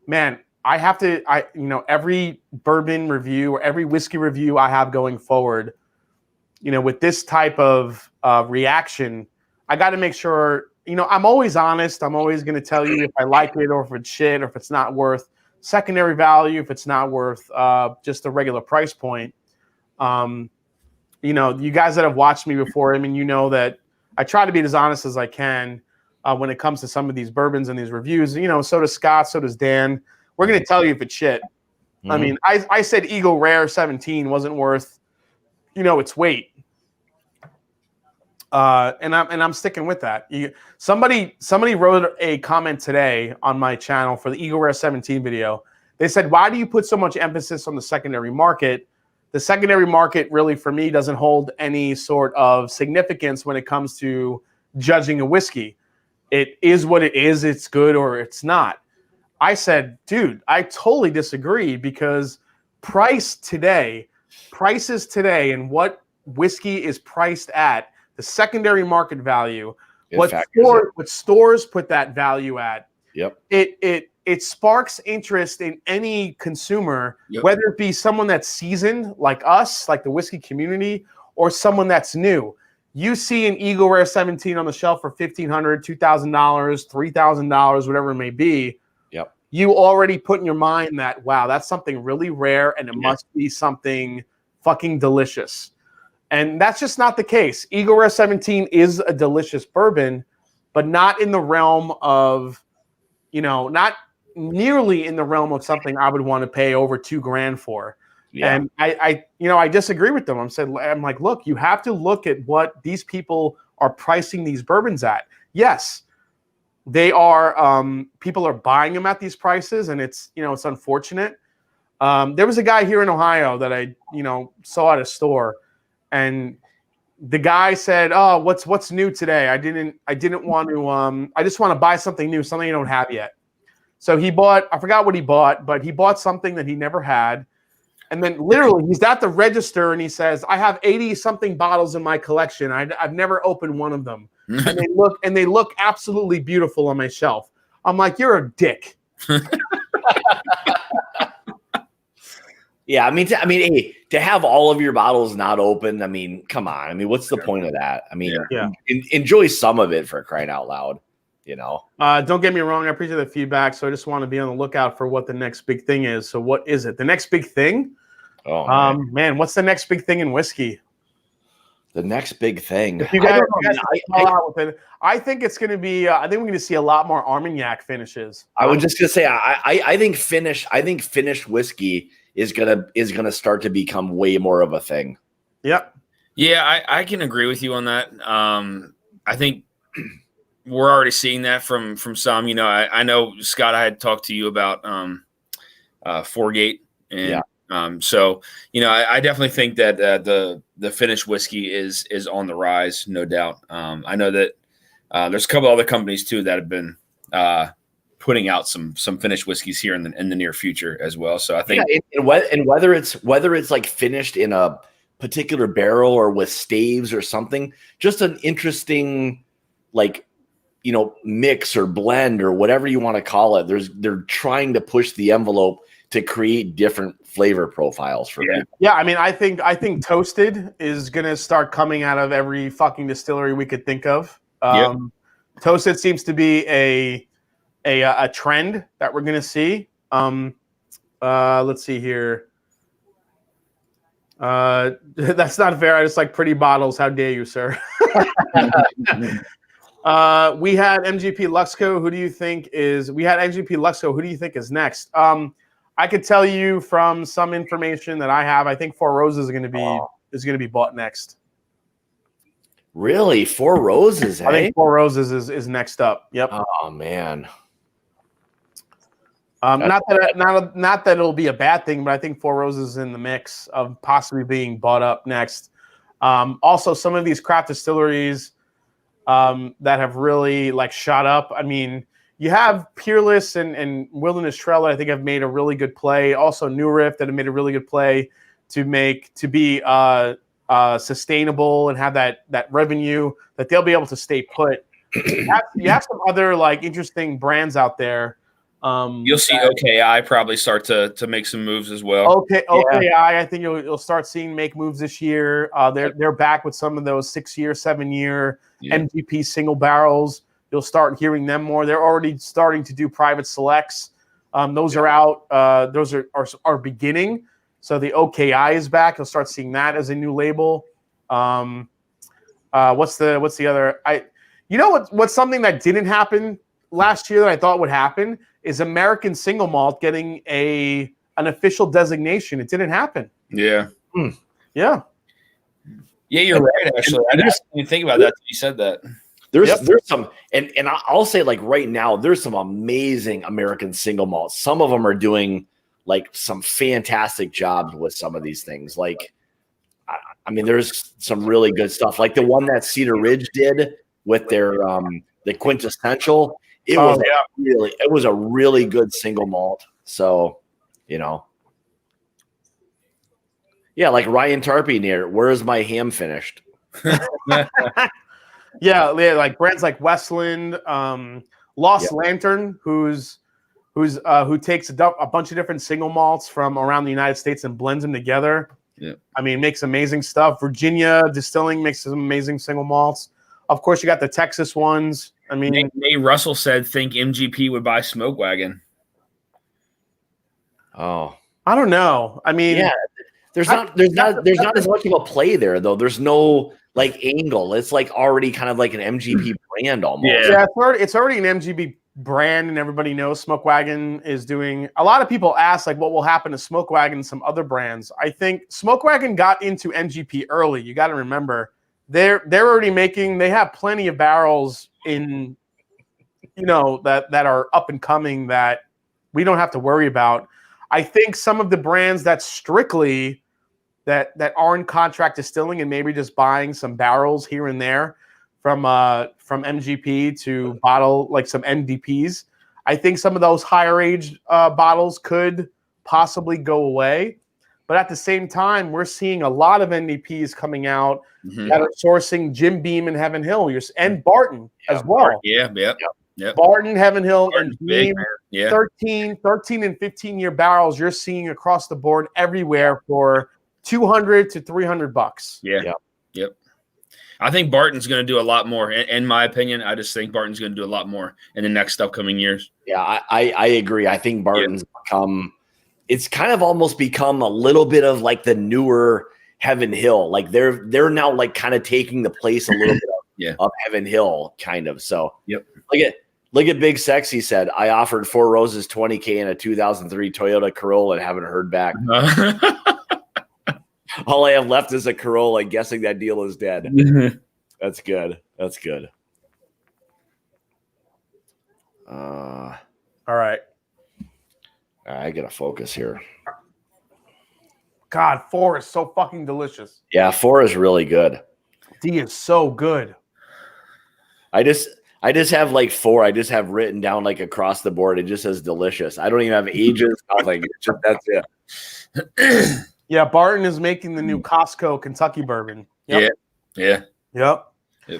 man, I have to, every bourbon review or every whiskey review I have going forward, you know, with this type of reaction, I got to make sure, you know, I'm always honest. I'm always going to tell you if I like it or if it's shit or if it's not worth secondary value, if it's not worth just a regular price point. You know, you guys that have watched me before, I mean, you know that I try to be as honest as I can when it comes to some of these bourbons and these reviews. You know, so does Scott, so does Dan. We're going to tell you if it's shit. Mm-hmm. I mean, I said Eagle Rare 17 wasn't worth, you know, its weight. And I'm sticking with that. Somebody wrote a comment today on my channel for the Eagle Rare 17 video. They said, why do you put so much emphasis on the secondary market? The secondary market really, for me, doesn't hold any sort of significance when it comes to judging a whiskey. It is what it is. It's good or it's not. I said, dude, I totally disagree because prices today and what whiskey is priced at, the secondary market value, what stores put that value at. Yep. It sparks interest in any consumer, whether it be someone that's seasoned like us, like the whiskey community, or someone that's new. You see an Eagle Rare 17 on the shelf for $1,500, $2,000, $3,000, whatever it may be. Yep. You already put in your mind that, wow, that's something really rare and it must be something fucking delicious. And that's just not the case. Eagle Rare 17 is a delicious bourbon, but not in the realm of, you know, not nearly in the realm of something I would want to pay over $2,000 for. Yeah. And I disagree with them. I'm like, look, you have to look at what these people are pricing these bourbons at. Yes, they are. People are buying them at these prices, and it's unfortunate. There was a guy here in Ohio that I saw at a store, and the guy said, "Oh, what's new today? I didn't want to. I just want to buy something new, something you don't have yet." So he bought. I forgot what he bought, but he bought something that he never had. And then literally he's at the register and he says, I have 80 something bottles in my collection. I've never opened one of them. and they look absolutely beautiful on my shelf. I'm like, you're a dick. Yeah. I mean, hey, to have all of your bottles not open, I mean, come on. I mean, what's the point of that? I mean, enjoy some of it, for crying out loud, you know? Don't get me wrong. I appreciate the feedback. So I just want to be on the lookout for what the next big thing is. So what is it? The next big thing? Oh man, what's the next big thing in whiskey? The next big thing. I think it's going to be. I think we're going to see a lot more Armagnac finishes. I was just going to say. I think finished whiskey is gonna start to become way more of a thing. Yep. Yeah, I can agree with you on that. I think we're already seeing that from some. I know Scott. I had talked to you about Foregate. And So I definitely think that the finished whiskey is on the rise, no doubt. I know that there's a couple other companies too that have been putting out some finished whiskeys here in the near future as well. So I think, and whether it's like finished in a particular barrel or with staves or something, just an interesting mix or blend or whatever you want to call it. They're trying to push the envelope to create different flavor profiles for people. Yeah, I mean, I think toasted is gonna start coming out of every fucking distillery we could think of. Toasted seems to be a trend that we're gonna see. Let's see here. That's not fair. I just like pretty bottles. How dare you, sir? We had MGP Luxco. Who do you think is? We had MGP Luxco. Who do you think is next? I could tell you from some information that I have. I think Four Roses is going to be bought next. Really, Four Roses? I think Four Roses is next up. Yep. Oh man. Not that it'll be a bad thing, but I think Four Roses is in the mix of possibly being bought up next. Also, some of these craft distilleries that have really shot up. I mean, you have Peerless and Wilderness Trail that I think have made a really good play. Also, New Riff that have made a really good play to be sustainable and have that revenue that they'll be able to stay put. You have some other interesting brands out there. You'll see OKI probably start to make some moves as well. OKI, I think you'll start seeing make moves this year. They're back with some of those 6-year, 7-year MGP single barrels. You'll start hearing them more. They're already starting to do private selects. Those are out. Those are beginning. So the OKI is back. You'll start seeing that as a new label. What's the other? What's something that didn't happen last year that I thought would happen is American Single Malt getting an official designation. It didn't happen. Yeah. Yeah. Yeah, you're right. Actually, I didn't even think about that. You said that. There's some, and I'll say right now, there's some amazing American Single Malts. Some of them are doing some fantastic jobs with some of these things. I mean, there's some really good stuff. Like the one that Cedar Ridge did with their the quintessential. It was a really good single malt. So, like Ryan Tarpey near. Where is my ham finished? Yeah, like brands like Westland, Lost Lantern, who takes a bunch of different single malts from around the United States and blends them together. Yeah, I mean, makes amazing stuff. Virginia Distilling makes some amazing single malts. Of course, you got the Texas ones. I mean, Nate Russell said, "Think MGP would buy Smoke Wagon." Oh, I don't know. I mean, there's not as much of a play there though. There's no angle. It's already kind of like an MGP brand almost. Yeah, it's already an MGP brand, and everybody knows Smoke Wagon is doing. A lot of people ask what will happen to Smoke Wagon and some other brands. I think Smoke Wagon got into MGP early. You got to remember they're already making. They have plenty of barrels in, that are up and coming that we don't have to worry about. I think some of the brands that strictly that aren't contract distilling and maybe just buying some barrels here and there from MGP to bottle some NDPs. I think some of those higher age bottles could possibly go away. But at the same time, we're seeing a lot of NDPs coming out that are sourcing Jim Beam and Heaven Hill and Barton as well. Yeah. Barton, Heaven Hill, and Beam. Yeah. 13 and 15-year barrels you're seeing across the board everywhere for $200 to $300. Yep. I think Barton's going to do a lot more. In my opinion, I just think Barton's going to do a lot more in the next upcoming years. Yeah, I agree. I think Barton's become – it's kind of almost become a little bit of the newer Heaven Hill. They're now kind of taking the place a little bit of Heaven Hill kind of. So look at Big Sexy said, I offered Four Roses $20K in a 2003 Toyota Corolla and haven't heard back. All I have left is a Corolla. Guessing that deal is dead. That's good. All right. I gotta focus here. God, 4 is so fucking delicious. Yeah, 4 is really good. D is so good. I just have like 4. I just have written down like across the board. It just says delicious. I don't even have ages. Nothing. That's it. Yeah, Barton is making the new Costco Kentucky bourbon. Yep. Yeah. Yep.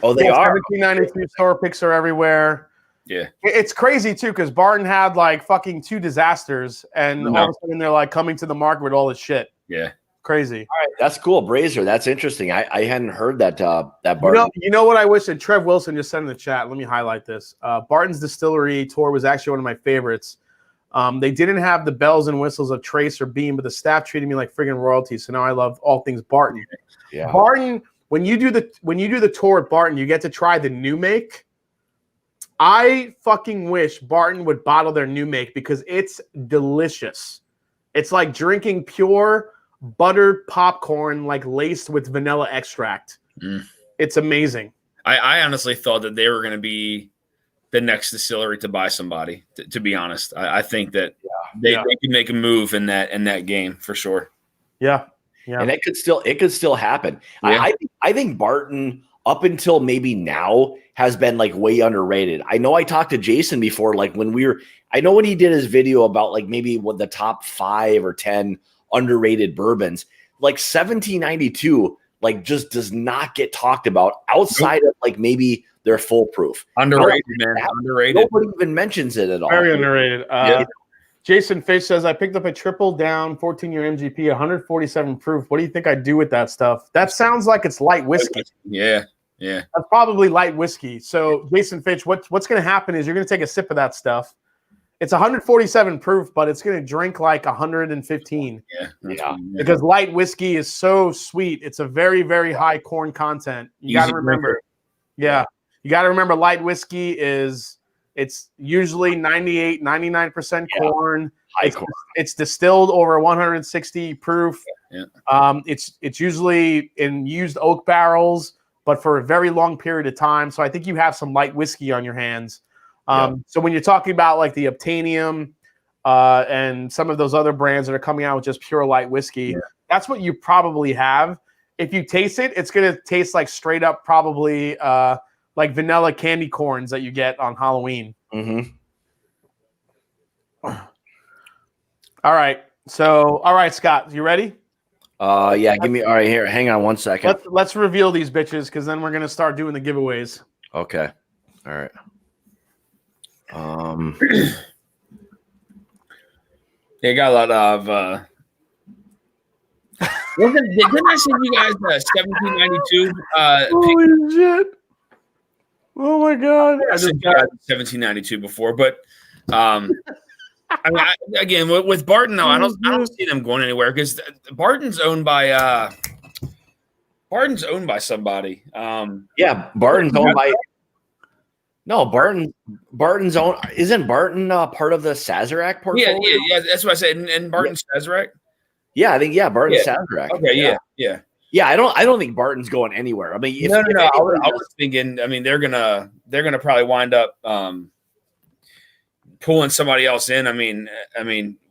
Oh, they are. 1792 store picks are everywhere. Yeah. It's crazy too because Barton had like fucking 2 disasters, and all of a sudden they're like coming to the market with all this shit. Yeah. Crazy. All right, that's cool, Brazier. That's interesting. I hadn't heard that Barton. You know what I wish that Trev Wilson just said in the chat. Let me highlight this. Barton's Distillery tour was actually one of my favorites. They didn't have the bells and whistles of Trace or Beam, but the staff treated me like friggin' royalty. So now I love all things Barton. Yeah. Barton, when you do the tour at Barton, you get to try the new make. I fucking wish Barton would bottle their new make because it's delicious. It's like drinking pure buttered popcorn, like laced with vanilla extract. It's amazing. I honestly thought that they were going to be the next distillery to buy somebody. To be honest, I think that they could make a move in that game for sure. Yeah. And it could still happen. Yeah. I think Barton up until maybe now has been like way underrated. I know I talked to Jason before, like when he did his video about like maybe what the top 5 or 10 underrated bourbons, like 1792, like just does not get talked about outside of like maybe their foolproof. Underrated, man. Underrated. Nobody even mentions it at all. Very underrated. Jason Fish says, I picked up a triple down 14-year MGP, 147 proof. What do you think I do with that stuff? That sounds like it's light whiskey. Yeah. That's probably light whiskey. So, Jason Fitch, what's going to happen is you're going to take a sip of that stuff. It's 147 proof, but it's going to drink like 115. Yeah. Because light whiskey is so sweet. It's a very, very high corn content. You got to remember. Yeah. You got to remember light whiskey it's usually 98, 99% corn. It's distilled over 160 proof. Yeah. It's usually in used oak barrels, but for a very long period of time. So I think you have some light whiskey on your hands. So when you're talking about like the Obtainium and some of those other brands that are coming out with just pure light whiskey, that's what you probably have. If you taste it, it's going to taste like straight up probably like vanilla candy corns that you get on Halloween. Mm-hmm. All right. So, all right, Scott, you ready? Yeah, give me. All right, here. Hang on one second. Let's reveal these bitches because then we're gonna start doing the giveaways. Okay. All right. They got a lot of. Didn't I send you guys 1792? Holy shit! Oh my god! I sent you guys 1792 before, but I mean, again with Barton though, I don't see them going anywhere because Barton's owned by somebody. Yeah, Barton's owned by. No, Barton's own. Isn't Barton part of the Sazerac portfolio? Yeah. That's what I said. And Barton's Sazerac. Yeah, I think Barton's Sazerac. Okay, yeah. Yeah, I don't think Barton's going anywhere. I mean, no. I was thinking. I mean, they're gonna probably wind up pulling somebody else in. I mean,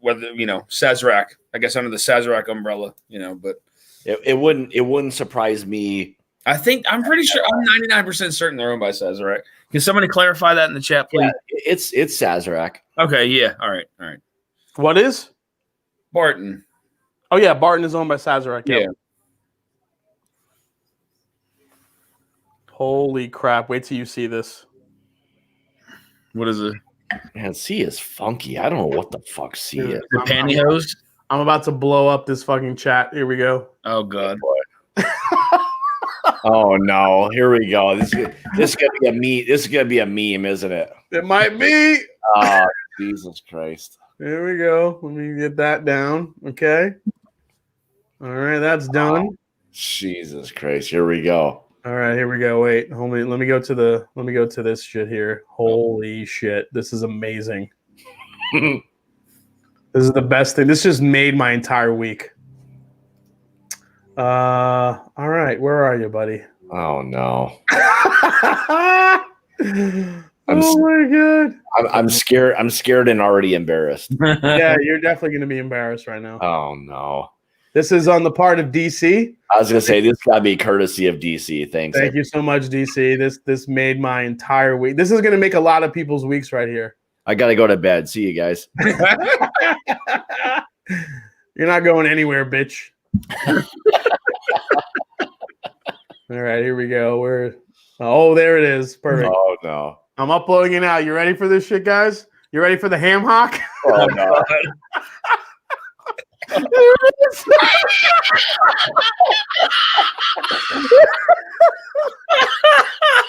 whether Sazerac, I guess under the Sazerac umbrella, but it wouldn't surprise me. I'm pretty sure. I'm 99% certain they're owned by Sazerac. Can somebody clarify that in the chat, please? Yeah, it's Sazerac. Okay, yeah. All right. What is Barton? Oh yeah, Barton is owned by Sazerac. Yeah. Holy crap! Wait till you see this. What is it? Man, C is funky. I don't know what the fuck C is. The pantyhose? I'm about to blow up this fucking chat. Here we go. Oh god. Oh no! Here we go. This is gonna be a meme. This is gonna be a meme, isn't it? It might be. Oh Jesus Christ! There we go. Let me get that down. Okay. All right, that's done. Oh, Jesus Christ! Here we go. All right, here we go. Wait, hold me. Let me go to this shit here. Holy shit! This is amazing. This is the best thing. This just made my entire week. All right, where are you, buddy? Oh no! Oh my god! I'm scared. I'm scared and already embarrassed. Yeah, you're definitely gonna be embarrassed right now. Oh no! This is on the part of DC. I was gonna say this got to be courtesy of DC. Thanks. Thank you so much, DC. This made my entire week. This is gonna make a lot of people's weeks right here. I gotta go to bed. See you guys. You're not going anywhere, bitch. All right, here we go. Oh, there it is. Perfect. Oh no. I'm uploading it now. You ready for this shit, guys? You ready for the ham hock? Oh no. There it is.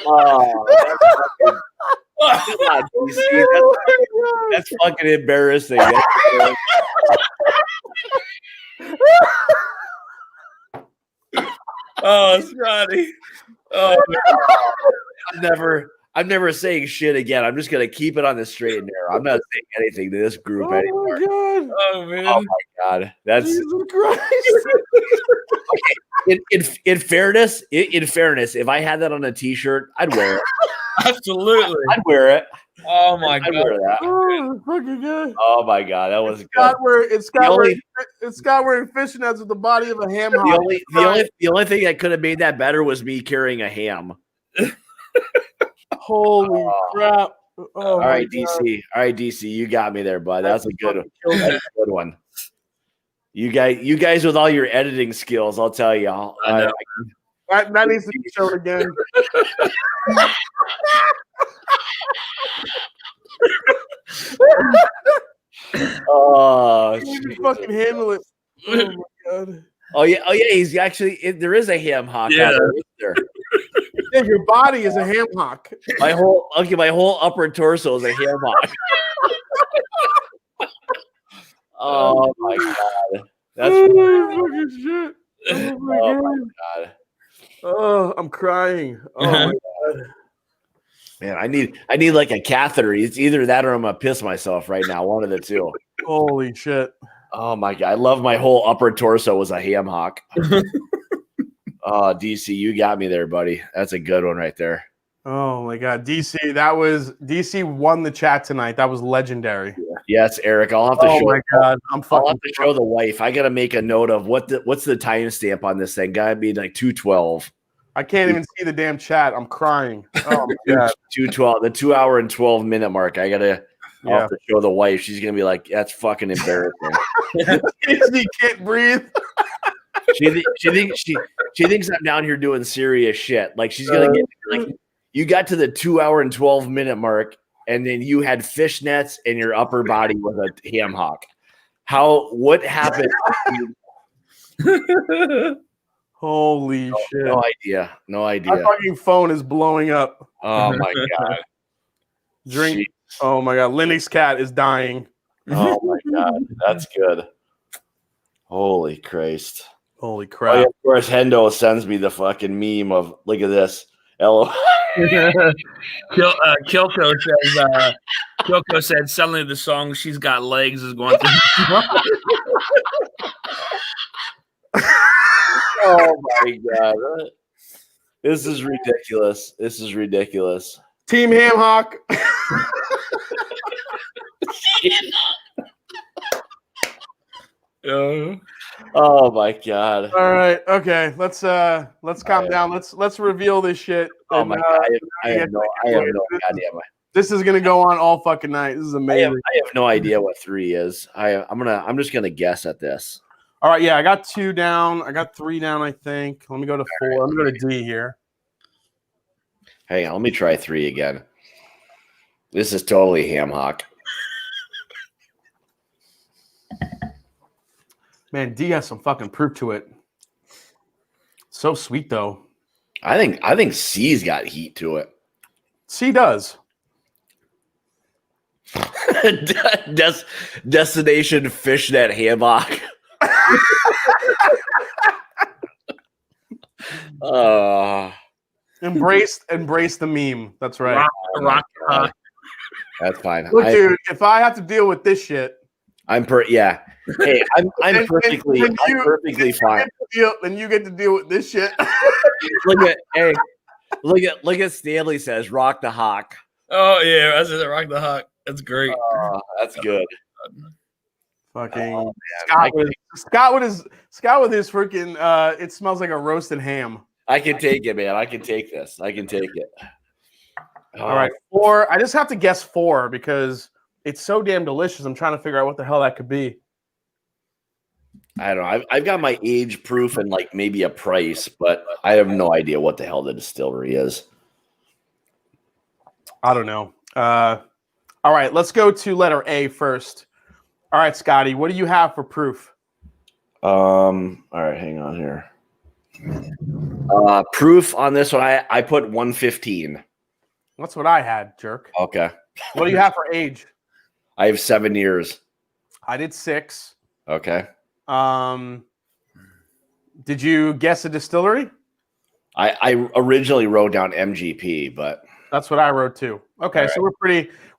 God, DC, that's fucking embarrassing. Oh, Scotty. Oh, I'm never saying shit again. I'm just gonna keep it on the straight and narrow. I'm not saying anything to this group anymore. My God. oh man. Oh my God, that's Jesus Christ. in fairness. In fairness, if I had that on a T-shirt, I'd wear it. Absolutely. I'd wear it. Oh my I'd God. wear that. Oh, fucking good. Oh my God, that was good. It's Scott wearing fishnets with the body of a ham hock. The only thing that could have made that better was me carrying a ham. Holy crap. Oh, All right, my God. DC. All right, DC. You got me there, bud. That's a good one. You guys with all your editing skills, I'll tell you. That needs to be shown again. Oh, You can fucking handle it. Oh my God. oh yeah. He's actually there is a ham hock. Yeah. Out there. Yeah, your body is a ham hock. My whole upper torso is a ham hock. Oh my God, that's fucking shit. Oh my oh God. my God. Oh, I'm crying. Oh my God. Man, I need like a catheter. It's either that or I'm gonna piss myself right now. One of the two. Holy shit. Oh my God, I love my whole upper torso was a ham hock. Oh, DC, you got me there, buddy. That's a good one right there. Oh my God. DC won the chat tonight. That was legendary. Yes, Eric. I'll have to Oh show. my God. I'll have to show the wife. I gotta make a note of what's the timestamp on this thing. Gotta be like 2:12. I can't even see the damn chat. I'm crying. Oh my God. 2:12. The 2 hour and 12 minute mark. I'll have to show the wife. She's gonna be like, that's fucking embarrassing. She can't breathe. She thinks I'm down here doing serious shit. Like she's gonna get like you got to the 2 hour and 12 minute mark, and then you had fishnets and your upper body was a ham hock. What happened? Holy shit. No idea. My fucking phone is blowing up. Oh my God. Drink. Jeez. Oh my God. Lennox cat is dying. Oh my God. That's good. Holy Christ. Holy Oh, crap. yeah, of course, Hendo sends me the fucking meme of look at this. Kyoko said suddenly the song "She's Got Legs" is going through. Oh my God. This is ridiculous. Team Ham Hock. Oh my God. All right. Okay. Let's calm down. Let's reveal this shit. Oh my God. I have no goddamn. This is gonna go on all fucking night. This is amazing. I have no idea what 3 is. I'm just gonna guess at this. All right. Yeah, I got 2 down. I got 3 down, I think. Let me go to 4. Let me go to D here. Hang on, let me try 3 again. This is totally ham hock. Man, D has some fucking proof to it. So sweet though. I think C's got heat to it. C does. Destination fishnet hammock. Embrace the meme. That's right. Rock. That's fine. Look, dude, if I have to deal with this shit, yeah. Hey, I'm perfectly fine. Then you get to deal with this shit. Look at Stanley says rock the hawk. Oh yeah, I said rock the hawk. That's great. That's good. Fucking Scott with his freaking. It smells like a roasted ham. I can take it, man. I can take this. I can take it. All right, 4. I just have to guess 4 because it's so damn delicious. I'm trying to figure out what the hell that could be. I don't know. I've got my age proof and like maybe a price, but I have no idea what the hell the distillery is. I don't know. All right, let's go to letter A first. All right, Scotty, what do you have for proof? All right, hang on here. Proof on this one, I put 115. That's what I had, jerk. Okay. What do you have for age? I have 7 years. I did 6. Okay. Did you guess a distillery? I originally wrote down MGP, but that's what I wrote too. Okay, right. So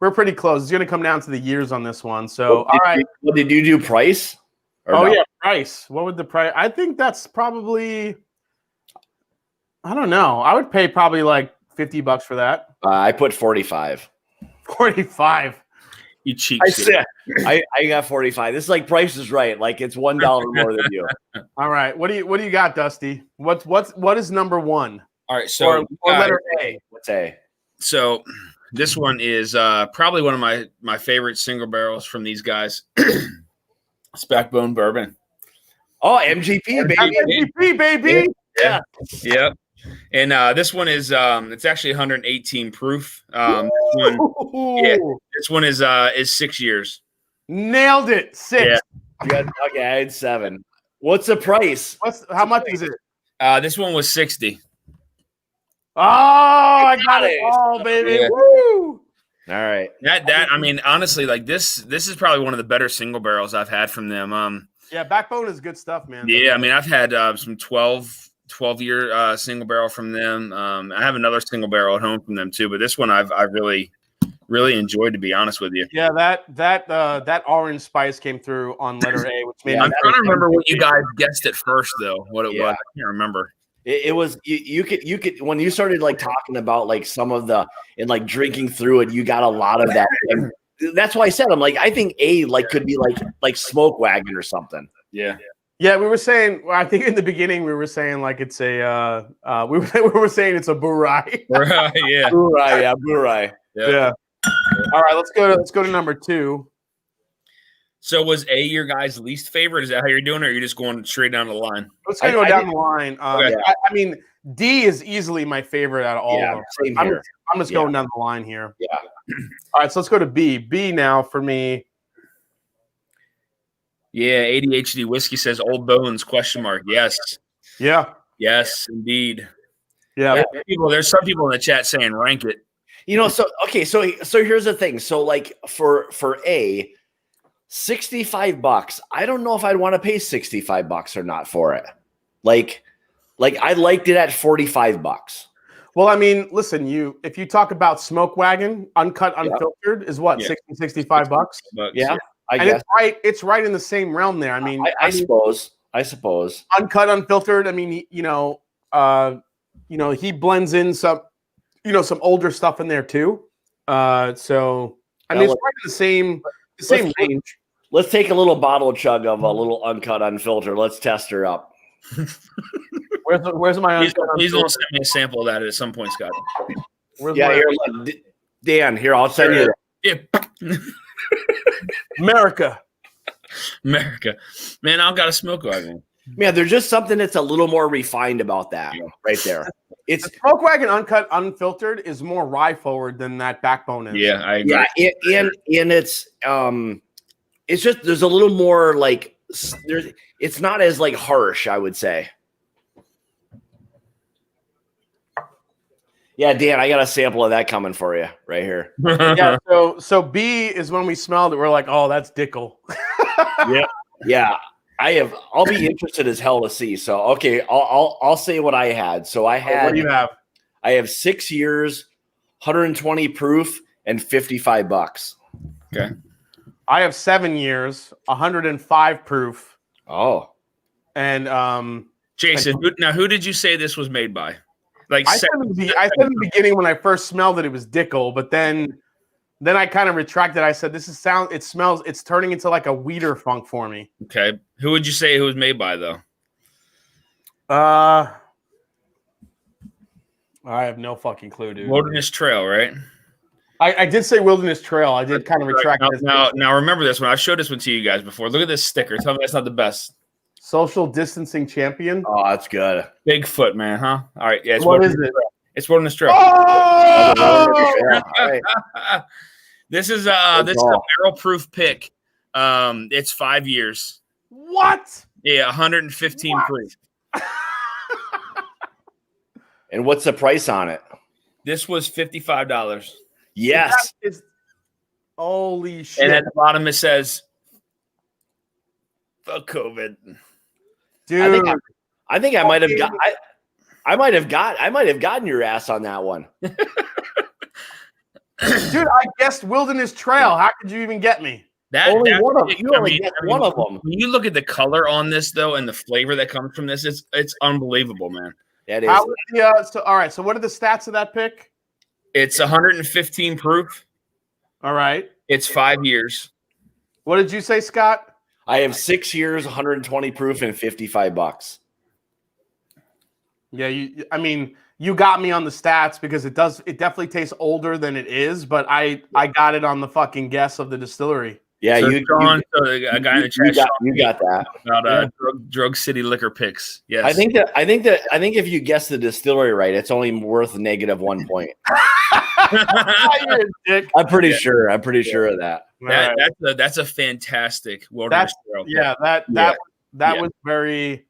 we're pretty close. It's going to come down to the years on this one. So all right. Did you do price? Oh yeah, price. What would the price? I think that's probably. I don't know. I would pay probably like $50 for that. I put 45. 45. You cheap. I got 45. This is like Price is Right. Like it's $1 more than you. All right. What do you got, Dusty? What is number 1? All right. So or letter A. What's A? So this one is probably one of my favorite single barrels from these guys. It's Backbone Bourbon. Oh, MGP, baby. MGP, baby. Yeah. Yep. And this one is it's actually 118 proof. This one is 6 years. Nailed it. 6. Yeah. Okay, I had 7. What's the price? How much is it? This one was 60. Oh, I got it all, baby. Yeah. Woo! All right. That I mean, honestly, like this is probably one of the better single barrels I've had from them. Yeah, Backbone is good stuff, man. Yeah, I mean, I've had some 12-year single barrel from them. I have another single barrel at home from them too, but this one I've really enjoyed, to be honest with you. Yeah, that orange spice came through on letter A, which made I'm trying to remember what you guys guessed at first, though. What it was, I can't remember. It was you could when you started like talking about like some of the and like drinking through it, you got a lot of that. And that's why I said I'm like I think A like could be like Smoke Wagon or something. Yeah. Yeah, we were saying. Well, I think in the beginning we were saying like it's a. We were saying it's a Burai. Right. Yeah. Burai. Yeah. Burai. Yeah. All right, let's go to number 2. So was A your guys' least favorite? Is that how you're doing it, or are you just going straight down the line? Let's go down the line. I mean, D is easily my favorite out of all of them. Same here. I'm just going down the line here. Yeah. All right, so let's go to B. B now for me. Yeah, ADHD Whiskey says Old Bones ? Yes. Yeah. Yes, indeed. Yeah. There's some people in the chat saying rank it. You know, so here's the thing. So like for A, $65. I don't know if I'd want to pay $65 or not for it. Like I liked it at $45. Well, I mean, listen, if you talk about Smoke Wagon, uncut, unfiltered, is what, $65? Yeah. I and guess. it's right in the same realm there. I mean, I suppose. Uncut, unfiltered. I mean, he blends in some older stuff in there too. So I mean, it's right in the same range. Let's take a little bottle chug of a little uncut, unfiltered. Let's test her up. Where's my uncut? Please don't send me a sample of that at some point, Scott. Here, Dan. Here, I'll send you. Yeah. America, man, I've got a Smoke Wagon. Man, there's just something that's a little more refined about that right there. It's Smoke Wagon uncut, unfiltered is more rye forward than that Backbone is. Yeah, I agree. Yeah, and it's just there's a little more like it's not as like harsh, I would say. Yeah, Dan, I got a sample of that coming for you right here. Yeah, so B is when we smelled it, we're like, oh, that's Dickel. Yeah. I'll be interested as hell to see. So okay, I'll say what I had. So I had. What do you have? I have 6 years, 120 proof, and $55. Okay. I have 7 years, 105 proof. Oh. And Jason, who did you say this was made by? Like I said in the beginning when I first smelled it was Dickel, but then Then I kind of retracted. I said, it's turning into like a weeder funk for me. Okay. Who would you say it was made by, though? I have no fucking clue, dude. Wilderness Trail, right? I did say Wilderness Trail. I did kind of retract this. Now, remember this one. I've showed this one to you guys before. Look at this sticker. Tell me that's not the best. Social distancing champion. Oh, that's good. Bigfoot, man, huh? All right. Yeah. What is it? It's Wilderness Trail. Oh! Yeah, all right. This is a barrel proof pick. It's 5 years. What? Yeah, 115 proof. And what's the price on it? This was $55. Yes. Holy shit. And at the bottom it says, "Fuck COVID." Dude, I think I might have got. I might have gotten your ass on that one. dude, I guessed Wilderness Trail. How could you even get me? Only one of them. When you look at the color on this, though, and the flavor that comes from this, it's unbelievable, man. That is. All right. So what are the stats of that pick? It's 115 proof. All right. It's 5 years. What did you say, Scott? I have 6 years, 120 proof, and $55. Yeah, you got me on the stats because it definitely tastes older than it is, but I got it on the fucking guess of the distillery. Yeah, so a guy in the chat. You got that about drug city liquor picks. Yes, I think if you guess the distillery right, it's only worth -1 point. You're a dick. I'm pretty sure. I'm pretty sure of that. That's a fantastic Wilderness Trail. Yeah, that was very.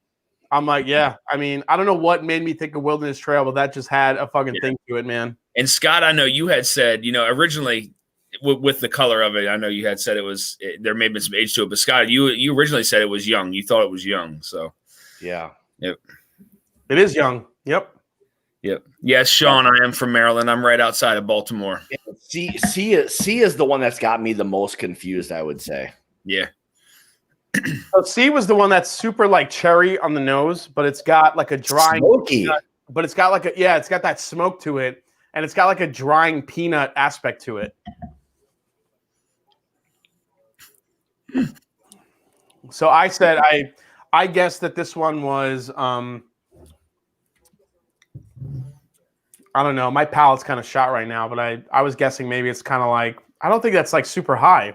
I'm like, yeah. I mean, I don't know what made me think of Wilderness Trail, but that just had a fucking thing to it, man. And Scott, I know you had said, originally with the color of it, I know you had said there may have been some age to it, but Scott, you originally said it was young. You thought it was young, so yeah. Yep. It is young. Yep. Yes, Sean, I am from Maryland. I'm right outside of Baltimore. C is the one that's got me the most confused, I would say. Yeah. So C was the one that's super like cherry on the nose, but it's got like a drying smoky. But it's got like it's got that smoke to it, and it's got like a drying peanut aspect to it. So I said I guessed that this one was I don't know. My palate's kind of shot right now, but I was guessing maybe it's kind of like I don't think that's like super high.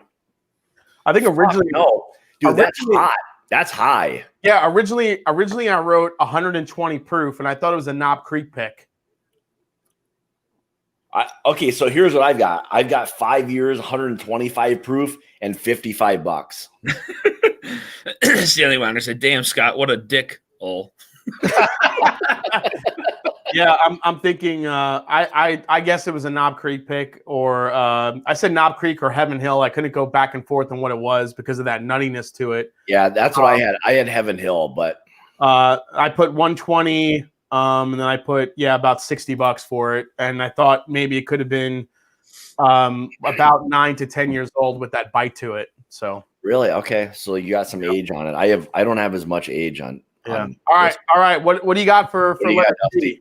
I think originally no. Dude, that's hot. That's high. Yeah, originally I wrote 120 proof, and I thought it was a Knob Creek pick. Okay, so here's what I've got. I've got 5 years, 125 proof, and $55. Stanley Wagner said, "Damn, Scott, what a dick hole." Yeah, I'm thinking. I guess it was a Knob Creek pick, or I said Knob Creek or Heaven Hill. I couldn't go back and forth on what it was because of that nuttiness to it. Yeah, that's what I had. I had Heaven Hill, but I put 120, and then I put about $60 for it, and I thought maybe it could have been about 9 to 10 years old with that bite to it. So really, okay, so you got some age on it. I don't have as much age on. Yeah. All right. What do you got for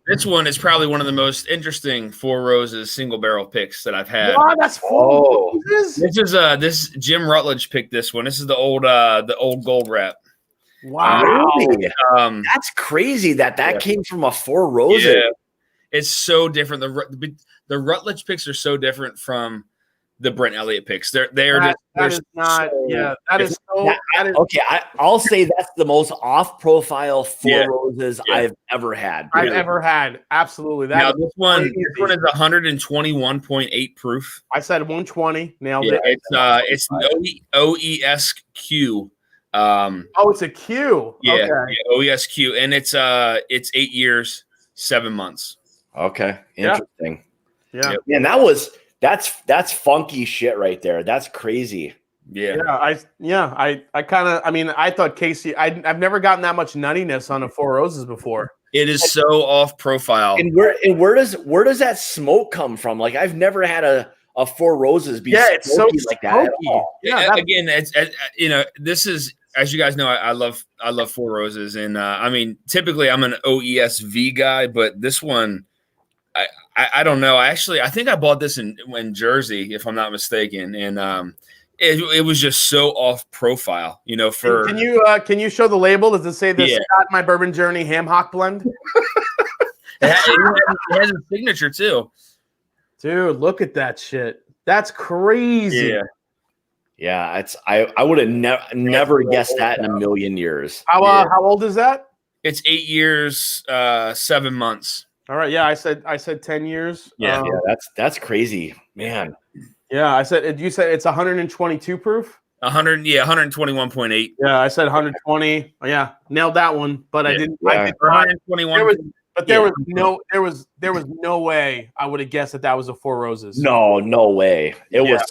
this one is probably one of the most interesting Four Roses single barrel picks that I've had. Oh, that's Four Roses. This Jim Rutledge picked this one. This is the old gold wrap. Wow. Really? That's crazy that came from a Four Roses. Yeah. It's so different. The Rutledge picks are so different from the Brent Elliott picks. I'll say that's the most off-profile Four Roses I've ever had. Absolutely. This one is 121.8 proof. I said 120. Nailed it. It's the OESQ. It's a Q. Yeah, okay. OESQ, and it's 8 years, 7 months. Okay, interesting. Yeah, man, that's funky shit right there. That's crazy. I thought Casey. I've never gotten that much nuttiness on a Four Roses before. It is so off profile. And where does that smoke come from? Like I've never had a Four Roses be it's so like that at all. Yeah, again, it's this is, as you guys know, I love Four Roses, and typically I'm an OESV guy, but this one I don't know. I think I bought this in Jersey, if I'm not mistaken, and it was just so off profile. You know, for can you show the label? Does it say this Yeah. Scott My Bourbon Journey Ham Hock blend? it has a signature too. Dude, look at that shit. That's crazy. Yeah. Yeah, I would have never guessed that in a million years. How old is that? It's 8 years, 7 months. All right, yeah, I said 10 years. Yeah. That's crazy, man. Yeah, you said it's 122 proof? 121.8. Yeah, I said 120. Yeah, nailed that one, but I didn't. Yeah. I did not. 121. There was no way I would have guessed that was a Four Roses. No way. It was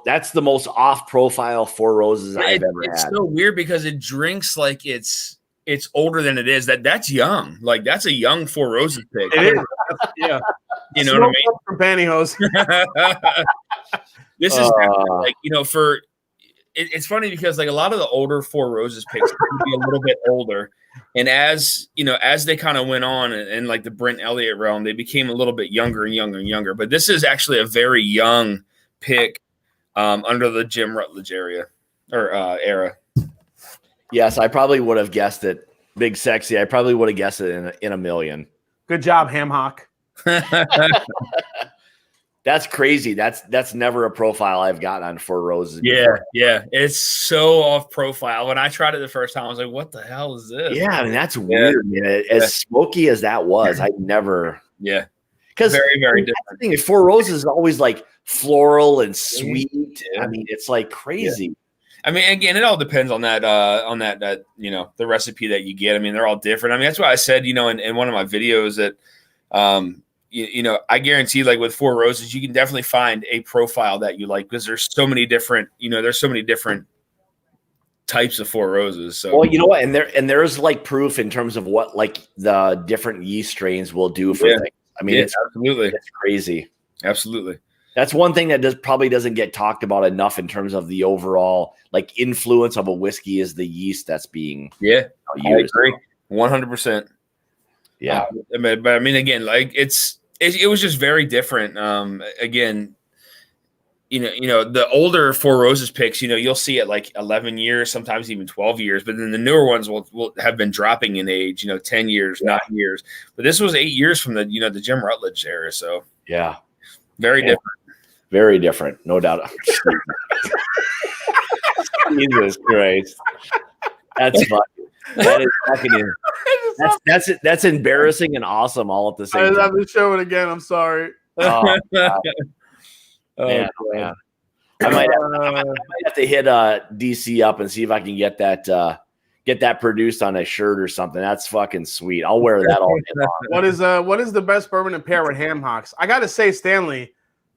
that's the most off-profile Four Roses I've ever had. It's so weird because it drinks like it's older than it is. That's young. Like that's a young Four Roses pick. It is. Yeah. You know what I mean? From pantyhose. This is like, you know, it's funny because like a lot of the older Four Roses picks could be a little bit older. And as you know, as they kind of went on and like the Brent Elliott realm, they became a little bit younger and younger and younger. But this is actually a very young pick under the Jim Rutledge era. Yes, I probably would have guessed it. Big Sexy. I probably would have guessed it in a million. Good job, Ham Hock. That's crazy. That's never a profile I've gotten on Four Roses. Yeah. It's so off profile. When I tried it the first time, I was like, what the hell is this? Yeah, I mean, that's weird, man. As smoky as that was, I never. Yeah. Because very, very different. Thing, Four Roses is always like floral and sweet. Yeah. I mean, it's like crazy. Yeah. I mean, again, it all depends on that, you know, the recipe that you get. I mean, they're all different. I mean, that's why I said, you know, in one of my videos that, you know, I guarantee like with Four Roses, you can definitely find a profile that you like because there's so many different, you know, there's so many different types of Four Roses. So, well, you know what? And there's like proof in terms of what like the different yeast strains will do for things. I mean, it's crazy. Absolutely. That's one thing that probably doesn't get talked about enough in terms of the overall like influence of a whiskey is the yeast that's being used. I agree 100%. Yeah, but I mean, again, like it was just very different. Again, you know, the older Four Roses picks, you know, you'll see it like 11 years, sometimes even 12 years, but then the newer ones will have been dropping in age, you know, 10 years, 9 years. But this was 8 years from the Jim Rutledge era. So yeah, very different. Very different, no doubt. Jesus Christ. That's fucking. That is fucking. That's embarrassing and awesome all at the same time. I have to show it again. I'm sorry. Oh, man. I might have to hit DC up and see if I can get that produced on a shirt or something. That's fucking sweet. I'll wear that all day long. What is the best bourbon to pair with Ham Hocks? I gotta say, Stanley,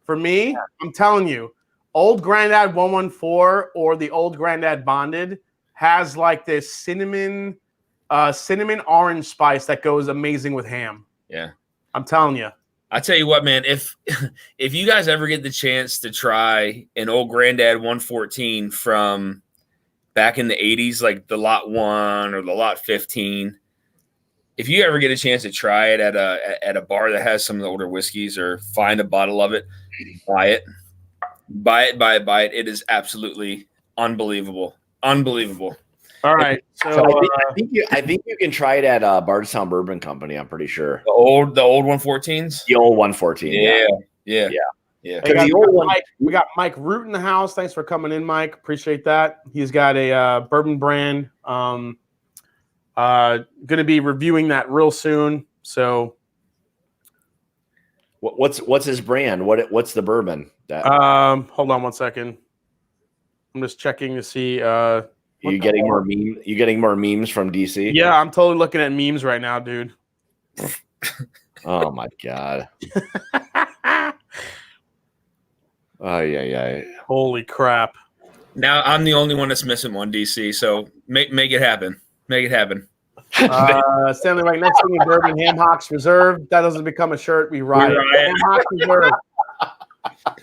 for me, I'm telling you, Old Grandad 114 or the Old Grandad Bonded has like this cinnamon orange spice that goes amazing with ham. Yeah. I'm telling you. I tell you what, man, if you guys ever get the chance to try an Old Grandad 114 from back in the 80s, like the Lot 1 or the Lot 15, if you ever get a chance to try it at a bar that has some of the older whiskeys or find a bottle of it, buy it. Buy it. It is absolutely unbelievable. Unbelievable. All right. So I think you can try it at Bardstown Bourbon Company. I'm pretty sure. The old 114s. The old 114. Yeah. We got Mike Root in the house. Thanks for coming in, Mike. Appreciate that. He's got a bourbon brand. Going to be reviewing that real soon. So, what's his brand? What's the bourbon? Hold on one second. I'm just checking to see. You getting more memes from DC? Yeah, I'm totally looking at memes right now, dude. Oh my god. Oh yeah. Holy crap. Now I'm the only one that's missing one, DC. So make it happen. Make it happen. Stanley, right next thing in bourbon, Ham Hocks Reserve. That doesn't become a shirt. We riot. Ham Hocks Reserve.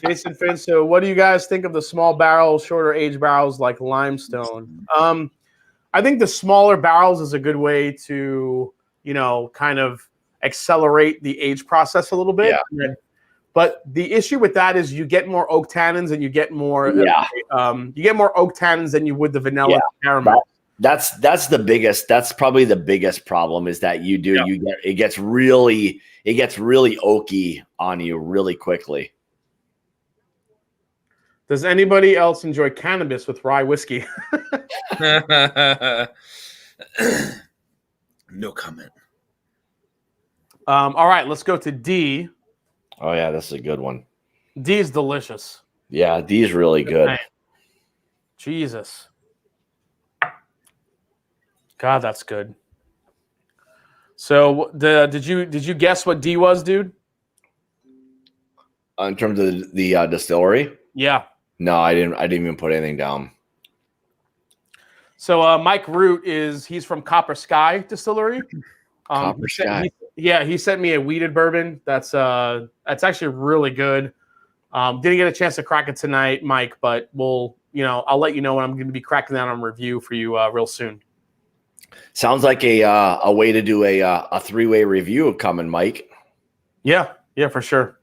Jason Finn. So, what do you guys think of the small barrels, shorter age barrels like limestone? I think the smaller barrels is a good way to, kind of accelerate the age process a little bit. Yeah. But the issue with that is you get more oak tannins and you get more oak tannins than you would the vanilla caramel. That's the biggest. That's probably the biggest problem is that it gets really oaky on you really quickly. Does anybody else enjoy cannabis with rye whiskey? No comment. All right, let's go to D. Oh yeah, this is a good one. D is delicious. Yeah, D is really good. Jesus. God, that's good. So did you guess what D was, dude? In terms of the distillery? Yeah. No, I didn't even put anything down. So Mike Root he's from Copper Sky Distillery. Copper Sky. He sent me a wheated bourbon. That's actually really good. Didn't get a chance to crack it tonight, Mike, but I'll let you know when I'm going to be cracking that on review for you real soon. Sounds like a way to do a three-way review coming, Mike. Yeah, for sure.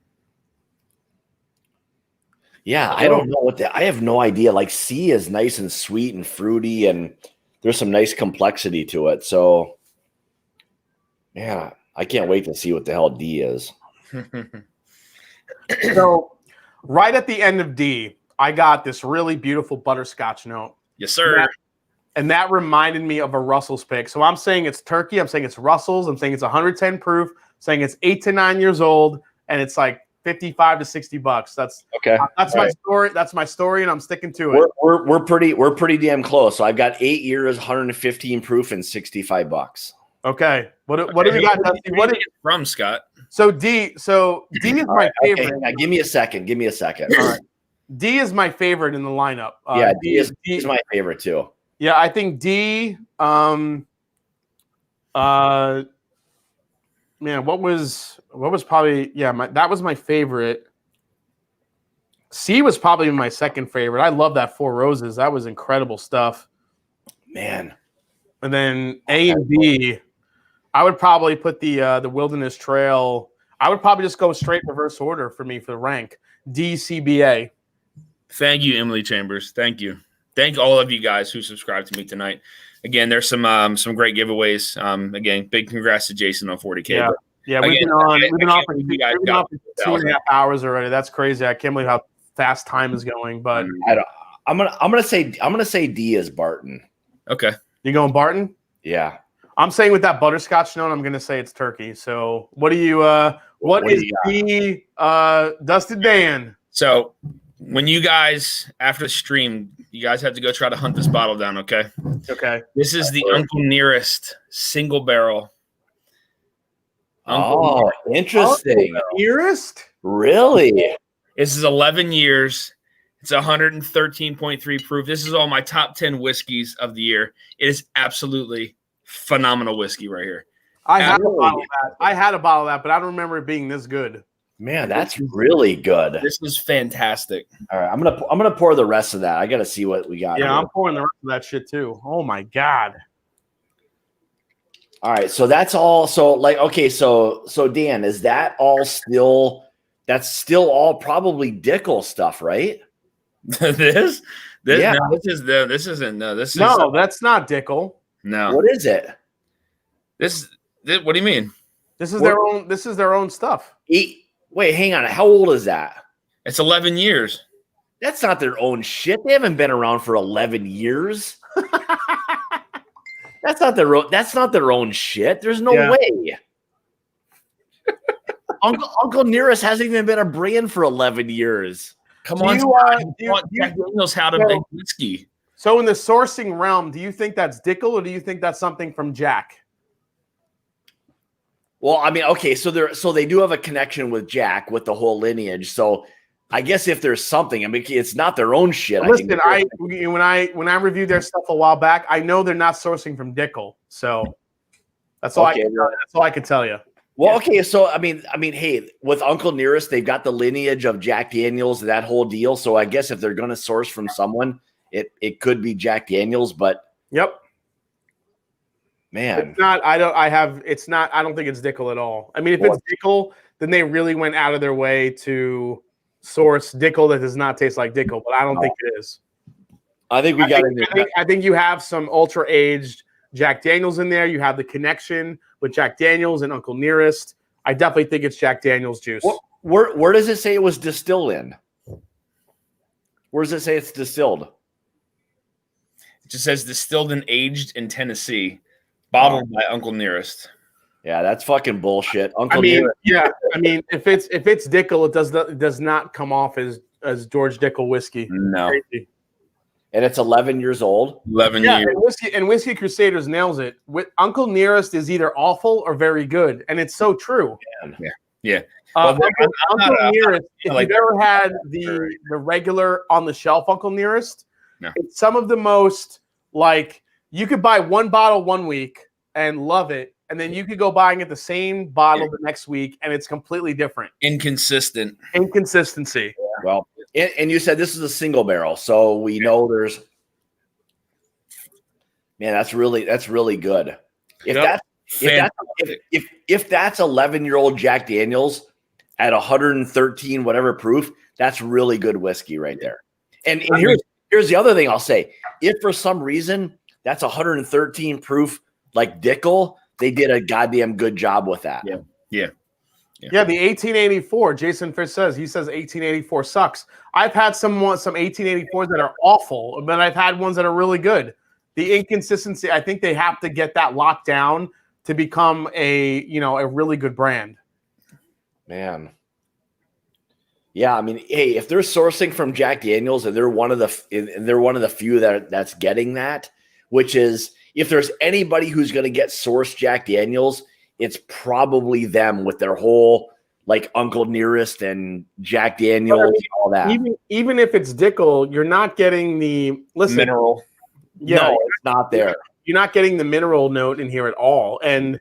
Yeah, I don't know I have no idea. Like C is nice and sweet and fruity, and there's some nice complexity to it. So, yeah, I can't wait to see what the hell D is. So, right at the end of D, I got this really beautiful butterscotch note. Yes, sir. And that reminded me of a Russell's pick. So I'm saying it's turkey. I'm saying it's Russell's. I'm saying it's 110 proof. I'm saying it's 8 to 9 years old, and it's like $55 to $60. That's okay. That's my story. That's my story, and I'm sticking to it. We're pretty damn close. So I've got 8 years, 115 proof, and $65. Okay. What do we got? Dusty? What is it from, Scott? So D is my favorite. Okay, give me a second. All right. D is my favorant in the lineup. D is my favorite too. Yeah, I think D. Man, what was probably that was my favorite. C was probably my second favorite. I love that Four Roses. That was incredible stuff. Man. And then A and B, I would probably put the Wilderness Trail. I would probably just go straight reverse order for me for the rank. D, C, B, A. Thank you, Emily Chambers. Thank you. Thank all of you guys who subscribed to me tonight. Again, there's some great giveaways. Again, big congrats to Jason on 40K. Yeah, we've been on for 2.5 hours already. That's crazy. I can't believe how fast time is going. But I'm gonna say D is Barton. Okay, you going Barton? Yeah, I'm saying with that butterscotch note, I'm gonna say it's turkey. So what do you? What is the Dusted Dan? So when you guys after the stream, you guys have to go try to hunt this bottle down. Okay. Okay. This is the Uncle Nearest single barrel. Interesting. Uncle Nearest? Really? This is 11 years. It's 113.3 proof. This is all my top 10 whiskeys of the year. It is absolutely phenomenal whiskey right here. I had a bottle of that, but I don't remember it being this good. Man, that's really good. This is fantastic. All right, I'm gonna pour the rest of that. I gotta see what we got. Yeah, here. I'm pouring the rest of that shit too. Oh my god. All right, so that's all. So so Dan, is that all still? That's still all probably Dickel stuff, right? This Yeah. No, this isn't. That's not Dickel. No. What is it? This what do you mean? This is their own. This is their own stuff. Wait, hang on. How old is that? It's 11 years. That's not their own shit. They haven't been around for 11 years. That's not their own shit. There's no way. Uncle Nearest hasn't even been a brand for 11 years. Come on, Jack Daniels how to make whiskey. So in the sourcing realm, do you think that's Dickel or do you think that's something from Jack? Well, I mean, okay, so they do have a connection with Jack with the whole lineage. So I guess if there's something, I mean, it's not their own shit. Listen, when I reviewed their stuff a while back, I know they're not sourcing from Dickel. So that's all I can tell you. Well, okay, so I mean, hey, with Uncle Nearest, they've got the lineage of Jack Daniels, that whole deal. So I guess if they're going to source from someone, it could be Jack Daniels. But yep. Man, It's not. I don't. I have. It's not. I don't think it's Dickel at all. I mean, if it's Dickel, then they really went out of their way to source Dickel that does not taste like Dickel. But I don't think it is. I think we got it. I think you have some ultra aged Jack Daniels in there. You have the connection with Jack Daniels and Uncle Nearest. I definitely think it's Jack Daniels juice. Where does it say it was distilled in? Where does it say it's distilled? It just says distilled and aged in Tennessee, bottled by Uncle Nearest. Yeah, that's fucking bullshit. I mean, if it's Dickel, it does not come off as George Dickel whiskey. No. Crazy. And it's 11 years old. 11 years. And Whiskey Crusaders nails it. Uncle Nearest is either awful or very good, and it's so true. Yeah. Uncle Nearest, if you've ever had the regular on the shelf Uncle Nearest, it's some of the most, like, you could buy one bottle one week and love it, and then you could go buying it the same bottle the next week, and it's completely different. Inconsistency. Yeah. Well, and you said this is a single barrel, so we know there's. Man, that's really good. If that's 11-year-old Jack Daniels at 113 whatever proof, that's really good whiskey right there. And here's the other thing I'll say: if for some reason that's 113 proof like Dickel, they did a goddamn good job with that. Yeah, the 1884. Jason Fish says 1884 sucks. I've had some 1884s that are awful, but I've had ones that are really good. The inconsistency, I think they have to get that locked down to become a really good brand. Man. Yeah, I mean, hey, if they're sourcing from Jack Daniels and they're one of the few that's getting that, which is if there's anybody who's going to get sourced Jack Daniels, it's probably them with their whole like Uncle Nearest and Jack Daniels and all that. Even if it's Dickel, you're not getting the mineral. Yeah, no, it's not there. You're not getting the mineral note in here at all. And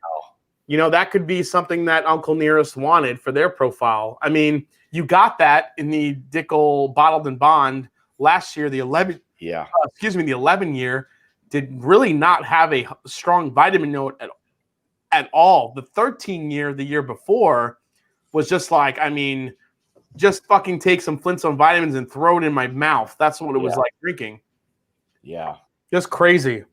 that could be something that Uncle Nearest wanted for their profile. I mean, you got that in the Dickel Bottled and Bond last year, the 11 year did really not have a strong vitamin note at all. The 13 year, the year before, was just like, I mean, just fucking take some Flintstone vitamins and throw it in my mouth. That's what it was like drinking. Yeah. Just crazy.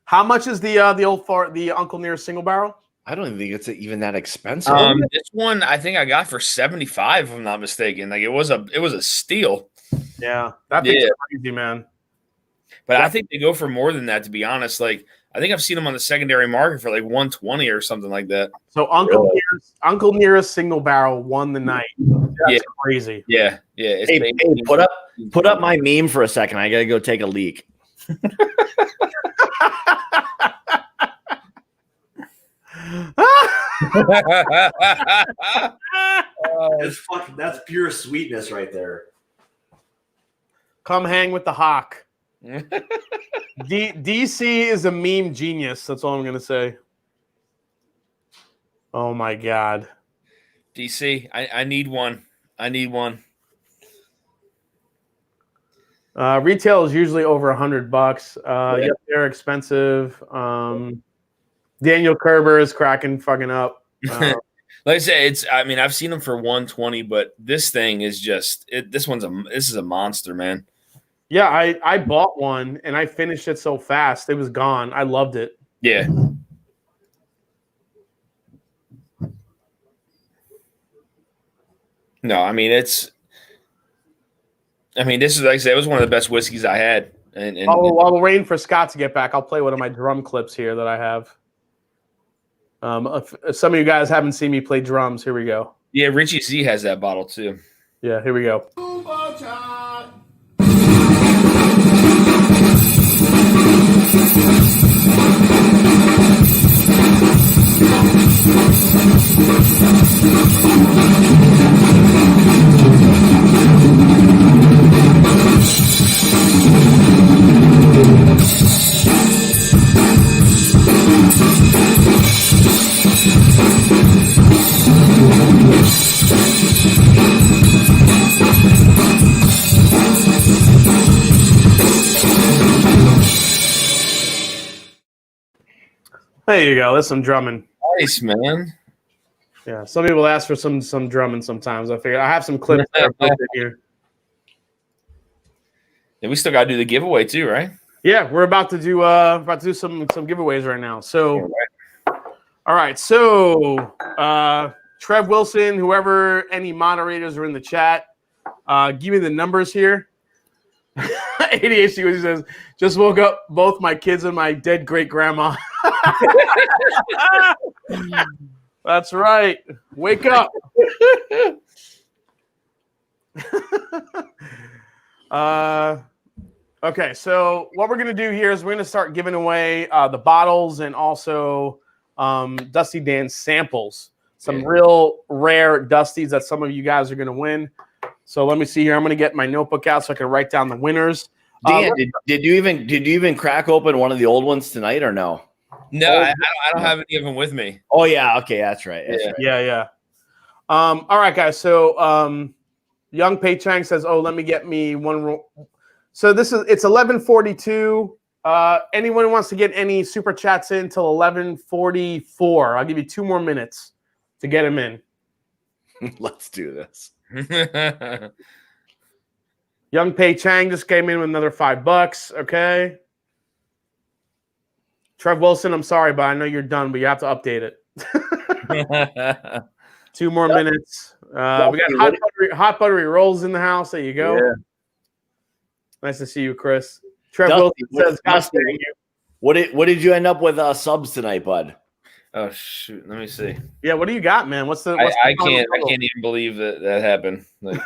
How much is the Uncle Nearest single barrel? I don't even think it's even that expensive. This one I think I got for 75, if I'm not mistaken. Like it was a steal. Yeah, that thing's crazy, man. But I think they go for more than that, to be honest. Like I think I've seen them on the secondary market for like 120 or something like that. So Uncle Nearest single barrel won the night. That's crazy. Yeah. Hey, put up my meme for a second. I gotta go take a leak. That's pure sweetness right there. Come hang with the Hawk. DC is a meme genius. That's all I'm gonna say. Oh my god, DC, I need one. Retail is usually over $100. Yep, they're expensive. Daniel Kerber is cracking fucking up. Like I said, I've seen them for 120, but this thing is just this is a monster, man. Yeah, I bought one and I finished it so fast. It was gone. I loved it. Yeah. No, this is, like I said, it was one of the best whiskeys I had. And while we're waiting for Scott to get back, I'll play one of my drum clips here that I have. If some of you guys haven't seen me play drums, here we go. Yeah, Richie Z has that bottle too. Yeah, here we go. There you go. That's some drumming. Nice, man. Yeah, some people ask for some drumming sometimes. I figured I have some clips that are posted here. And we still got to do the giveaway too, right? Yeah, we're about to do some giveaways right now. So, all right. So, Trev Wilson, whoever, any moderators are in the chat, give me the numbers here. ADHD says, just woke up both my kids and my dead great grandma. That's right. Wake up. Okay, so what we're going to do here is we're going to start giving away the bottles and also Dusty Dan samples. Some real rare Dusties that some of you guys are going to win. So let me see here. I'm going to get my notebook out so I can write down the winners. Dan, did you even crack open one of the old ones tonight or no? No, I don't have any of them with me. Oh yeah, okay, that's right. Yeah. All right, guys. So Young Pei Chang says, "Oh, let me get me one." So it's 11:42. Anyone who wants to get any super chats in till 11:44? I'll give you 2 more minutes to get them in. Let's do this. Young Pei Chang just came in with another $5. Okay. Trev Wilson, I'm sorry, but I know you're done, but you have to update it. 2 more minutes. We got hot buttery rolls in the house. There you go. Yeah. Nice to see you, Chris. Trev Wilson says, What did you end up with subs tonight, bud? Oh shoot! Let me see. Yeah, what do you got, man? I can't even believe that happened. Like,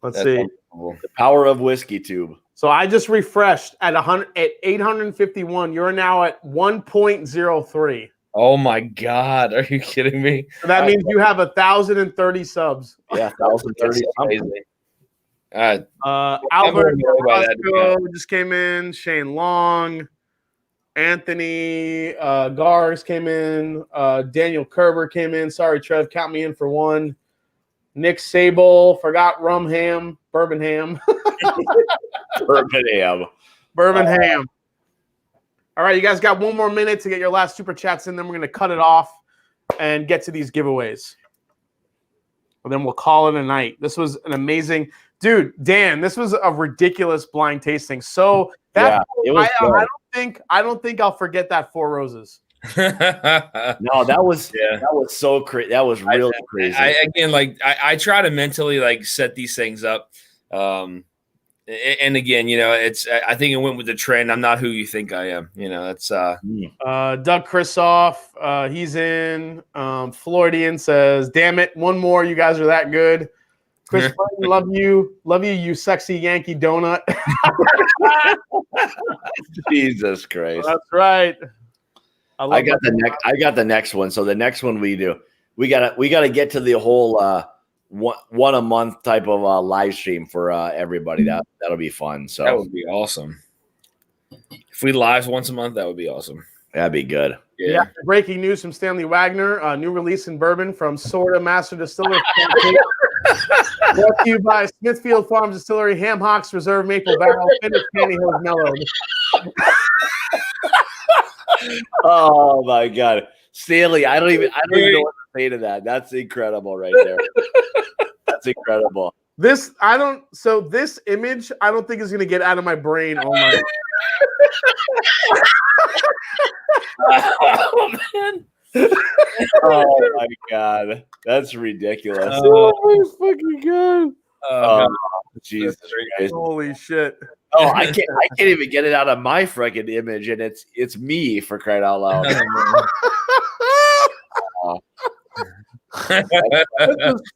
let's see. The power of whiskey tube. So I just refreshed at 851. You're now at 1.03. Oh my God! Are you kidding me? So that means you have 1,030 subs. Yeah, 1,030. Albert just came in. Shane Long, Anthony Gars came in. Daniel Kerber came in. Sorry, Trev, count me in for 1. Nick Sable, forgot Bourbon Ham. Bourbon ham. All right, you guys got 1 more minute to get your last super chats in. Then we're going to cut it off and get to these giveaways. And then we'll call it a night. This was an amazing, dude. Dan, this was a ridiculous blind tasting. So that I don't think I'll forget that 4 Roses. No, that was so crazy. That was really crazy. I try to mentally set these things up. And again, I think it went with the trend. I'm not who you think I am. That's Doug Kristoff. He's in. Floridian says, "Damn it, 1 more. You guys are that good." Chris, love you, you sexy Yankee donut. Jesus Christ. That's right. I got the next one. So the next one we gotta get to the whole one a month type of live stream for everybody. That'll be fun. So that would be awesome. If we live once a month, that would be awesome. That'd be good. Yeah. Breaking news from Stanley Wagner. New release in bourbon from Sorta Master Distiller. Brought to you by Smithfield Farms Distillery, Ham Hocks Reserve Maple Barrel, finished Pantyhose Mellowed. Oh my God, Stanley! I don't even know what to say to that. That's incredible, right there. That's incredible. This image I don't think is gonna get out of my brain all night. Oh man! Oh my God, that's ridiculous. Oh my fucking God! Jesus Christ! Holy shit! Oh, I can't even get it out of my freaking image, and it's me, for crying out loud.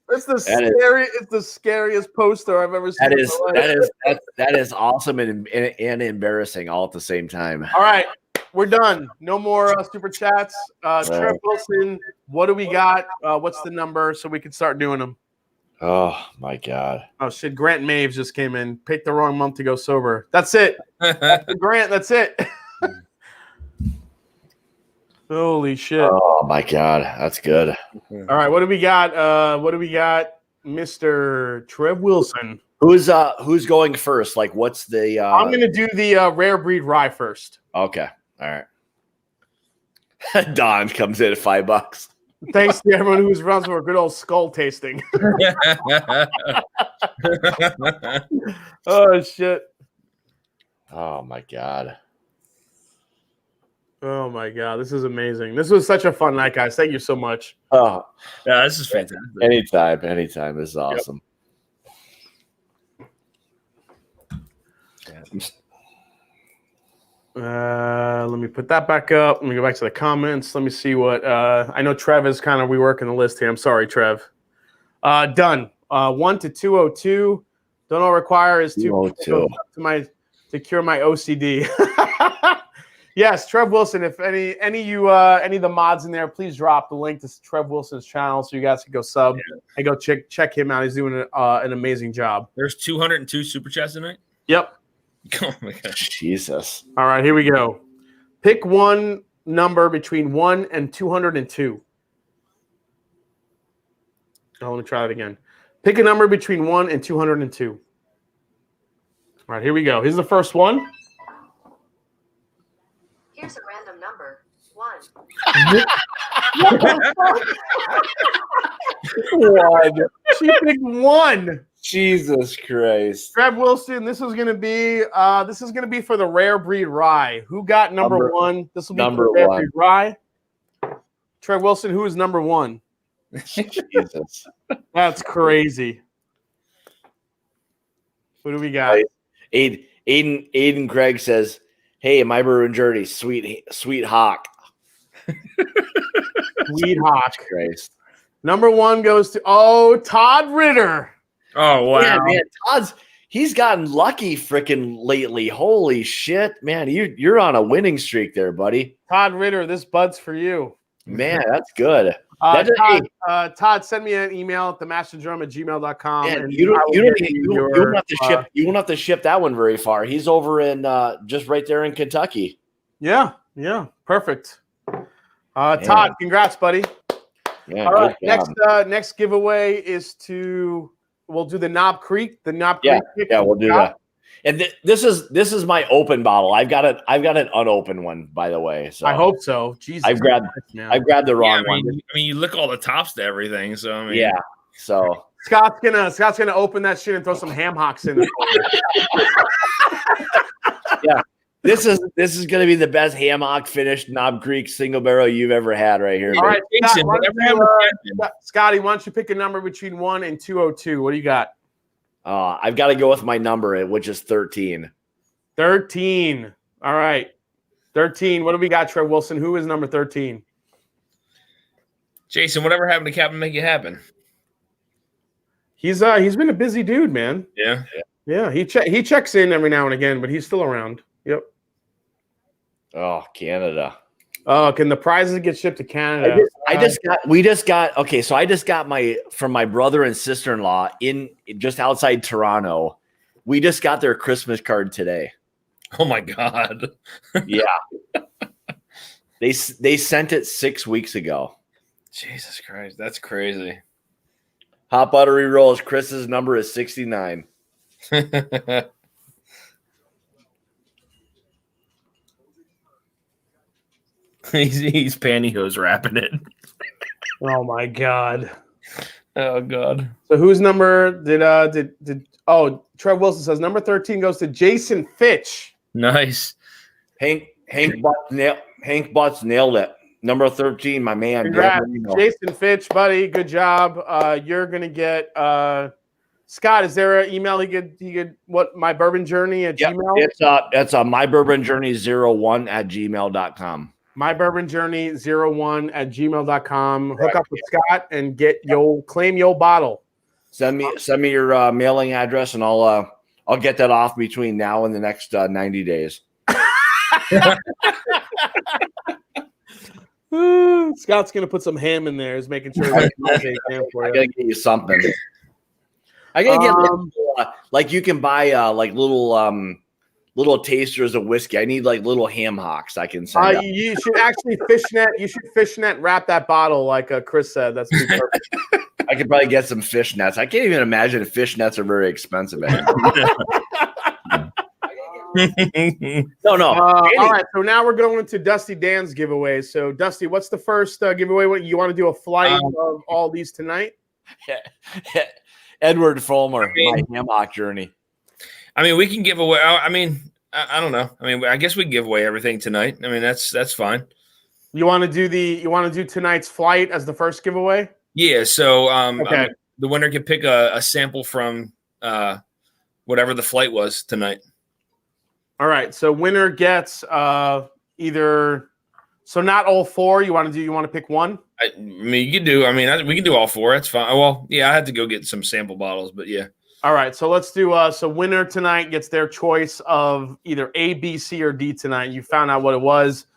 It's the scariest poster I've ever seen. That is awesome and embarrassing all at the same time. All right, we're done. No more super chats. Trev Wilson, what do we got? What's the number so we can start doing them? Oh my God! Oh shit! Grant Maves just came in. Picked the wrong month to go sober. That's it. Grant, that's it. Holy shit! Oh my God, that's good. All right, what do we got? Mr. Trev Wilson. Who's going first? Like, what's the? I'm gonna do the rare breed rye first. Okay, all right. Don comes in at $5. Thanks to everyone who was responsible for a good old skull tasting. Oh, shit. Oh, my God. Oh, my God. This is amazing. This was such a fun night, guys. Thank you so much. Oh, Yeah, this is fantastic. anytime. This is awesome. Yep. Let me put that back up. Let me go back to the comments. Let me see what I know. Trev is kind of reworking the list here. I'm sorry, Trev. Done. 1 to 202. Don't all require is 202 to cure my OCD. Yes, Trev Wilson. If any of the mods in there, please drop the link to Trev Wilson's channel so you guys can go sub and go check him out. He's doing an amazing job. There's 202 super chats tonight. Yep. Oh my gosh. Jesus. All right, here we go. Pick one number between 1 and 202. Oh, let me try it again. Pick a number between 1 and 202. All right, here we go. Here's the first one. Here's a random number. 1. One. She picked 1. Jesus Christ. Trev Wilson, this is gonna be for the rare breed rye. Who got number 1? This will be number for the rare 1. breed rye. Trev Wilson, who is number 1? Jesus. That's crazy. What do we got? Aiden Craig says, "Hey, My Bourbon Journey, sweet hawk." Sweet hawk. Christ. Number 1 goes to Todd Ritter. Oh wow, Yeah, man, he's gotten lucky freaking lately. Holy shit, man, you're on a winning streak there, buddy. Todd Ritter, this bud's for you. Man, that's good. Todd, send me an email at themashanddrum@gmail.com. Man, and you won't have to ship that one very far. He's over in just right there in Kentucky. Yeah, perfect. Todd, congrats, buddy. Yeah, all right, next giveaway is we'll do the Knob Creek. The Knob Creek. Yeah, we'll do that. And this is my open bottle. I've got an unopened one, by the way. So I hope so. Jesus, I've grabbed the wrong one. I mean, you look all the tops to everything. So I mean, yeah. So Scott's gonna open that shit and throw some ham hocks in there. Yeah. This is going to be the best ham hock finished Knob Creek single barrel you've ever had right here. All right, Scotty, why don't you pick a number between 1 and 202? What do you got? I've got to go with my number, which is 13. 13. All right. 13. What do we got, Trev Wilson? Who is number 13? Jason, whatever happened to Captain Make It Happen? He's been a busy dude, man. Yeah. He checks in every now and again, but he's still around. Yep. Oh, Canada. Oh, can the prizes get shipped to Canada? I just got from my brother and sister-in-law in just outside Toronto. We just got their Christmas card today. Oh my God. Yeah. They sent it 6 weeks ago. Jesus Christ, that's crazy. Hot Buttery Rolls, Chris's number is 69. He's pantyhose wrapping it. Oh my God. Oh God. So whose number did Trev Wilson says number 13 goes to Jason Fitch. Nice. Hank Butts nailed it. Number 13, my man. Congrats, Jason Fitch, buddy. Good job. You're gonna get Scott, is there an email he could what My Bourbon Journey at Gmail? It's My Bourbon Journey 01 at gmail.com. My Bourbon Journey 01 at gmail.com. Hook up with Scott and claim your bottle. Send me your mailing address and I'll get that off between now and the next 90 days. Scott's gonna put some ham in there. He's making sure ham for you. I gotta get you something. I gotta get like you can buy like little tasters of whiskey. I need like little ham hocks I can send. You should actually fishnet. You should fishnet wrap that bottle like Chris said. That's perfect. I could probably get some fishnets. I can't even imagine if fishnets are very expensive anymore. No. All right, so now we're going to Dusty Dan's giveaway. So, Dusty, what's the first giveaway? What you want to do a flight of all these tonight? Edward Fulmer, My Hammock Journey. I mean, we can give away. I mean, I don't know. I mean, I guess we can give away everything tonight. I mean, that's fine. You want to do tonight's flight as the first giveaway? Yeah. So, Okay. I mean, the winner can pick a sample from whatever the flight was tonight. All right. So winner gets either. So not all four. You want to pick one? I mean, you can do. I mean, we can do all four. That's fine. Well, yeah, I had to go get some sample bottles, but yeah. All right. So let's do. So winner tonight gets their choice of either A, B, C, or D tonight. You found out what it was.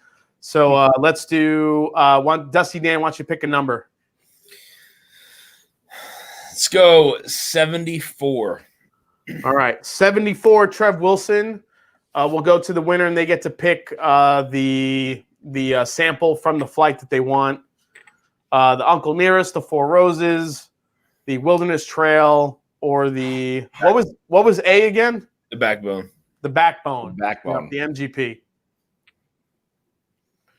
So let's do one. Dusty Dan, why don't you pick a number? Let's go 74. All right, 74. Trev Wilson will go to the winner, and they get to pick the sample from the flight that they want. The Uncle Nearest, the Four Roses, the Wilderness Trail, or the what was A again? The Backbone. The Backbone. Backbone. The MGP.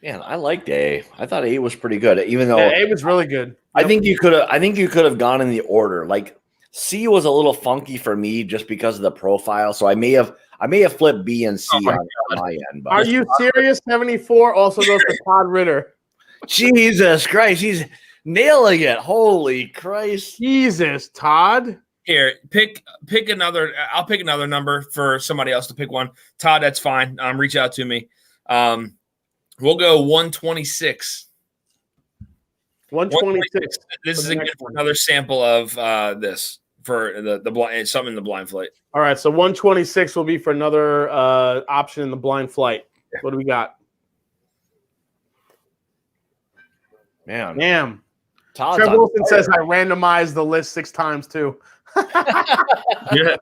Man, I liked A. I thought A was pretty good, even though Yeah, A was really good. I think you could have gone in the order. Like C was a little funky for me just because of the profile. So I may have flipped B and C on my end. But Are you serious? 74 also goes to Todd Ritter. Jesus Christ, he's nailing it. Holy Christ. Jesus, Todd. Here, pick another. I'll pick another number for somebody else to pick one. Todd, that's fine. Reach out to me. We'll go 126. 126. This is another sample of this for the blind, something in the blind flight. All right, so 126 will be for another option in the blind flight. Yeah. What do we got? Man. Damn. Todd's Trev on Wilson fire. says I randomized the list 6 times too. Yeah,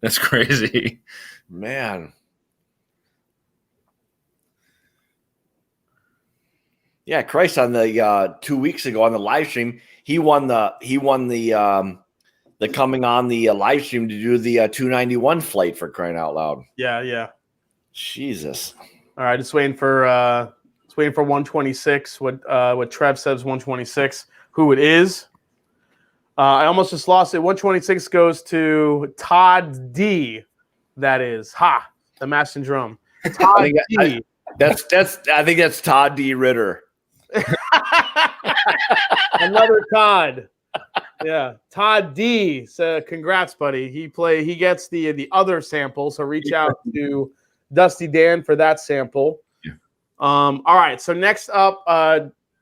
that's crazy. Man. Yeah, Christ, on the 2 weeks ago on the live stream, he won the coming on the live stream to do the 291 flight, for crying out loud. Yeah. Jesus. All right, just waiting for 126. What Trev says 126. Who it is? I almost just lost it. 126 goes to Todd D. That is the Mash and Drum. Todd D. I think that's Todd D. Ritter. Another Todd. Yeah, Todd D. So congrats, buddy. He gets the other sample. So reach out to Dusty Dan for that sample. Yeah. All right. So next up,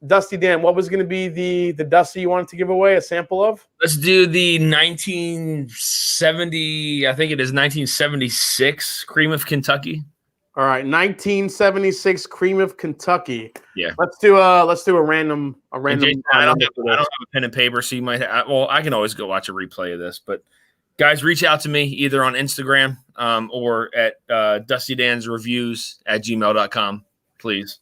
Dusty Dan, what was going to be the Dusty you wanted to give away a sample of? Let's do the 1970. I think it is 1976 Cream of Kentucky. All right, 1976 Cream of Kentucky. Yeah. Let's do a random. Jason, I don't have a pen and paper, so you might have, well, I can always go watch a replay of this, but guys, reach out to me either on Instagram or at dustydansreviews@gmail.com, please.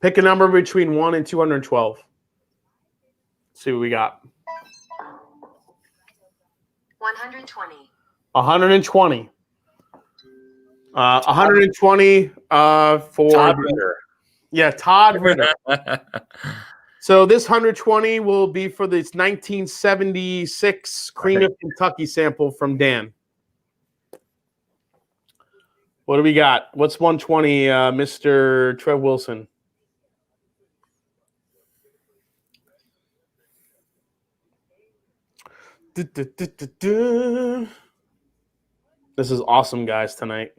Pick a number between 1 and 212. Let's see what we got. 120. 120. 120 for Todd Ritter. Yeah, Todd Ritter. So this 120 will be for this 1976 Cream of Kentucky sample from Dan. What do we got? What's 120, Mr. Trev Wilson? This is awesome, guys, tonight.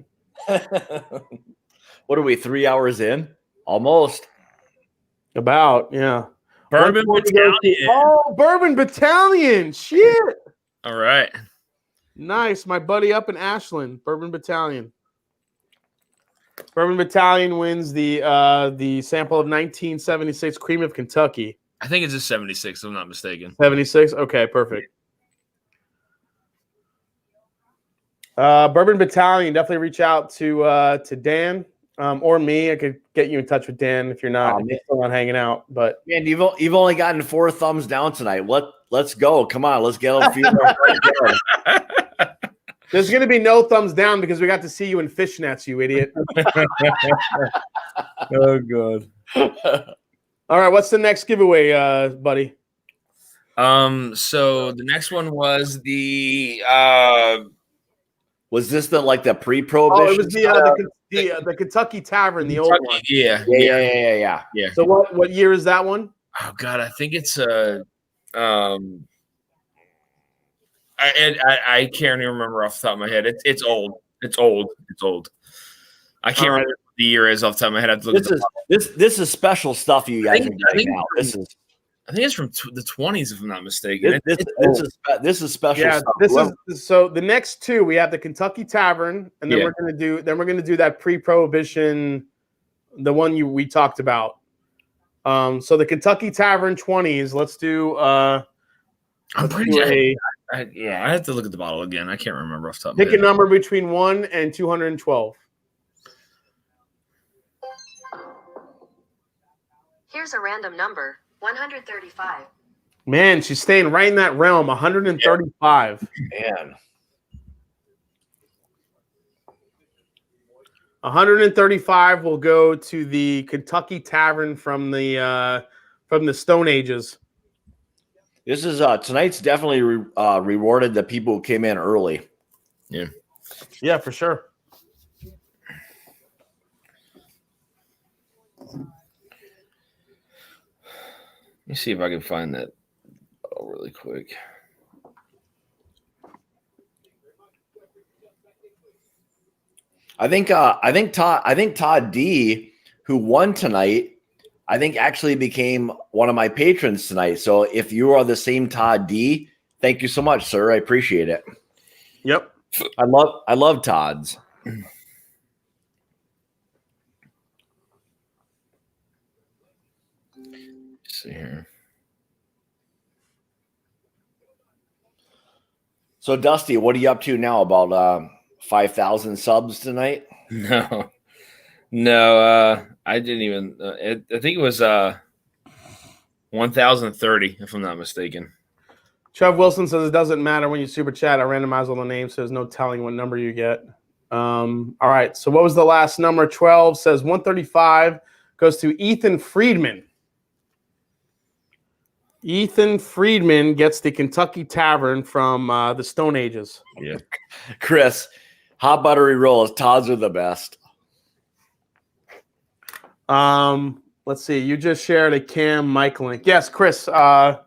What are we, 3 hours in? Almost. About, yeah. Bourbon Battalion. Oh, Bourbon Battalion. Shit. All right. Nice. My buddy up in Ashland, Bourbon Battalion. Bourbon Battalion wins the sample of 1976 Cream of Kentucky. I think it's a 76, if I'm not mistaken. 76? Okay, perfect. Bourbon Battalion, definitely reach out to Dan or me. I could get you in touch with Dan if you're still not hanging out. But Man, you've only gotten 4 thumbs down tonight. Let's go. Come on, let's get a few more. There's going to be no thumbs down because we got to see you in fishnets, you idiot. Oh, God. All right, what's the next giveaway, buddy? So the next one was the Was this the Oh, pre-prohibition? it was the Kentucky Tavern, the old one. Yeah. Yeah. So what year is that one? Oh God, I think it's I can't even remember off the top of my head. It's old. It's old. I can't remember what the year is off the top of my head. I have to look This is special stuff you guys are getting now. I think it's from the 20s, if I'm not mistaken. This is special Yeah, stuff. So the next two we have the Kentucky Tavern, and then we're gonna do that pre-prohibition, the one we talked about. So the Kentucky Tavern 20s. Let's do. I'm pretty sure. I have to look at the bottle again. I can't remember off the top of my head. Pick a number between 1 and 212. Here's a random number. 135. Man, she's staying right in that realm. 135. Man. 135 will go to the Kentucky Tavern from the Stone Ages. This is tonight's definitely rewarded the people who came in early. Yeah, for sure. Let me see if I can find that really quick. I think Todd D, who won tonight, I think actually became one of my patrons tonight. So if you are the same Todd D, thank you so much, sir. I appreciate it. Yep. I love Todd's. Let's see here. So Dusty, what are you up to now? About 5,000 subs tonight? No, I didn't even. I think it was 1,030, if I'm not mistaken. Trev Wilson says it doesn't matter when you super chat. I randomize all the names, so there's no telling what number you get. All right. So what was the last number? 12 says 135 goes to Ethan Friedman. Ethan Friedman gets the Kentucky Tavern from the Stone Ages. Yeah. Chris, hot buttery rolls. Todd's are the best. Let's see. You just shared a Cam mic link. Yes, Chris. I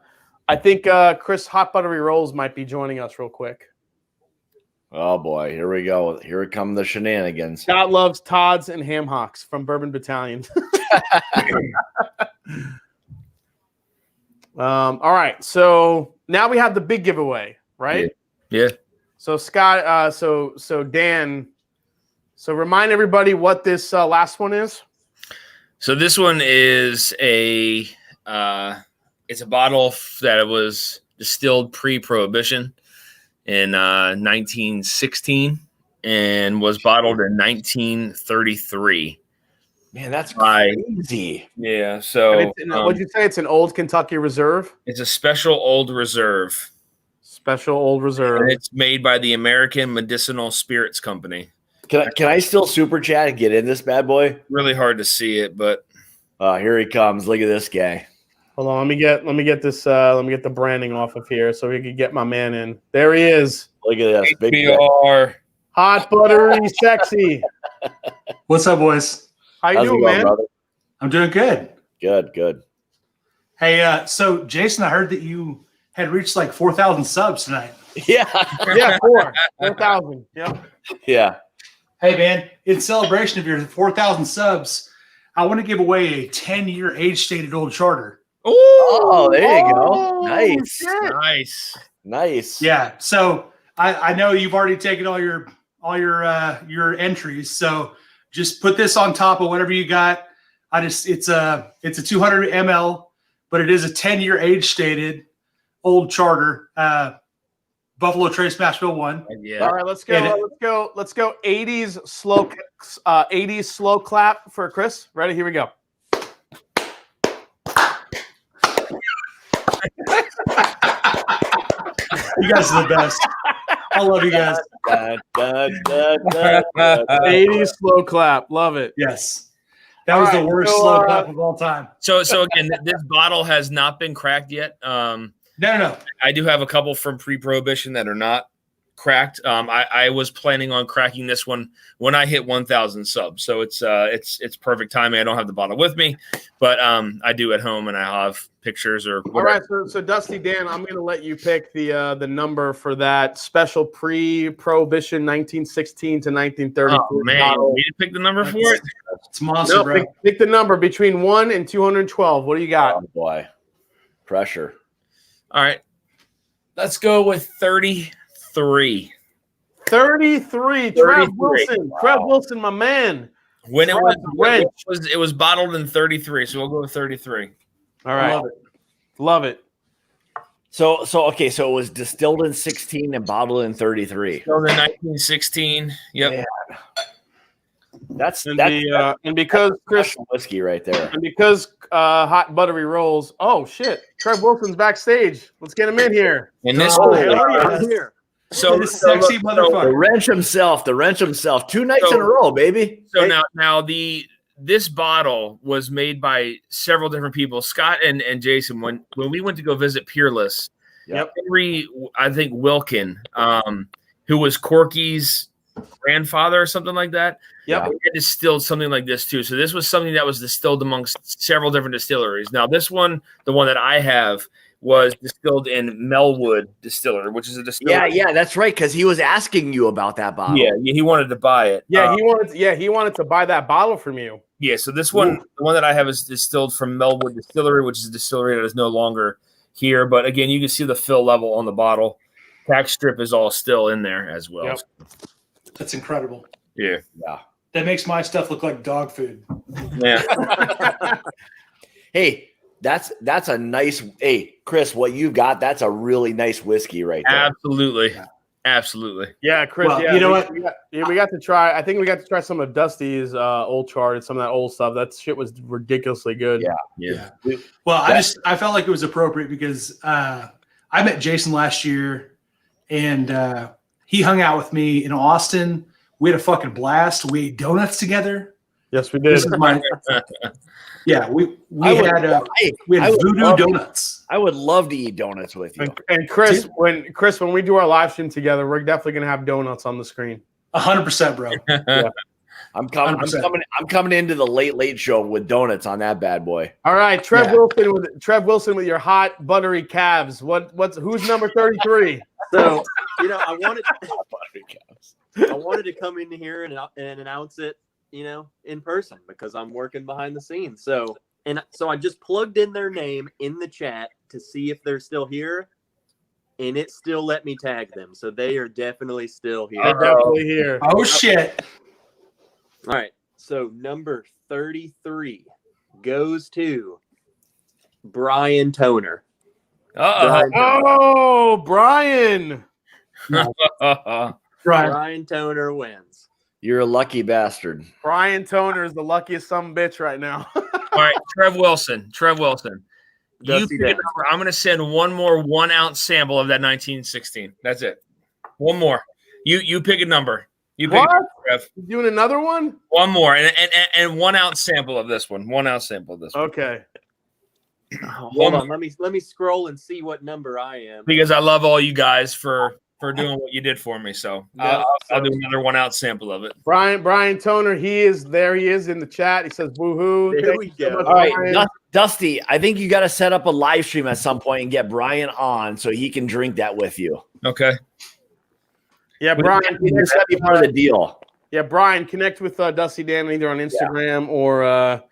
think Chris Hot Buttery Rolls might be joining us real quick. Oh boy, here we go. Here come the shenanigans. Scott loves Todd's and ham hocks from Bourbon Battalion. All right. So now we have the big giveaway, right? Yeah. So Scott, so Dan, so remind everybody what this last one is. So this one is it's a bottle that was distilled pre-prohibition in 1916 and was bottled in 1933. Man, that's crazy. Yeah. So what'd you say? It's an old Kentucky Reserve. It's a special old reserve. Special old reserve. And it's made by the American Medicinal Spirits Company. Can I still super chat and get in this bad boy? Really hard to see it, but here he comes. Look at this guy. Hold on, let me get this. Let me get the branding off of here so we can get my man in. There he is. Look at this. Big HBR. Hot, buttery, sexy. What's up, boys? How you How's it doing, going, man? brother? I'm doing good. Good. Hey, so Jason, I heard that you had reached like 4,000 subs tonight. Yeah. Yeah, 4,000. Yep. Yeah. Hey, man, in celebration of your 4,000 subs, I want to give away a 10-year age-stated old charter. Oh, there you go. Nice. Nice. Yeah. So I know you've already taken all your entries. So just put this on top of whatever you got. It's a 200 ml, but it is a 10-year age-stated old charter. Buffalo Trace Mashville 1. Yeah. All right, let's go. 80s slow clap for Chris. Ready? Here we go. You guys are the best. I love you guys. 80s slow clap. Love it. Yes. That was the worst slow clap of all time. So again, this bottle has not been cracked yet. No. I do have a couple from pre-prohibition that are not cracked. I was planning on cracking this one when I hit 1,000 subs. So it's perfect timing. I don't have the bottle with me, but I do at home, and I have pictures or whatever. All right, so Dusty Dan, I'm going to let you pick the number for that special pre-prohibition 1916 to 1933. Oh man, you need to pick the number for it. It's monster, bro. Pick the number between 1 and 212. What do you got? Oh boy, pressure. All right, let's go with 33. 33. Trev Wilson. Wow. Trev Wilson, my man. When it Wrench. was bottled in 33, so we'll go with 33. All right. Love it. So okay, so it was distilled in 16 and bottled in 33. So in 1916. Yep. Man. That's And because Chris whiskey right there. and because hot buttery rolls. Oh shit. Trev Wilson's backstage. Let's get him in here. And this Oh, yeah. here. so This sexy The motherfucker. wrench himself. 2 nights in a row, baby. So now this bottle was made by several different people. Scott and Jason, when we went to go visit Peerless, Yep. Henry, I think Wilkin, who was Corky's grandfather or something like that. Yep. He had distilled something like this too. So this was something that was distilled amongst several different distilleries. Now this one, the one that I have, was distilled in Melwood Distillery, which is a distillery. Yeah, that's right. Because he was asking you about that bottle. Yeah, he wanted to buy it. Yeah, he wanted to buy that bottle from you. Yeah, so this one, the one that I have is distilled from Melwood Distillery, which is a distillery that is no longer here. But again, you can see the fill level on the bottle. Tax strip is all still in there as well. Yep. That's incredible. Yeah. That makes my stuff look like dog food. Yeah. Hey, that's a nice. Hey, Chris, what you got? That's a really nice whiskey right there. Absolutely. Absolutely. Yeah, Chris. Well, yeah, you know we got to try. I think we got to try some of Dusty's old chart and some of that old stuff. That shit was ridiculously good. Yeah. Well, I felt like it was appropriate because I met Jason last year, and he hung out with me in Austin. We had a fucking blast. We ate donuts together. Yes, we did. This is my yeah. We had voodoo donuts. I would love to eat donuts with you. And Chris, when we do our live stream together, we're definitely gonna have donuts on the screen. 100%, bro. I'm coming into the late show with donuts on that bad boy. All right, Trev Wilson with your hot buttery calves. Who's number 33? So I wanted to come in here and announce it, in person because I'm working behind the scenes. So I just plugged in their name in the chat to see if they're still here, and it still let me tag them. So they are definitely still here. They're definitely here. Oh shit! All right. So number 33 goes to Brian Toner. Oh, Brian. Brian Toner wins. You're a lucky bastard. Brian Toner is the luckiest son of a bitch right now. All right, Trev Wilson. You Dusty pick a Dan. number. I'm going to send one more 1 ounce sample of that 1916. That's it. One more. You pick a number. You pick What? a number, Trev. You doing another one? One more and 1 ounce sample of this one. 1 ounce sample of this one. Okay. Hold on. Let me scroll and see what number I am. Because I love all you guys for doing what you did for me. So Yeah, I'll do another 1 ounce sample of it. Brian Toner, he is in the chat. He says woohoo. There Thank we you so go. much, All right, Brian. Dusty, I think you got to set up a live stream at some point and get Brian on so he can drink that with you. Okay. Yeah, Brian. That's gotta be part of the deal. Yeah, Brian, connect with Dusty Dan either on Instagram or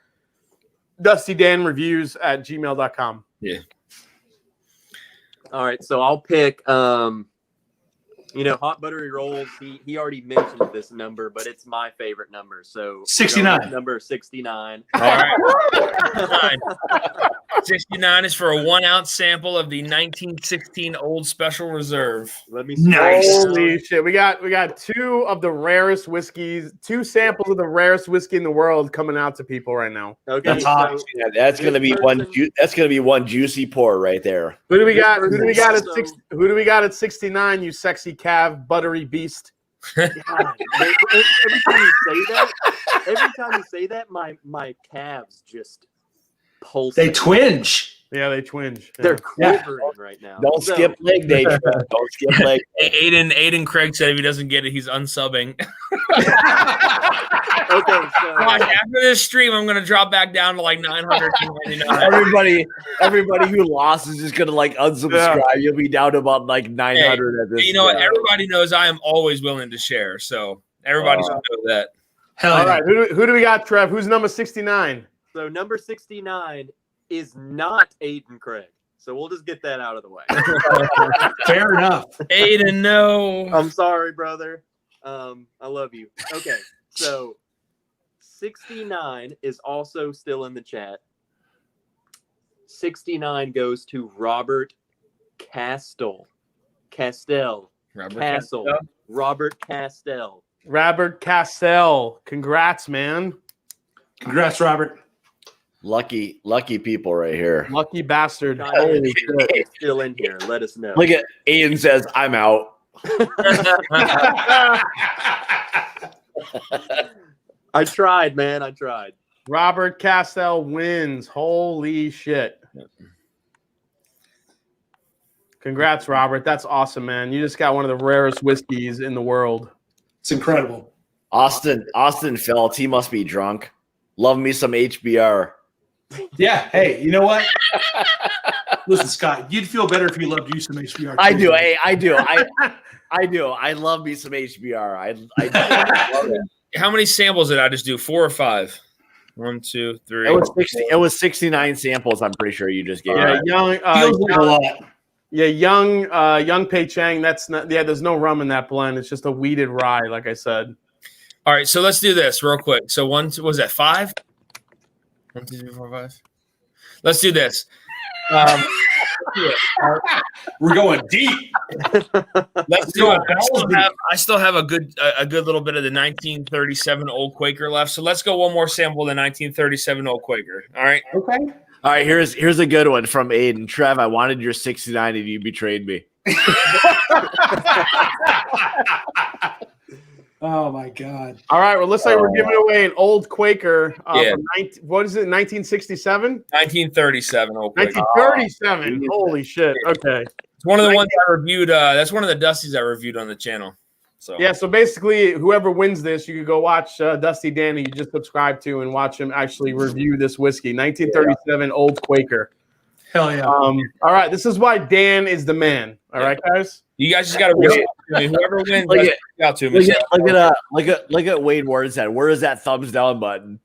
Dusty Dan Reviews at gmail.com. Yeah. All right, so I'll pick hot buttery rolls. He already mentioned this number, but it's my favorite number. So 69. Number 69. All right. 69 is for a 1 ounce sample of the 1916 Old Special Reserve. Let me Nice. Holy shit. We got two of the rarest whiskeys, 2 samples of the rarest whiskey in the world coming out to people right now. Okay, That's hot. so Yeah, that's gonna be one juicy pour right there. Who do we got? Who do we got at So- 6? Who do we got at 69? You sexy calf, buttery beast. God, every time you say that, my calves just pulse. They twinge. Yeah, they twinge. Yeah. They're quivering right now. Don't So- skip leg day. Trev. Don't skip leg. Aiden Craig said if he doesn't get it, he's unsubbing. Okay, so Watch, after this stream, I'm gonna drop back down to like 999. Everybody who lost is just gonna like unsubscribe. You'll be down to about like 900 at this. You know what? point. Everybody knows I am always willing to share, so everybody should know that. Hell All yeah. right, who do we got, Trev? Who's number 69? so number 69 is not Aiden Craig. So we'll just get that out of the way. Fair enough. Aiden, no. I'm sorry, brother. I love you. Okay, so 69 is also still in the chat. 69 goes to Robert Castell. Robert Castle. Castell. Robert Castell. Robert Castell. Congrats, man. Congrats, Robert. Lucky people right here. Lucky bastard. God, Holy if shit. you're still in here, let us know. Look at Ian says, I'm out. I tried, man. I tried. Robert Castell wins. Holy shit. Congrats, Robert. That's awesome, man. You just got one of the rarest whiskeys in the world. It's incredible. Austin Felt, he must be drunk. Love me some HBR. Yeah. Hey, you know what? Listen, Scott, you'd feel better if you loved you some HBR. I do. Hey, I do. I do. I love me some HBR. I love it. How many samples did I just do? 4 or 5? 1, 2, 3. It was 69 samples. I'm pretty sure you just gave. Yeah, me. young, Feels like a lot. young Pei Chang. That's not. Yeah, there's no rum in that blend. It's just a weeded rye, like I said. All right, so let's do this real quick. So was that 5? 1, 2, 3, 4, 5. Let's do this. We're going deep. Let's do it. I still have a good little bit of the 1937 Old Quaker left. So let's go one more sample of the 1937 Old Quaker. All right. Okay. All right, here's a good one from Aiden. Trev, I wanted your 69 and you betrayed me. Oh my God. All right. Well, looks like we're giving away an Old Quaker. Yeah. From what is it? 1967. 1937 Old Quaker. 1937. Holy shit. Okay. It's one of the ones I reviewed. That's one of the Dusties I reviewed on the channel. So Yeah, so basically, whoever wins this, you could go watch Dusty Danny. You just subscribe to and watch him actually review this whiskey, 1937 Old Quaker. Hell yeah. All right, this is why Dan is the man. All right, guys. you guys just got to reach out to me. Whoever wins, Look reach at- out to me. Look at Wade Ward's head. Where is that thumbs down button?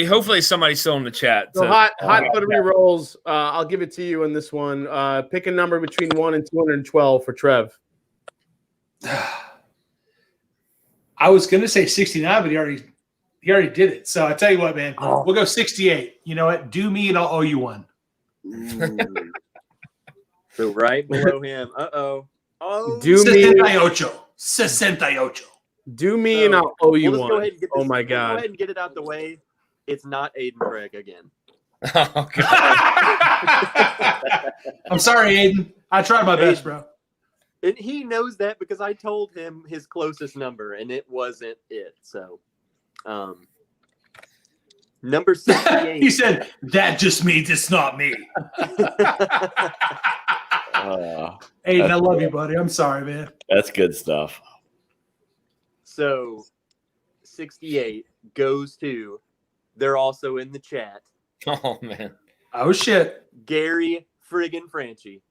Hopefully somebody's still in the chat. So hot buttery rolls. I'll give it to you on this one. Pick a number between 1 and 212 for Trev. I was gonna say 69, but he already did it. So I tell you what, man, we'll go 68. You know what? Do me and I'll owe you one. So right below him. Oh. Do me, 68. do me, and I'll owe you We'll just go one. ahead and get Oh this- my we'll Go god. ahead and get it out the way. It's not Aiden Craig again. Oh, God. I'm sorry, Aiden. I tried my best, bro. And he knows that because I told him his closest number, and it wasn't it. So, number 68. He said, that just means it's not me. Aiden, I love you, buddy. I'm sorry, man. That's good stuff. So, 68 goes to, they're also in the chat, Oh, man. Oh, shit. Gary friggin' Franchi.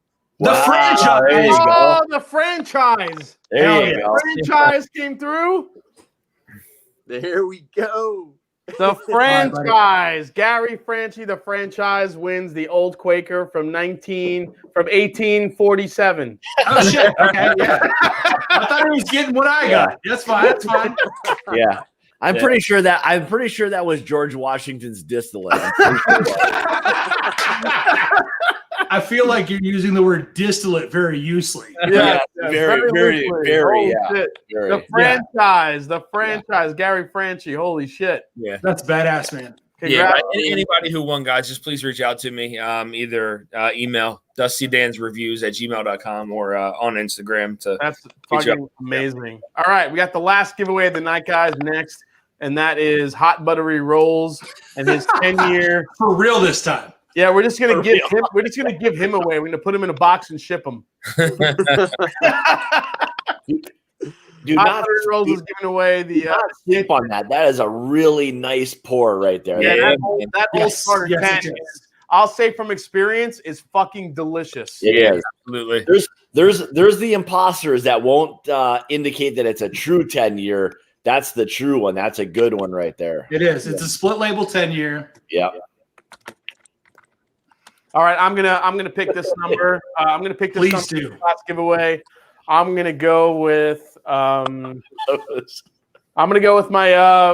The Wow, franchise. there you go. Oh, the franchise. There Hell you yeah. go. Franchise came through. There we go. The franchise. Gary Franchi, the franchise wins the Old Quaker from 1847. Oh, shit. Okay, yeah. I thought he was getting what I got. That's fine. That's fine. Yeah. I'm pretty sure that was George Washington's distillate. I feel like you're using the word distillate very loosely. Yeah, very, loosely. Holy yeah. shit. Very. The franchise, Gary Franchi. Holy shit. Yeah. That's badass, man. Congrats. Anybody who won, guys, just please reach out to me. Either email dustydansreviews@gmail.com or on Instagram. That's fucking amazing. All right, we got the last giveaway of the night, guys, next, and that is Hot Buttery Rolls and his 10-year. For real this time. Yeah, we're just gonna give him. We're just gonna give him away. We're gonna put him in a box and ship him. Do Hot not Buttery Rolls is giving away the. not sleep on that. That is a really nice pour right there. Yeah, that Old Yes, Starter yes, 10. it is. I'll say from experience, is fucking delicious. It is. Absolutely. There's the imposters that won't indicate that it's a true 10-year. That's the true one. That's a good one right there. It is. It's a split label 10-year. Yeah. All right, I'm gonna pick this number. I'm gonna pick this Please number do. for the last giveaway. I'm gonna go with my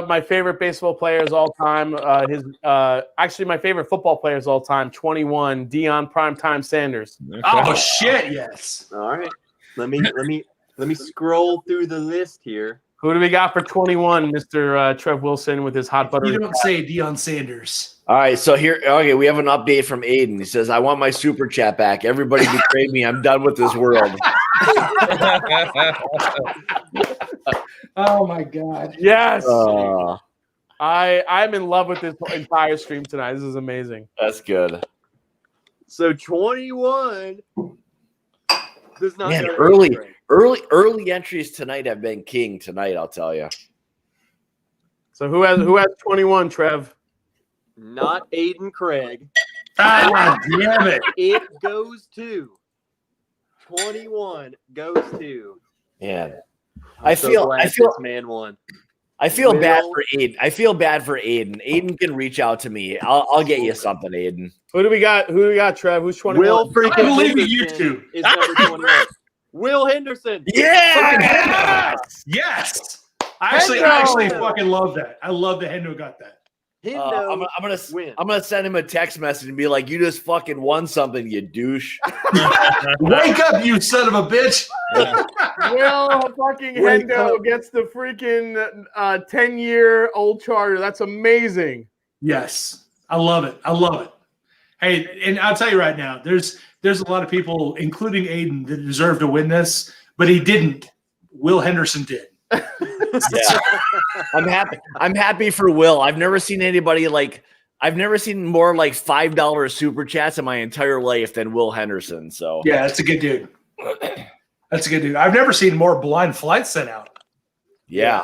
my favorite baseball players all time. Actually my favorite football players all time. 21, Deion Primetime Sanders. Oh shit! Yes. All right. Let me scroll through the list here. Who do we got for 21, Mr. Trev Wilson with his hot butter? You don't say Deion Sanders. All right, so here, okay, we have an update from Aiden. He says, "I want my super chat back. Everybody betrayed me. I'm done with this world." Oh my god. Yes. Uh, I'm in love with this entire stream tonight. This is amazing. that's good. So 21 does not Man, go to early. Craig. Early entries tonight have been king tonight, I'll tell you. So who has 21, Trev? Not Aiden Craig. Ah, damn it. It goes to 21 goes to. Man. I'm so glad I feel this man won. bad Will- for Aiden. I feel bad for Aiden. Aiden can reach out to me. I'll get you something, Aiden. Who do we got? Who do we got, Trev? Who's 21? Will freaking I believe in you Henderson two. is number 21. Will Henderson. Yes. Yes. I actually Hendo. fucking love that. I love that Hendo got that. Hendo win. I'm gonna send him a text message and be like, "You just fucking won something, you douche." Wake up, you son of a bitch. Will fucking Wake Hendo up. gets the freaking 10-year old charter. That's amazing. Yes. I love it. I love it. Hey, and I'll tell you right now, there's a lot of people, including Aiden, that deserve to win this, but he didn't. Will Henderson did. Yeah. I'm happy for Will. I've never seen anybody I've never seen more like $5 super chats in my entire life than Will Henderson. So Yeah, that's a good dude. That's a good dude. I've never seen more blind flights sent out. yeah.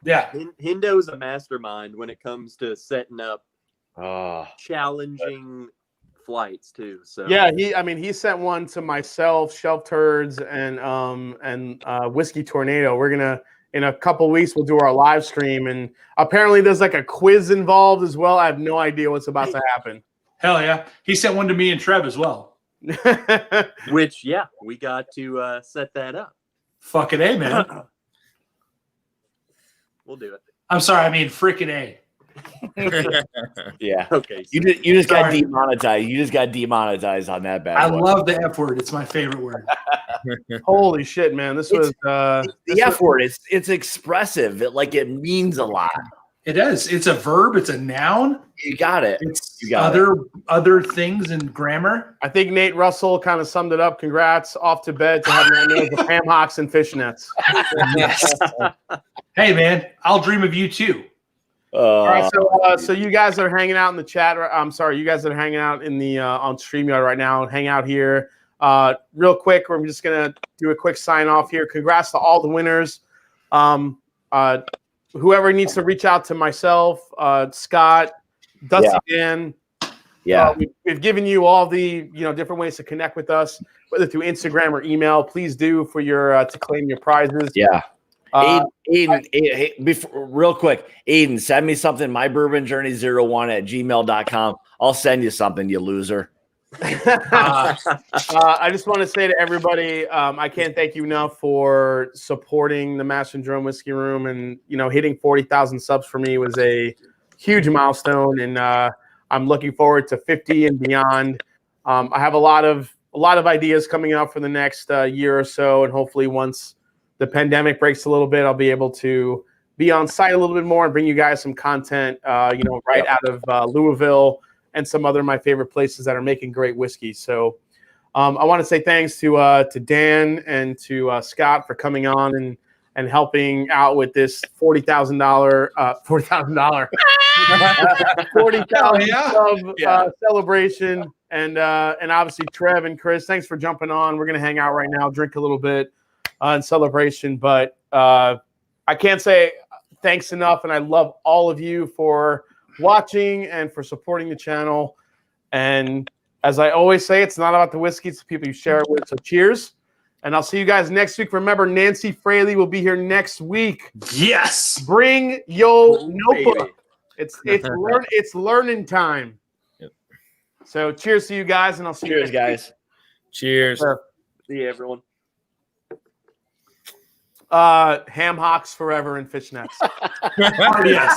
Yeah. Hendo's a mastermind when it comes to setting up Oh, challenging flights too. So Yeah, he sent one to myself, Shelf Turds, and Whiskey Tornado. We're gonna in a couple weeks we'll do our live stream, and apparently there's like a quiz involved as well. I have no idea what's about to happen. Hell yeah. He sent one to me and Trev as well. which we got to set that up. Fucking A, man. We'll do it. I'm sorry, I mean freaking A. yeah. Okay. You just got Sorry. demonetized. You just got demonetized on that bad I one. love the F word. It's my favorite word. Holy shit, man! This was the F word. It's expressive. It means a lot. It is. It's a verb. It's a noun. You got it. It's You got it. other things in grammar. I think Nate Russell kind of summed it up. Congrats, off to bed to have my nose of ham hocks and fishnets. Yes. Hey, man, I'll dream of you too. All right, so you guys that are hanging out in the chat. I'm sorry, you guys that are hanging out in the on StreamYard right now, hang out here. Real quick, we're just gonna do a quick sign off here. Congrats to all the winners. Whoever needs to reach out to myself, Scott, Dusty Dan. Yeah. We've given you all the different ways to connect with us, whether through Instagram or email. Please do for your to claim your prizes. Yeah. Aiden, real quick, Aiden, send me something, mybourbonjourney01@gmail.com. I'll send you something, you loser. I just want to say to everybody, I can't thank you enough for supporting the Mash and Drum Whiskey Room, and hitting 40,000 subs for me was a huge milestone, and I'm looking forward to 50 and beyond. I have a lot of ideas coming up for the next year or so, and hopefully once the pandemic breaks a little bit, I'll be able to be on site a little bit more and bring you guys some content, right out of Louisville and some other of my favorite places that are making great whiskey. So I want to say thanks to Dan and to Scott for coming on and helping out with this $40,000 celebration. And obviously Trev and Chris, thanks for jumping on. We're going to hang out right now, drink a little bit in celebration. But I can't say thanks enough. And I love all of you for watching and for supporting the channel. And as I always say, it's not about the whiskey, it's the people you share it with. So cheers. And I'll see you guys next week. Remember, Nancy Fraley will be here next week. Yes. Bring your notebook. Baby. It's learning time. Yep. So cheers to you guys, and I'll see you Cheers, next week. guys. Cheers. See you, everyone. Ham hocks forever and fishnets. Yes.